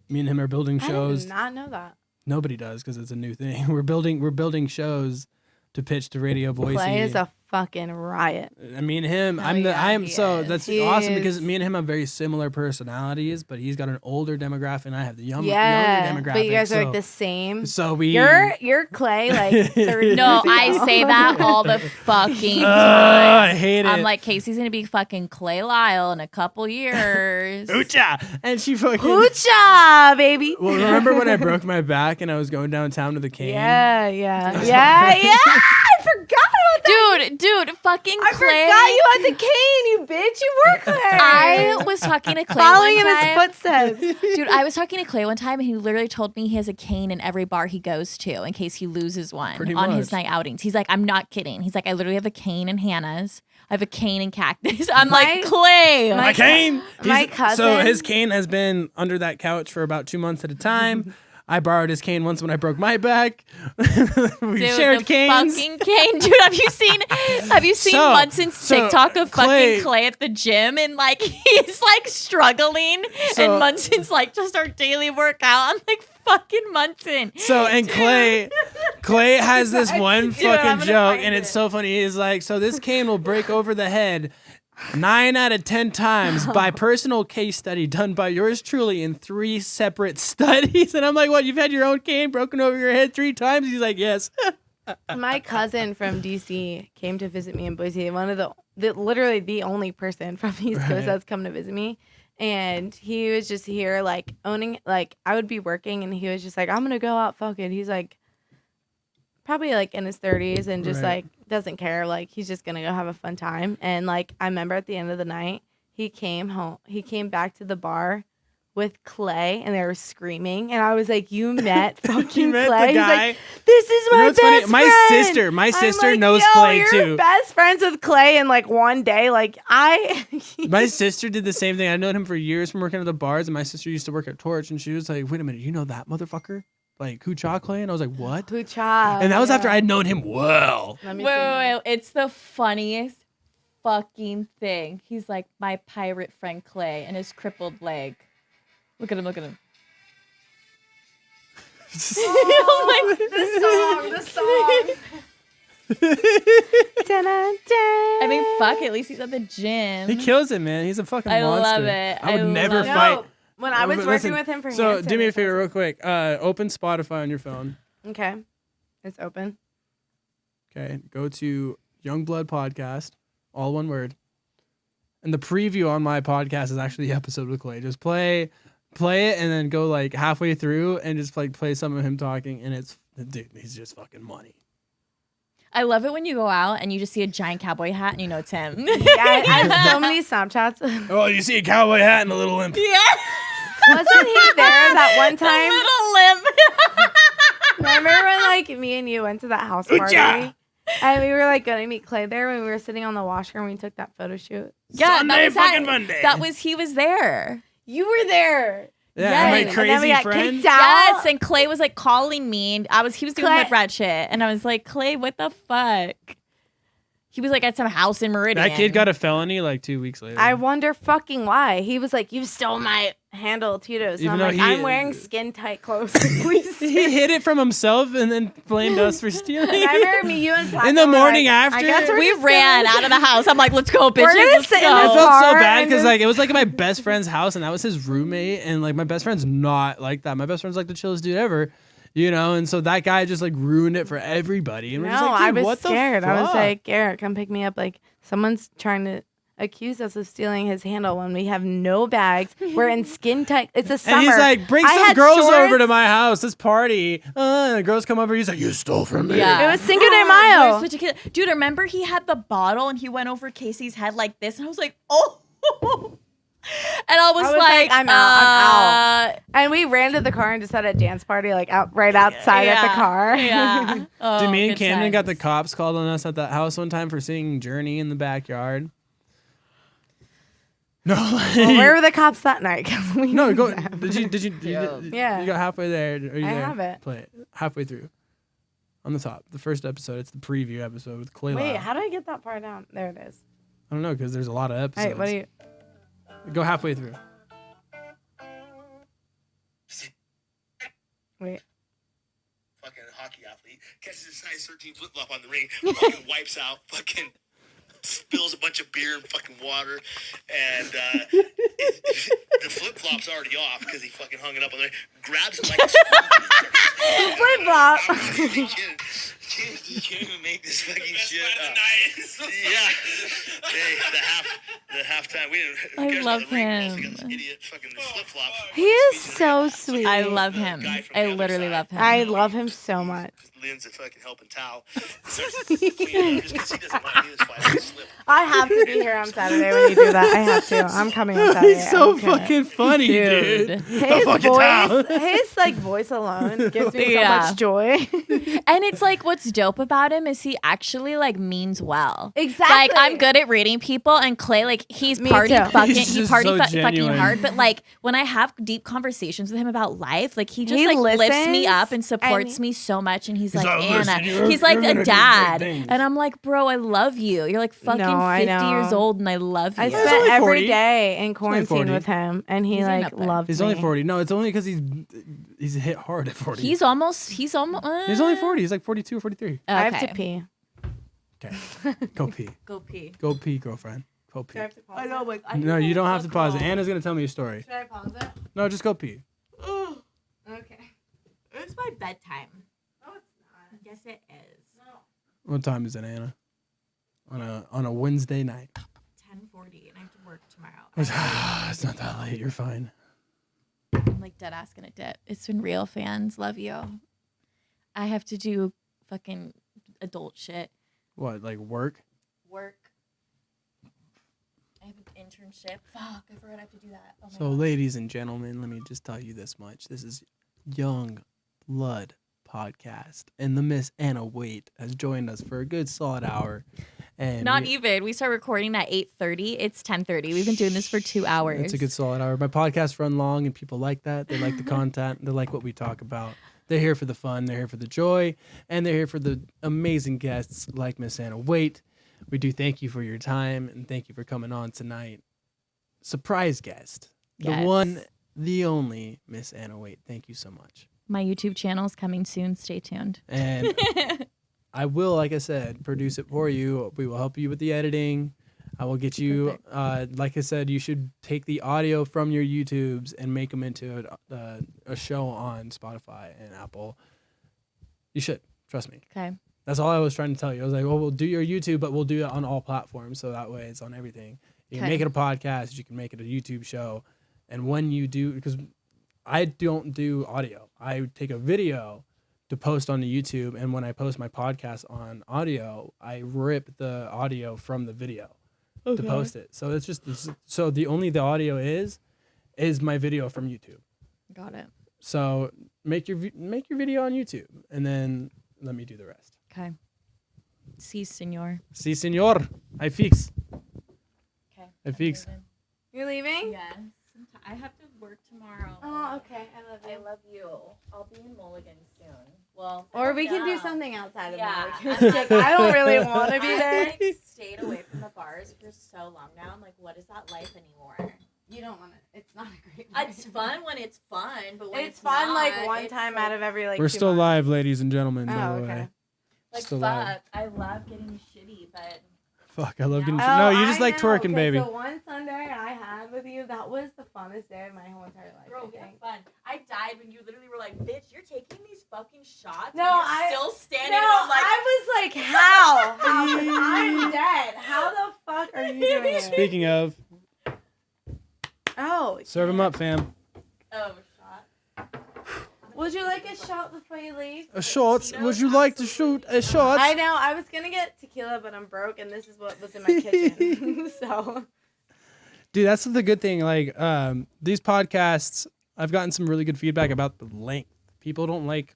Me and him are building I shows. did not know that. Nobody does because it's a new thing. We're building shows to pitch to Radio Boise. Clay is a fucking riot. I mean him. Hell yeah, he so is. that's He awesome because is. me and him have very similar personalities, but he's got an older demographic and I have the younger Yeah. demographic. But you guys are so, like the same. So we. You're Clay, like 30 No, years ago. I say that all the fucking I time. hate it. I'm like, Casey's gonna be fucking Clay Lyle in a couple years. Oocha! And she fucking. Hoocha, baby. Well, remember when I broke my back and I was going downtown to the cane? Yeah. I forgot about that. fucking I Clay. forgot you had the cane, you bitch. You work there. I was talking to Clay Following one in time. his footsteps. Dude, I was talking to Clay one time, and he literally told me he has a cane in every bar he goes to in case he loses one Pretty on his much. night outings. He's like, I'm not kidding. He's like, I literally have a cane in Hannah's. I have a cane in Cactus. I'm like, Clay. My cane. My So cousin- his cane has been under that couch for about 2 months at a time. I borrowed his cane once when I broke my back. We Dude, shared the canes. fucking cane. Dude, have you seen So- Munson's so TikTok of Clay- fucking Clay at the gym and like he's like struggling So- and Munson's like just our daily workout. I'm like fucking Munson. So and Clay has this one I'm fucking gonna joke, find and it's it. so funny. He's like, so this cane will break over the head 9 out of 10 times by personal case study done by yours truly in 3 separate studies. And I'm like, what? You've had your own cane broken over your head 3 times? He's like, yes. My cousin from DC came to visit me in Boise. One of the literally the only person from the East Right. Coast that's come to visit me. And he was just here like owning, like I would be working and he was just like, I'm going to go out fucking. He's like probably like in his 30s and just Right. like doesn't care. Like he's just going to go have a fun time. And like I remember at the end of the night, he came back to the bar with Clay and they were screaming. And I was like, you met fucking met Clay? the He's guy? like, this is my what's best funny? friend. My I'm sister like, knows yo, Clay you're too. best friends with Clay in like one day. Like My sister did the same thing. I've known him for years from working at the bars, and my sister used to work at Torch, and she was like, wait a minute, you know that motherfucker? Like, Kucha Clay? And I was like, what? Pucha. And that was after I'd known him well. Let Wait, me wait, see. wait. It's the funniest fucking thing. He's like my pirate friend Clay and his crippled leg. Look at him, look at him. The song. I mean, fuck, at least he's at the gym. He kills it, man. He's a fucking I monster. love it. I would I never love it. fight. No, when I was But working listen, with him for so Hanson, do me a it favor was- real quick. Open Spotify on your phone. Okay. It's open. Okay. Go to YoungBloodPodcast, all one word. And the preview on my podcast is actually the episode with Clay. Just play it and then go like halfway through and just like play some of him talking, and it's dude, he's just fucking money. I love it when you go out and you just see a giant cowboy hat and you know it's him. Yeah, I have so many Snapchats. Oh, you see a cowboy hat and a little limp. Yeah. Wasn't he there that one A time? little limp. Remember when like me and you went to that house party? Ooh-cha! And we were like gonna meet Clay there when we were sitting on the washer and we took that photo shoot. Yeah, Sunday that was fucking that. Monday. He was there. You were there. Yeah, Yes. and my And then And then we crazy got friend. kicked out. Yes, and Clay was like calling me. And he was doing Clay- like rat shit, and I was like, Clay, what the fuck? He was like at some house in Meridian. That kid got a felony like 2 weeks later. I wonder fucking why. He was like, you stole my handle, Tito's. And Even I'm though like, he- I'm wearing skin tight clothes. Please. He hid it from himself and then blamed us for stealing. And I remember me, you and Platinum In the were morning like, after, I guess We just ran gonna- out of the house. I'm like, let's go, bitches. We're gonna Let's sit in go. I this felt so car bad and because just- like it was like my best friend's house and that was his roommate, and like my best friend's not like that. My best friend's like the chillest dude ever, you know. And so that guy just like ruined it for everybody. And we're No, just like, I dude, was what the scared. I was fuck? like, Garrett, come pick me up. Like, someone's trying to accuse us of stealing his handle when we have no bags. We're in skin tight. It's a summer. And he's like, bring I some had girls shorts. over to my house. This party. And the girls come over. He's like, you stole from me. Yeah. It was Cinco de It Mayo. was ridiculous. Dude, remember he had the bottle and he went over Casey's head like this, and I was like, oh. And I was like, I'm out. And we ran to the car and just had a dance party, like right outside at the car. Yeah. Oh, Dude, me and good Camden got the times. cops called on us at that house one time for singing Journey in the backyard. No. Well, where were the cops that night? 'Cause we No, knew go. them. Did you? Yeah. You got halfway there. Are you I there? have it. Play it halfway through. On the top, the first episode. It's the preview episode with Clay. Wait, Lyle. how do I get that part down? There it is. I don't know because there's a lot of episodes. Wait, what do you? Go halfway through. Wait. Fucking hockey athlete catches a size 13 flip flop on the ring, fucking wipes out, fucking spills a bunch of beer and fucking water, and the flip flop's already off because he fucking hung it up on there. Grabs it like a Flip flop. You can't even make this fucking shit up. Yeah. Hey, the halftime. We didn't. I who cares love about the ring? We also him. got this idiot fucking flip flop. He is so sweet. I love him. I literally love him. I love him so much. Lynn's a fucking helping towel. Starts cleaning up just because he doesn't want to do this fight. Slip. I have to be here on Saturday when you do that. I have to. I'm coming on Saturday. He's so I'm gonna- fucking funny, dude. His fucking voice, towel. his like voice alone gives me so Yeah. much joy. And it's like what's dope about him is he actually like means well. Exactly. Like I'm good at reading people, and Clay like he's Me party too. fucking He's he just party so fucking genuine. hard. But like when I have deep conversations with him about life, like he just He like lifts me listens up and supports and- me so much. And he's He's like like, Anna, "Listen, you're- he's like you're gonna a do great dad, things." and I'm like, bro, I love you. You're like fucking No, I 50 years know. old, and I love you. I He's spent only every 40. day in only quarantine 40. with him, and he He's getting like up there. loved He's me. only 40. No, it's only because he's hit hard at 40. He's almost. He's only 40. He's like 42 or 43. I have Okay. to pee. Okay. Go pee. Go pee. Go pee, girlfriend. Go pee. to pause I know, like No, you don't have to pause it. Anna's going to tell me a story. Should I pause it? No, just go pee. Okay. It's my bedtime. No, it's not. Yes, it is. No. What time is it, Anna? On a Wednesday night. 10:40, and I have to work tomorrow. It's not that late. You're fine. I'm like dead ass gonna dip. It's been real, fans. Love you. I have to do fucking adult shit. What, like work? Work. I have an internship. Fuck, I forgot I have to do that. Oh my So, God. ladies and gentlemen, let me just tell you this much. This is Young Blood Podcast, and the Miss Anna Waite has joined us for a good solid hour. And Not even. We start recording at 8:30. It's 10:30. We've been doing this for 2 hours. It's a good solid hour. My podcasts run long, and people like that. They like the content. They like what we talk about. They're here for the fun. They're here for the joy, and they're here for the amazing guests like Miss Anna Waite. We do thank you for your time, and thank you for coming on tonight. Surprise guest, the Yes. one, the only Miss Anna Waite. Thank you so much. My YouTube channel is coming soon. Stay tuned. And I will, like I said, produce it for you. We will help you with the editing. I will get you, like I said, you should take the audio from your YouTubes and make them into a show on Spotify and Apple. You should. Trust me. Okay. That's all I was trying to tell you. I was like, well, we'll do your YouTube, but we'll do it on all platforms. So that way it's on everything. You can Okay. make it a podcast. You can make it a YouTube show. And when you do, because I don't do audio. I take a video to post on the YouTube. And when I post my podcast on audio, I rip the audio from the video to post it. So it's just, so the audio is my video from YouTube. Got it. So make your video on YouTube and then let me do the rest. Okay. Si, senor. Si, senor. I fix. Okay. I fix. You're leaving? Yes. I have to work tomorrow. Oh, okay. I love I you. love you. I'll be in Mulligans soon. Well, Or we can do yeah. something outside of Yeah. that. Because I don't really want to be there. I've like stayed away from the bars for so long now. I'm like, what is that life anymore? You don't want to. It's not a great. It's fun when it's fun, but when It's fun like not, one it's time like, out of every like. We're 2 still months. live, ladies and gentlemen, by Oh, the okay. way. Like Still fuck, live. I love getting shitty, but Fuck, I love getting. Oh, No, you just I like know, twerking, 'cause baby. The one Sunday I had with you, that was the funnest day of my whole entire life. bro, I we had think. fun. I died when you literally were like, "Bitch, you're taking these fucking shots, No, and you're I- still standing." No, and I'm like, I was like, how? I'm dead. How the fuck are you doing it? Speaking of, Oh, serve them up, fam. "Oh, shot." would you like a shot before you leave? A shot. Would you like to shoot a shot? I know. I was gonna get tequila, but I'm broke, and this is what was in my kitchen. So Dude, that's the good thing. Like, these podcasts, I've gotten some really good feedback about the length. People don't like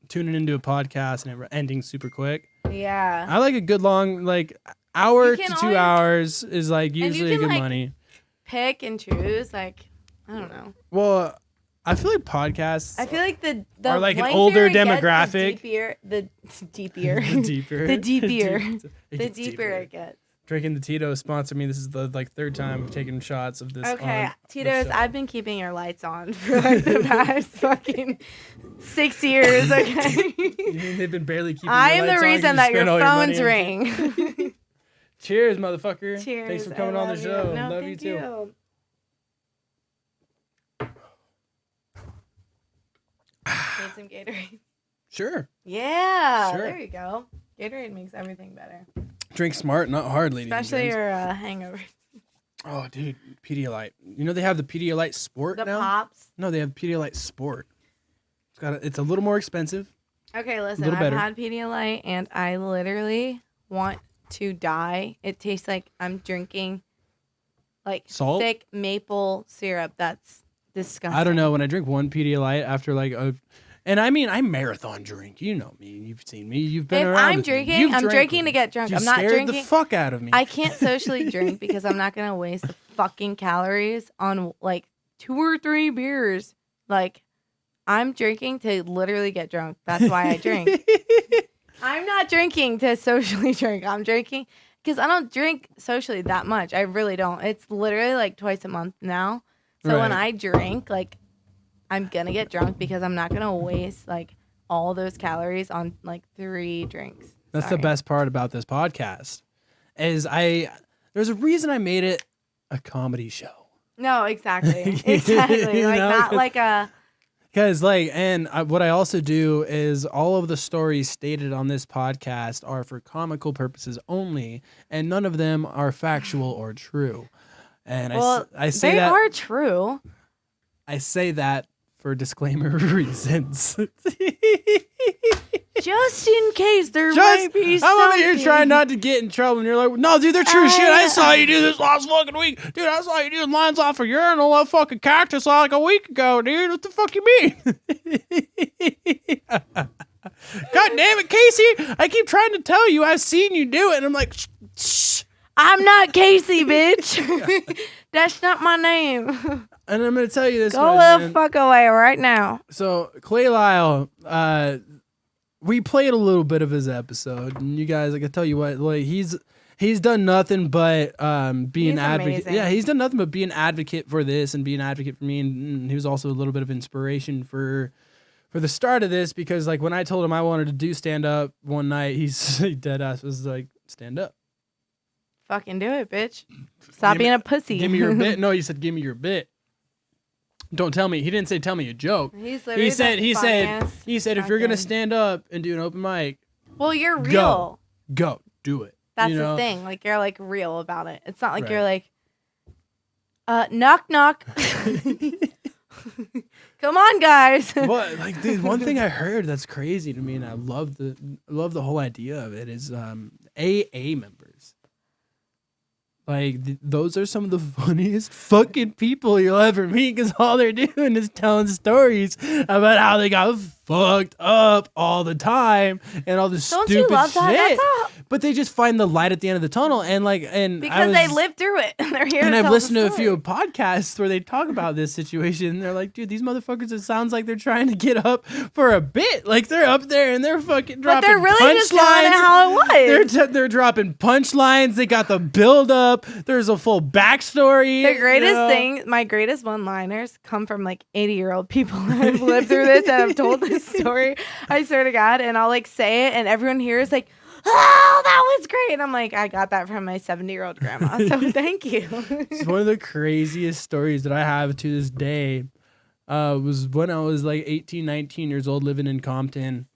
tuning into a podcast and it ending super quick. yeah. I like a good long, like, hour You to can 2 always- hours is like you usually can, good like, money. Pick and choose. Like I don't know. Well, I feel like podcasts I feel like the Are like an lengthier older it gets, demographic. the deeper, the deeper. the deeper, It the gets deeper it gets. Drinking the Tito sponsor me. This is the third time I've taken shots of this. Okay, on the Tito's, show. I've been keeping your lights on for like the past fucking 6 years. Okay, They've been barely keeping. I your am the lights on, reason you that your spend all money phones on- ring. Cheers, motherfucker. Cheers. Thanks for I coming on the love show. You. No, love you thank too. you. Need some Gatorade. Sure. Yeah, Sure. there you go. Gatorade makes everything better, Drink smart, not hard, ladies. and especially gents. your hangover. Oh, dude, Pedialyte. You know they have the Pedialyte Sport The now. pops. No, they have Pedialyte Sport. It's a little more expensive, Okay, listen, little I've better. had Pedialyte and I literally want to die. It tastes like I'm drinking like Salt? thick maple syrup. That's disgusting. I don't know. When I drink one Pedialyte after like and I mean, I marathon drink. You know me. You've seen me. You've been If around. I'm with me. drinking, You've I'm drank drinking with to me. get drunk. You I'm not scared drinking. the fuck out of me. I can't socially drink because I'm not gonna waste the fucking calories on like 2 or 3 beers. Like, I'm drinking to literally get drunk. That's why I drink. I'm not drinking to socially drink. I'm drinking because I don't drink socially that much. I really don't. It's literally like twice a month now. So when Right. I drink, like, I'm gonna get drunk because I'm not gonna waste like all those calories on like 3 drinks. That's Sorry. the best part about this podcast. Is there's a reason I made it a comedy show. No, exactly. Exactly. You Like know, not 'cause- like a Because what I also do is all of the stories stated on this podcast are for comical purposes only, and none of them are factual or true. And I say they that are true. I say that for disclaimer reasons. Just in case there Just, might be something. I'm over here trying not to get in trouble, and you're like, no, dude, they're true shit. I saw you do this last fucking week. Dude, I saw you doing lines off a urinal of fucking cactus like a week ago, dude. What the fuck you mean? God damn it, Casey. I keep trying to tell you I've seen you do it, and I'm like, shh. I'm not Casey, bitch. That's not my name. And I'm going to tell you this Go much, the man. fuck away right now. So Clay Lyle, we played a little bit of his episode, and you guys, I can tell you what, like he's done nothing but be an He's advocate. amazing. Yeah, he's done nothing but be an advocate for this and be an advocate for me, and he was also a little bit of inspiration for the start of this, because like when I told him I wanted to do stand up one night, he's dead ass was like, stand up. Fucking do it, bitch. Stop Give me- being a pussy. Give me your bit. No, he said, give me your bit. Don't tell me. He didn't say tell me a joke. He's literally He said if you're gonna fucking- stand up and do an open mic, Well, you're real. go do it. That's you know? the thing. Like, you're like real about it. It's not like Right. you're like, knock knock. Come on, guys. What, like, dude, one thing I heard that's crazy to me, and I love the whole idea of it, is AA members. Like, those are some of the funniest fucking people you'll ever meet, because all they're doing is telling stories about how they got fucked up all the time and all this Don't stupid you love that? shit. That's how, But they just find the light at the end of the tunnel, and because they lived through it. And they're here And to I've tell listened the to a few story. podcasts where they talk about this situation, and they're like, dude, these motherfuckers, it sounds like they're trying to get up for a bit. Like, they're up there and they're fucking But dropping they're really just telling it punchlines. how it was. They're dropping punchlines. They got the build up. There's a full backstory. The greatest you know? thing, my greatest one-liners come from like 80-year-old people that have lived through this and have told this story. I swear to God. And I'll like say it and everyone here is like, oh, that was great. And I'm like, I got that from my 70-year-old grandma. So thank you. It's one of the craziest stories that I have to this day. Was when I was like 18, 19 years old, living in Compton.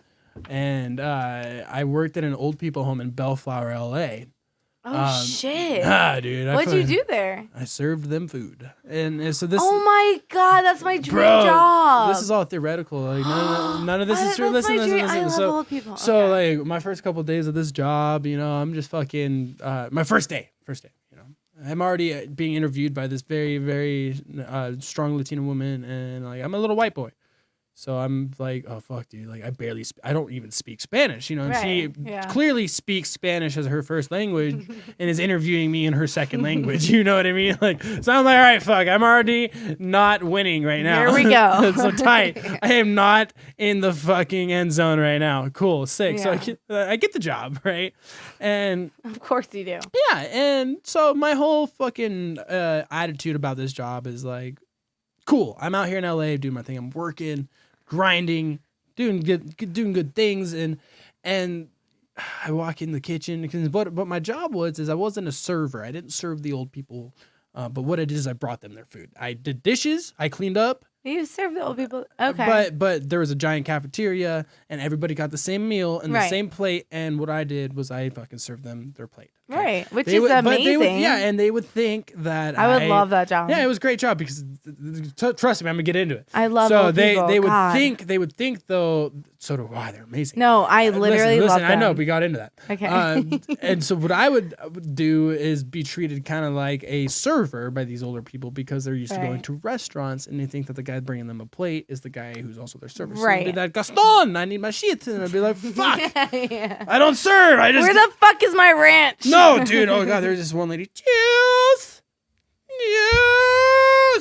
And I worked at an old people home in Bellflower, LA. Oh, shit. Dude. What'd you do there? I served them food. And so this... Oh my God, that's my dream Bro, job. this is all theoretical. Like none of this is true. That's my Listen. dream. I love old people. So Okay. like my first couple of days of this job, you know, I'm just fucking my first day, you know. I'm already being interviewed by this very, very strong Latina woman, and like I'm a little white boy. So I'm like, oh fuck, dude! Like I don't even speak Spanish, you know. And she Right, yeah. clearly speaks Spanish as her first language, and is interviewing me in her second language. You know what I mean? Like, so I'm like, all right, fuck, I'm already not winning right now. Here we go. So tight. I am not in the fucking end zone right now. Cool, sick. So Yeah. I get the job, right? And Of course you do. yeah, and so my whole fucking attitude about this job is like, cool. I'm out here in LA doing my thing. I'm working, grinding, doing good things, and I walk in the kitchen because what my job was I wasn't a server. I didn't serve the old people, but what I did is I brought them their food. I did dishes. I cleaned up. You serve the old people. Okay. But there was a giant cafeteria, and everybody got the same meal and the Right. same plate. And what I did was I fucking served them their plate. Okay? Right, which They is would- but amazing. they would, and they would think that I would love that job. Yeah, it was a great job because trust me, I'm gonna get into it. I love So old they people. they would God. think though. So do I. They're amazing. No, I literally listen, love them. I know we got into that. Okay. And so what I would do is be treated kind of like a server by these older people because they're used to going Right. to restaurants and they think that the guy bringing them a plate is the guy who's also their server. So Right. they'd be like, Gaston, I need my shit. And I'd be like, fuck, Yeah. I don't serve. I just Where the fuck is my ranch? no, dude. Oh god, there's this one lady. Juice.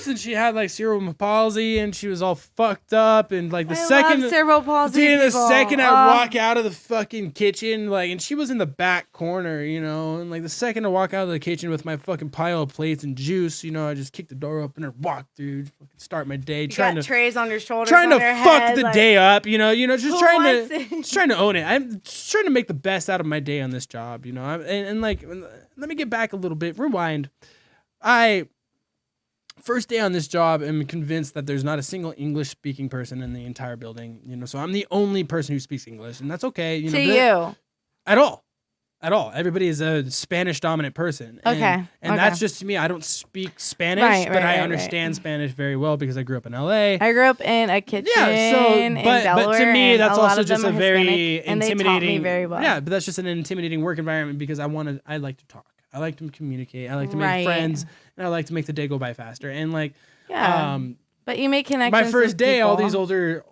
And she had like cerebral palsy and she was all fucked up and like the I second love cerebral palsy dude, the people. second I walk out of the fucking kitchen, like, and she was in the back corner, you know, and like the second I walk out of the kitchen with my fucking pile of plates and juice, you know, I just kick the door open and walk, dude, fucking start my day, you trying got to trays on your shoulders, trying to on your fuck head, the like, day up, you know, just who trying wants to it? just trying to own it. I'm just trying to make the best out of my day on this job, you know, and like, let me get back a little bit, rewind. First day on this job, I'm convinced that there's not a single English-speaking person in the entire building. You know, so I'm the only person who speaks English, and that's okay. You know, To you. at all. Everybody is a Spanish-dominant person. And, Okay, and okay. that's just me. I don't speak Spanish, Right, but I right, understand Spanish very well because I grew up in LA. I grew up in a kitchen in but Delaware, to me, and that's a lot also of them just a are very Hispanic, and they intimidating. taught me very well. Yeah, but that's just an intimidating work environment because I like to talk. I like to communicate. I like to make Right. friends, and I like to make the day go by faster. And like, Yeah. But you make connections. my first with day, all people. these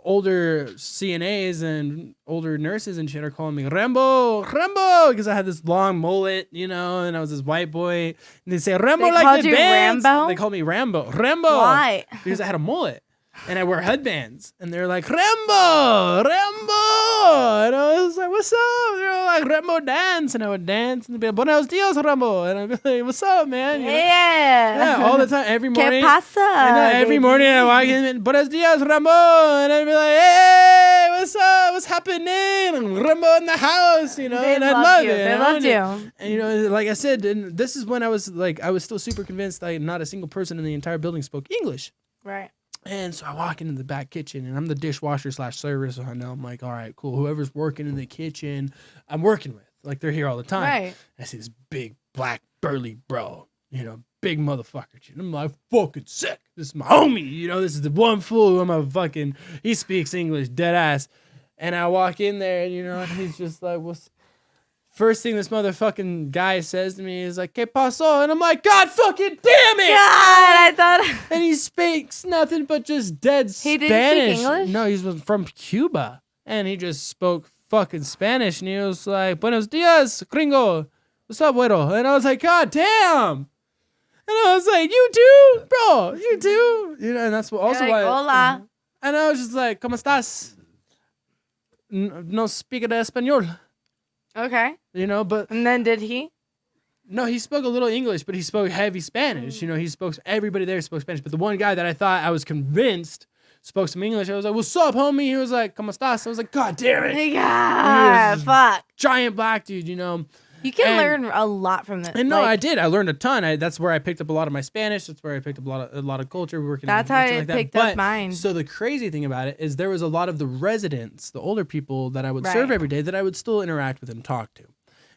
older CNAs and older nurses and shit are calling me Rambo, because I had this long mullet, you know, and I was this white boy. And they say Rambo They like called the you dance. Rambo? They called me Rambo. Why? Because I had a mullet. And I wear headbands, and they're like, Rambo! And I was like, what's up? They're like, Rambo dance. And I would dance, and they'd be like, Buenos dias, Rambo. And I'd be like, what's up, man? You know? Yeah. Yeah, all the time, every morning. ¿Qué pasa? I know, every baby? morning I walk in, and, Buenos dias, Rambo. And I'd be like, hey, what's up? What's happening? And Rambo in the house, you know? They and I loved love you. it. They and loved you. And, you know, like I said, and this is when I was still super convinced that not a single person in the entire building spoke English. Right. And so I walk into the back kitchen, and I'm the dishwasher / server, so I know I'm like, all right, cool. Whoever's working in the kitchen, I'm working with. Like, they're here all the time. Right. I see this big, black, burly bro, you know, big motherfucker. And I'm like, fucking sick. This is my homie, you know, this is the one fool who I'm a fucking, he speaks English, dead ass. And I walk in there, and, you know, and he's just like, what's... First thing this motherfucking guy says to me is like, ¿Qué pasó? And I'm like, God fucking damn it! God, I thought. And he speaks nothing but just dead He Spanish. didn't speak English? No, he's from Cuba. And he just spoke fucking Spanish. And he was like, Buenos dias, gringo. What's up, güero? And I was like, God damn. And I was like, you too, bro. You too. You know, and that's what also You're why. like, hola. And I was just like, ¿Cómo estás? No speak de español. Okay. You know, but And then did he? no, he spoke a little English, but he spoke heavy Spanish. You know, everybody there spoke Spanish. But the one guy that I thought I was convinced spoke some English, I was like, what's up, homie? He was like, ¿Cómo estás? I was like, God damn it. Yeah. Fuck. Giant black dude, you know. You can And- learn a lot from this. And no, like, I did. I learned a ton. That's where I picked up a lot of my Spanish. That's where I picked up a lot of culture working. That's in how shit I like that. picked up But, mine. So the crazy thing about it is there was a lot of the residents, the older people that I would Right. serve every day that I would still interact with and talk to.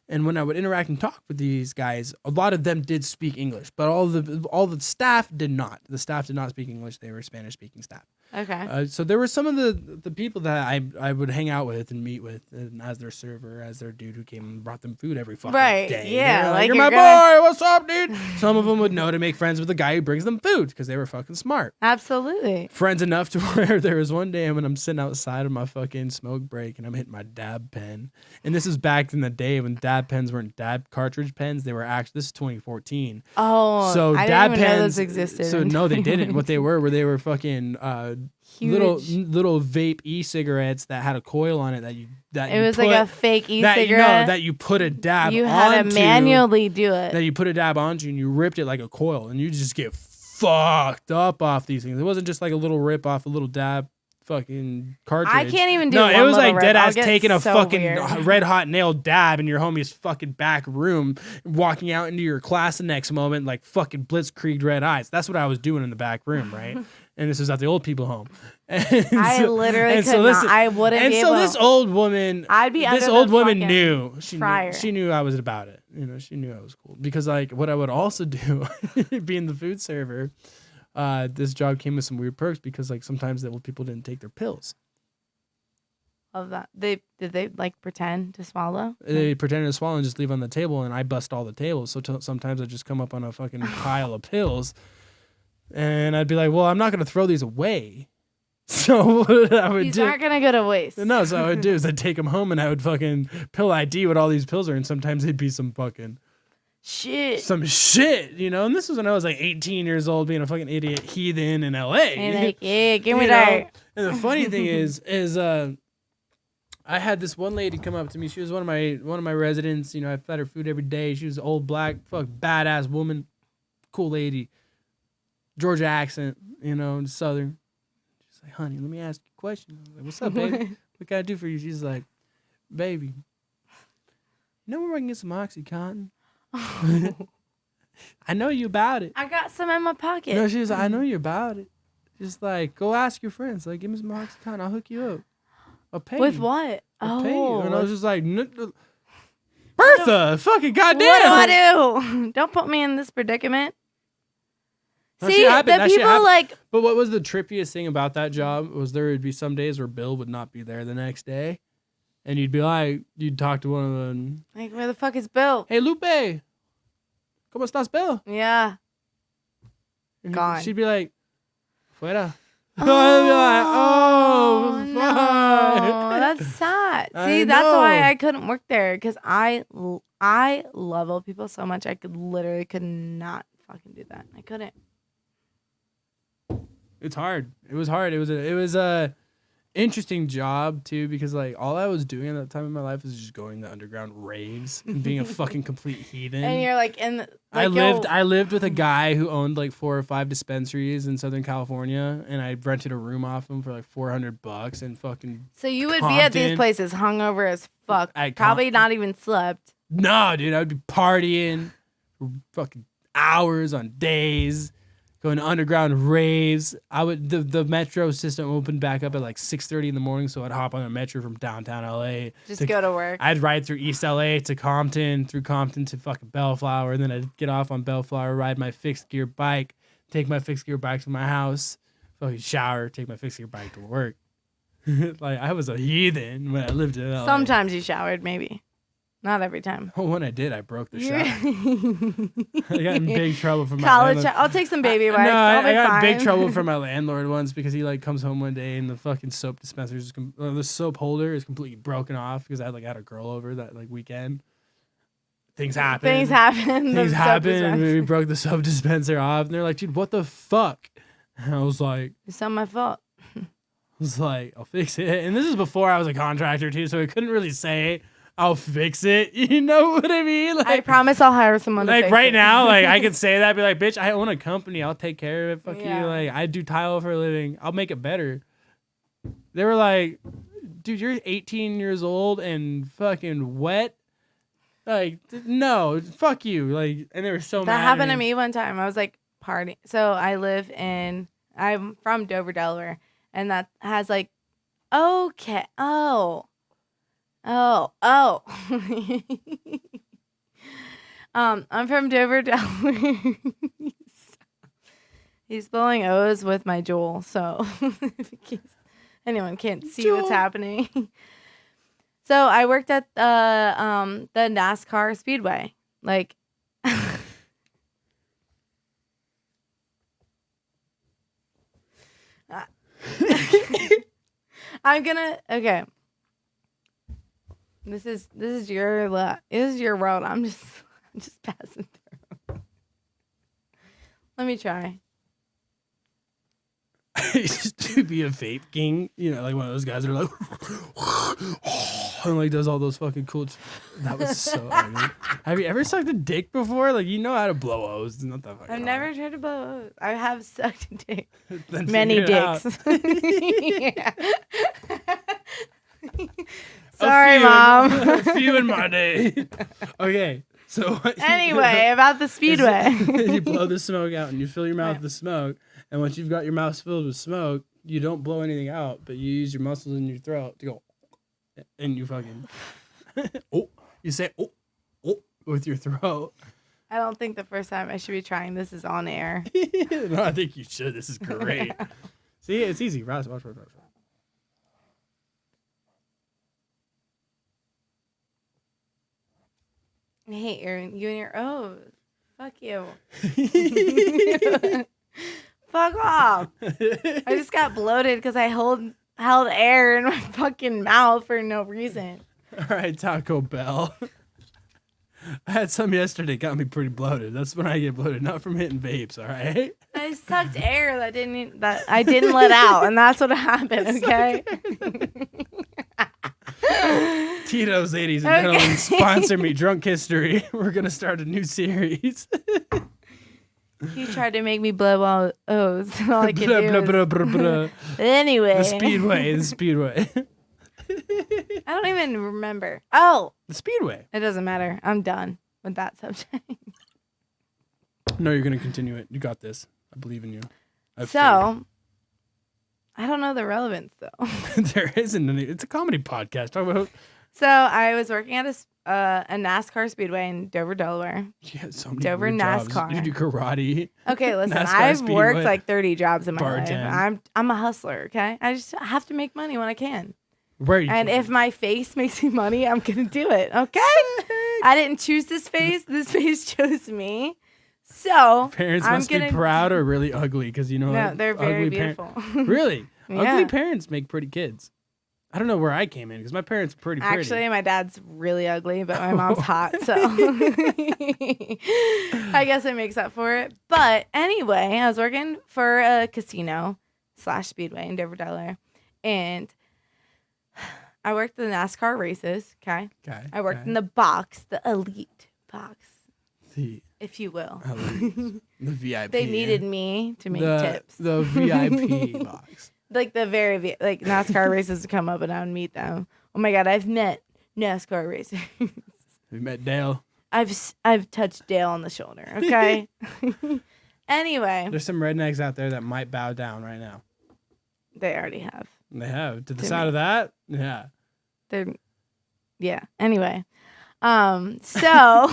And when I would interact and talk with these guys, a lot of them did speak English, but all the staff did not. The staff did not speak English. They were Spanish-speaking staff. Okay. So there were some of the people that I would hang out with and meet with and as their server, as their dude who came and brought them food every fucking Right, day. yeah, They're like you're you're my gonna- boy, what's up, dude? Some of them would know to make friends with the guy who brings them food because they were fucking smart. Absolutely. Friends enough to where there was one day when I'm sitting outside of my fucking smoke break and I'm hitting my dab pen. And this is back in the day when dab pens weren't dab cartridge pens. They were actually, this is 2014. Oh, So I dab didn't even know pens those existed. So no, they didn't. What they were fucking Huge. little vape e-cigarettes that had a coil on it that It was like a fake e-cigarette. that you put a dab You had onto, to manually do it. that you put a dab onto and you ripped it like a coil and you just get fucked up off these things. It wasn't just like a little rip off a little dab fucking cartridge. I can't even do No, one it was little like rip. dead I'll ass get taking a so fucking weird. red hot nail dab in your homie's fucking back room, walking out into your class the next moment like fucking blitzkrieg red eyes. That's what I was doing in the back room, right? And this was at the old people home. And I literally could not. I wouldn't and be so able. this old woman, I'd be under this the old woman fucking knew. fryer. She knew I was about it. You know, she knew I was cool. Because like what I would also do, being the food server, this job came with some weird perks because like sometimes the old people didn't take their pills. Of that, did they like pretend to swallow? They pretended to swallow and just leave on the table, and I bust all the tables. So sometimes I just come up on a fucking pile of pills, and I'd be like, "Well, I'm not gonna throw these away." So what I would These do? aren't gonna go to waste. No, so what I would do is I'd take them home and I would fucking pill ID what all these pills are, and sometimes it'd be some fucking Shit. some shit, you know. And this was when I was like 18 years old, being a fucking idiot heathen in LA. And like, yeah, give me You know? that. And the funny thing is I had this one lady come up to me. She was one of my residents. You know, I fed her food every day. She was an old black badass woman, cool lady, Georgia accent, you know, and Southern. She's like, honey, let me ask you a question. I was like, what's up, baby? What can I do for you? She's like, baby, you know where I can get some OxyContin? I know you about it. I got some in my pocket. No, she's like, I know you about it. Just like, go ask your friends. Like, give me some OxyContin. I'll hook you up. I'll pay With you. what? I'll pay you. Oh. And I was just like, Bertha, fucking goddamn. What do I do? Don't put me in this predicament. That See, shit happened. the That shit people happened. like, But what was the trippiest thing about that job was there would be some days where Bill would not be there the next day. And you'd be like, you'd talk to one of them. where the fuck is Bill? Hey, Lupe. ¿Cómo estás, Bill? Yeah. And Gone. She'd be like, fuera. Oh, I'd be like, oh, no, fuck. that's sad. I See, that's why know. I couldn't work there because I love old people so much. I could not fucking do that. I couldn't. It's hard. It was hard. It was a interesting job too because like all I was doing at that time in my life was just going to underground raves and being a fucking complete heathen. And you're like in. I lived with a guy who owned like 4 or 5 dispensaries in Southern California, and I rented a room off him for like $400 and fucking. So you would be at these Compton. places hungover as fuck. At Probably not even slept. No, dude, I would be partying for fucking hours on days, going to underground raves. I would the metro system opened back up at like 6:30 in the morning, so I'd hop on a metro from downtown LA. Just go to work. I'd ride through East LA to Compton, through Compton to fucking Bellflower, and then I'd get off on Bellflower, ride my fixed gear bike, take my fixed gear bike to my house, fucking shower, take my fixed gear bike to work. Like I was a heathen when I lived in LA. Sometimes you showered, maybe. Not every time. Oh, when I did, I broke the shower. I got in big trouble from my College. landlord. I'll take some baby wipes. No, I'll be I got in big fine. trouble from my landlord once because he like comes home one day and the fucking soap dispenser is the soap holder is completely broken off because I like had a girl over that like weekend. Things happen. Things happen. Things The soap happen, and dispenser. we broke the soap dispenser off. And they're like, "Dude, what the fuck?" And I was like, It's not my fault. "I'll fix it." And this is before I was a contractor too, so I couldn't really say I'll fix it. You know what I mean? Like, I promise I'll hire someone to like fix right it. now, like I could say that, be like, bitch, I own a company. I'll take care of it. Fuck Yeah. you. Like I do tile for a living. I'll make it better. They were like, dude, you're 18 years old and fucking wet. Like, no, fuck you. Like, and they were so mad. That at happened to me one time. I was like partying. So I'm from Dover, Delaware, and that has like, okay, oh. I'm from Dover, Delaware. He's spelling O's with my jewel, so in case anyone can't see what's Jewel. happening. So I worked at the NASCAR Speedway, like. Okay. This is your world. I'm just passing through. Let me try. I used to be a vape king, you know, like one of those guys that are like, and like does all those fucking cool. That was so ugly. Have you ever sucked a dick before? Like you know how to blow O's. It's not that fucking I've never tried to blow. I have sucked a dick. Then Many figure it out. dicks. Yeah. Sorry, Mom. A few in my day. Okay, so what Anyway, about the speedway. you blow the smoke out and you fill your mouth with the smoke. And once you've got your mouth filled with smoke, you don't blow anything out, but you use your muscles in your throat to go, and you fucking, you say, with your throat. I don't think the first time I should be trying this is on air. No, I think you should. This is great. See, it's easy. Watch. I hate you and your O's. Fuck you. Fuck off. I just got bloated because I held air in my fucking mouth for no reason. All right, Taco Bell. I had some yesterday. Got me pretty bloated. That's when I get bloated, not from hitting vapes. All right. I sucked air that I didn't let out, and that's what happened. Okay. Tito's, ladies and gentlemen, sponsor me. Drunk History. We're gonna start a new series. You tried to make me blow all O's. All I could do. Blah, blah, blah. Anyway. The Speedway. I don't even remember. Oh. The Speedway. It doesn't matter. I'm done with that subject. No, you're gonna continue it. You got this. I believe in you. So, I don't know the relevance though. There isn't any. It's a comedy podcast. Talk about. So I was working at a NASCAR speedway in Dover, Delaware. You had so many Dover weird jobs. NASCAR. You do karate. Okay, listen, NASCAR I've speedway, worked like 30 jobs in my bartend. life. I'm a hustler, okay? I just have to make money when I can. Where are you? And if my face makes me money, I'm going to do it, okay? I didn't choose this face. This face chose me. So, parents must be proud or really ugly because you know. No, they're very beautiful. Really? Yeah. Ugly parents make pretty kids. I don't know where I came in because my parents are pretty. Actually, my dad's really ugly, but my mom's hot, so I guess it makes up for it. But anyway, I was working for a casino / speedway in Dover, Delaware, and I worked the NASCAR races. Okay. I worked in the box, the elite box, if you will. The VIP. They needed me to make tips. The VIP box. Like the like NASCAR races would come up and I would meet them. Oh my God, I've met NASCAR racers. Have you met Dale? I've touched Dale on the shoulder. Okay. Anyway, there's some rednecks out there that might bow down right now. They already have. They have to the side of that. Yeah. Yeah. Anyway, so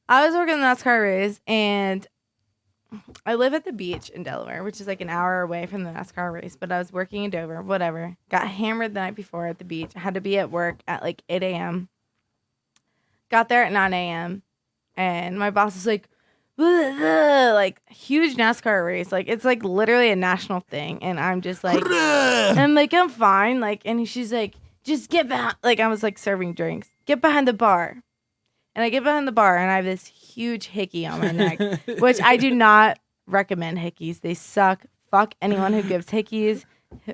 I was working the NASCAR race and I live at the beach in Delaware, which is like an hour away from the NASCAR race, but I was working in Dover, whatever. Got hammered the night before at the beach. I had to be at work at like 8 a.m. Got there at 9 a.m. And my boss was like, like huge NASCAR race. Like it's like literally a national thing. And I'm just like, I'm fine. Like, and she's like, just get behind. Like I was like serving drinks. Get behind the bar. And I get behind the bar and I have this huge hickey on my neck, which I do not recommend hickeys. They suck. Fuck anyone who gives hickeys.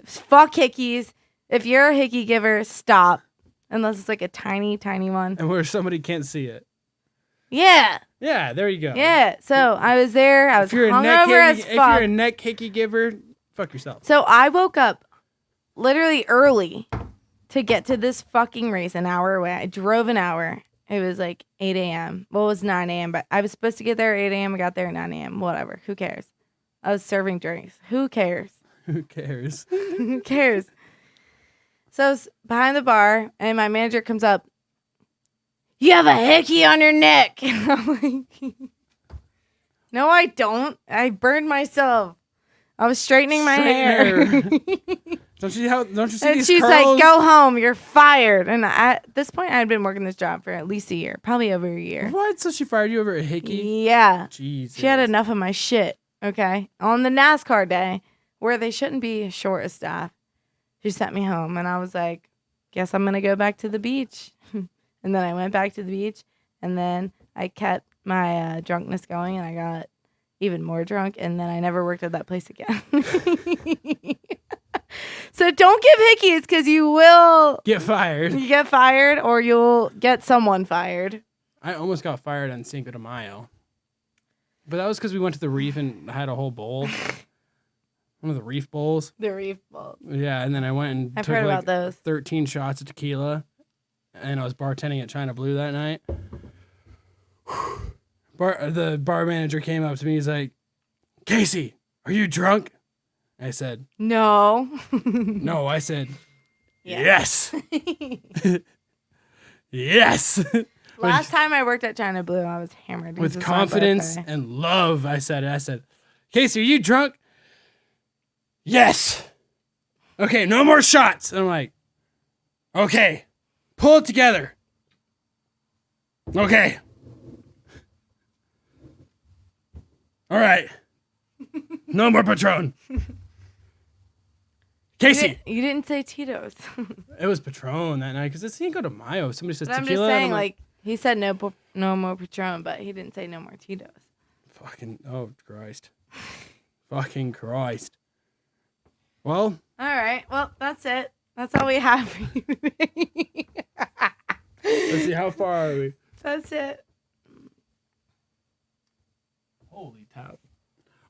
Fuck hickeys. If you're a hickey giver, stop. Unless it's like a tiny, tiny one. And where somebody can't see it. Yeah. Yeah, there you go. Yeah. So I was there. I was hungover as fuck. If you're a neck hickey giver, fuck yourself. So I woke up literally early to get to this fucking race an hour away. I drove an hour. It was like 8 a.m. Well, it was 9 a.m., but I was supposed to get there at 8 a.m. I got there at 9 a.m. Whatever. Who cares? I was serving drinks. Who cares? Who cares? Who cares? So I was behind the bar, and my manager comes up. You have a hickey on your neck. And I'm like, no, I don't. I burned myself. I was straightening my hair. Don't you see and these she's curls? like, go home. You're fired. And at this point, I had been working this job for at least a year. Probably over a year. What? So she fired you over a hickey? Yeah. Jesus. She had enough of my shit. Okay. On the NASCAR day, where they shouldn't be short of staff, she sent me home. And I was like, guess I'm going to go back to the beach. And then I went back to the beach. And then I kept my drunkenness going. And I got even more drunk. And then I never worked at that place again. So don't give hickeys because you will get fired. You get fired or you'll get someone fired. I almost got fired on Cinco de Mayo. But that was because we went to the reef and had a whole bowl. one of the reef bowls. The Reef Bowl. Yeah, and then I went and I've took heard like about those. 13 shots of tequila, and I was bartending at China Blue that night. The bar manager came up to me. He's like, "Casey, are you drunk?" I said, No. "No." I said, Yeah. "Yes." Yes. Last time I worked at China Blue, I was hammered. With This is my confidence birthday. and love, I said, "Casey, are you drunk?" "Yes." "Okay, no more shots." And I'm like, "Okay, pull it together." "Okay. All right. No more Patron." "Casey." You didn't say Tito's. It was Patron that night because it's Cinco de Mayo. Somebody says But I'm tequila. just and saying, I'm like, he said no more Patron, but he didn't say no more Tito's. fucking, oh, Christ. Fucking Christ. Well, All right. Well, that's it. That's all we have for you today. let's see, how far are we? That's it. Holy cow.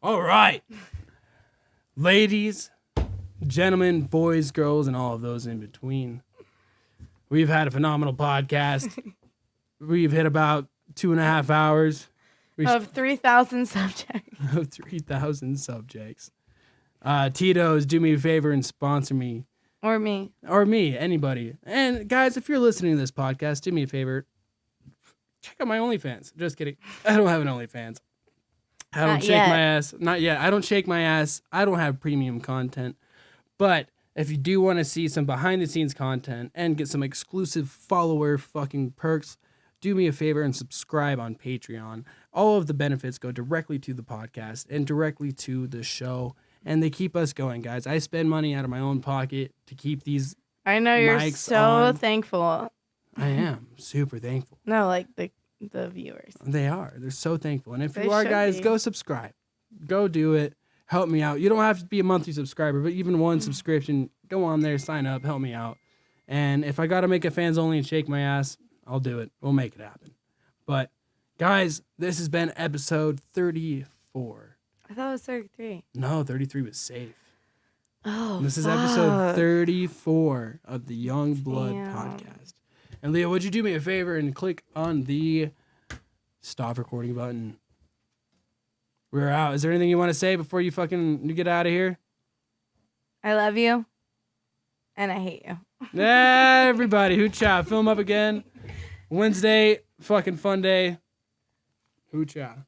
All right. Ladies, gentlemen, boys, girls, and all of those in between. We've had a phenomenal podcast. We've hit about 2.5 hours. Of 3,000 subjects. Of 3,000 subjects. Tito's, do me a favor and sponsor me. Or me. Or me, anybody. And guys, if you're listening to this podcast, do me a favor. Check out my OnlyFans. Just kidding. I don't have an OnlyFans. I don't Not shake yet. my ass. Not yet. I don't shake my ass. I don't have premium content. But if you do want to see some behind the scenes content and get some exclusive follower fucking perks, do me a favor and subscribe on Patreon. All of the benefits go directly to the podcast and directly to the show. And they keep us going, guys. I spend money out of my own pocket to keep these. I know you're Mics so on. thankful. I am super thankful. No, like the viewers. They are. They're so thankful. And if They you are, should guys, be. go subscribe. Go do it. Help me out. You don't have to be a monthly subscriber, but even one subscription, go on there, sign up, help me out. And if I got to make a fans only and shake my ass, I'll do it. We'll make it happen. But, guys, this has been episode 34. I thought it was 33. No, 33 was safe. Oh, This is episode fuck. 34 of the Young Blood Damn. Podcast. And Leah, would you do me a favor and click on the stop recording button? We're out. Is there anything you want to say before you get out of here? I love you. And I hate you. Everybody, hoocha. Film up again. Wednesday, fucking fun day. Hoocha.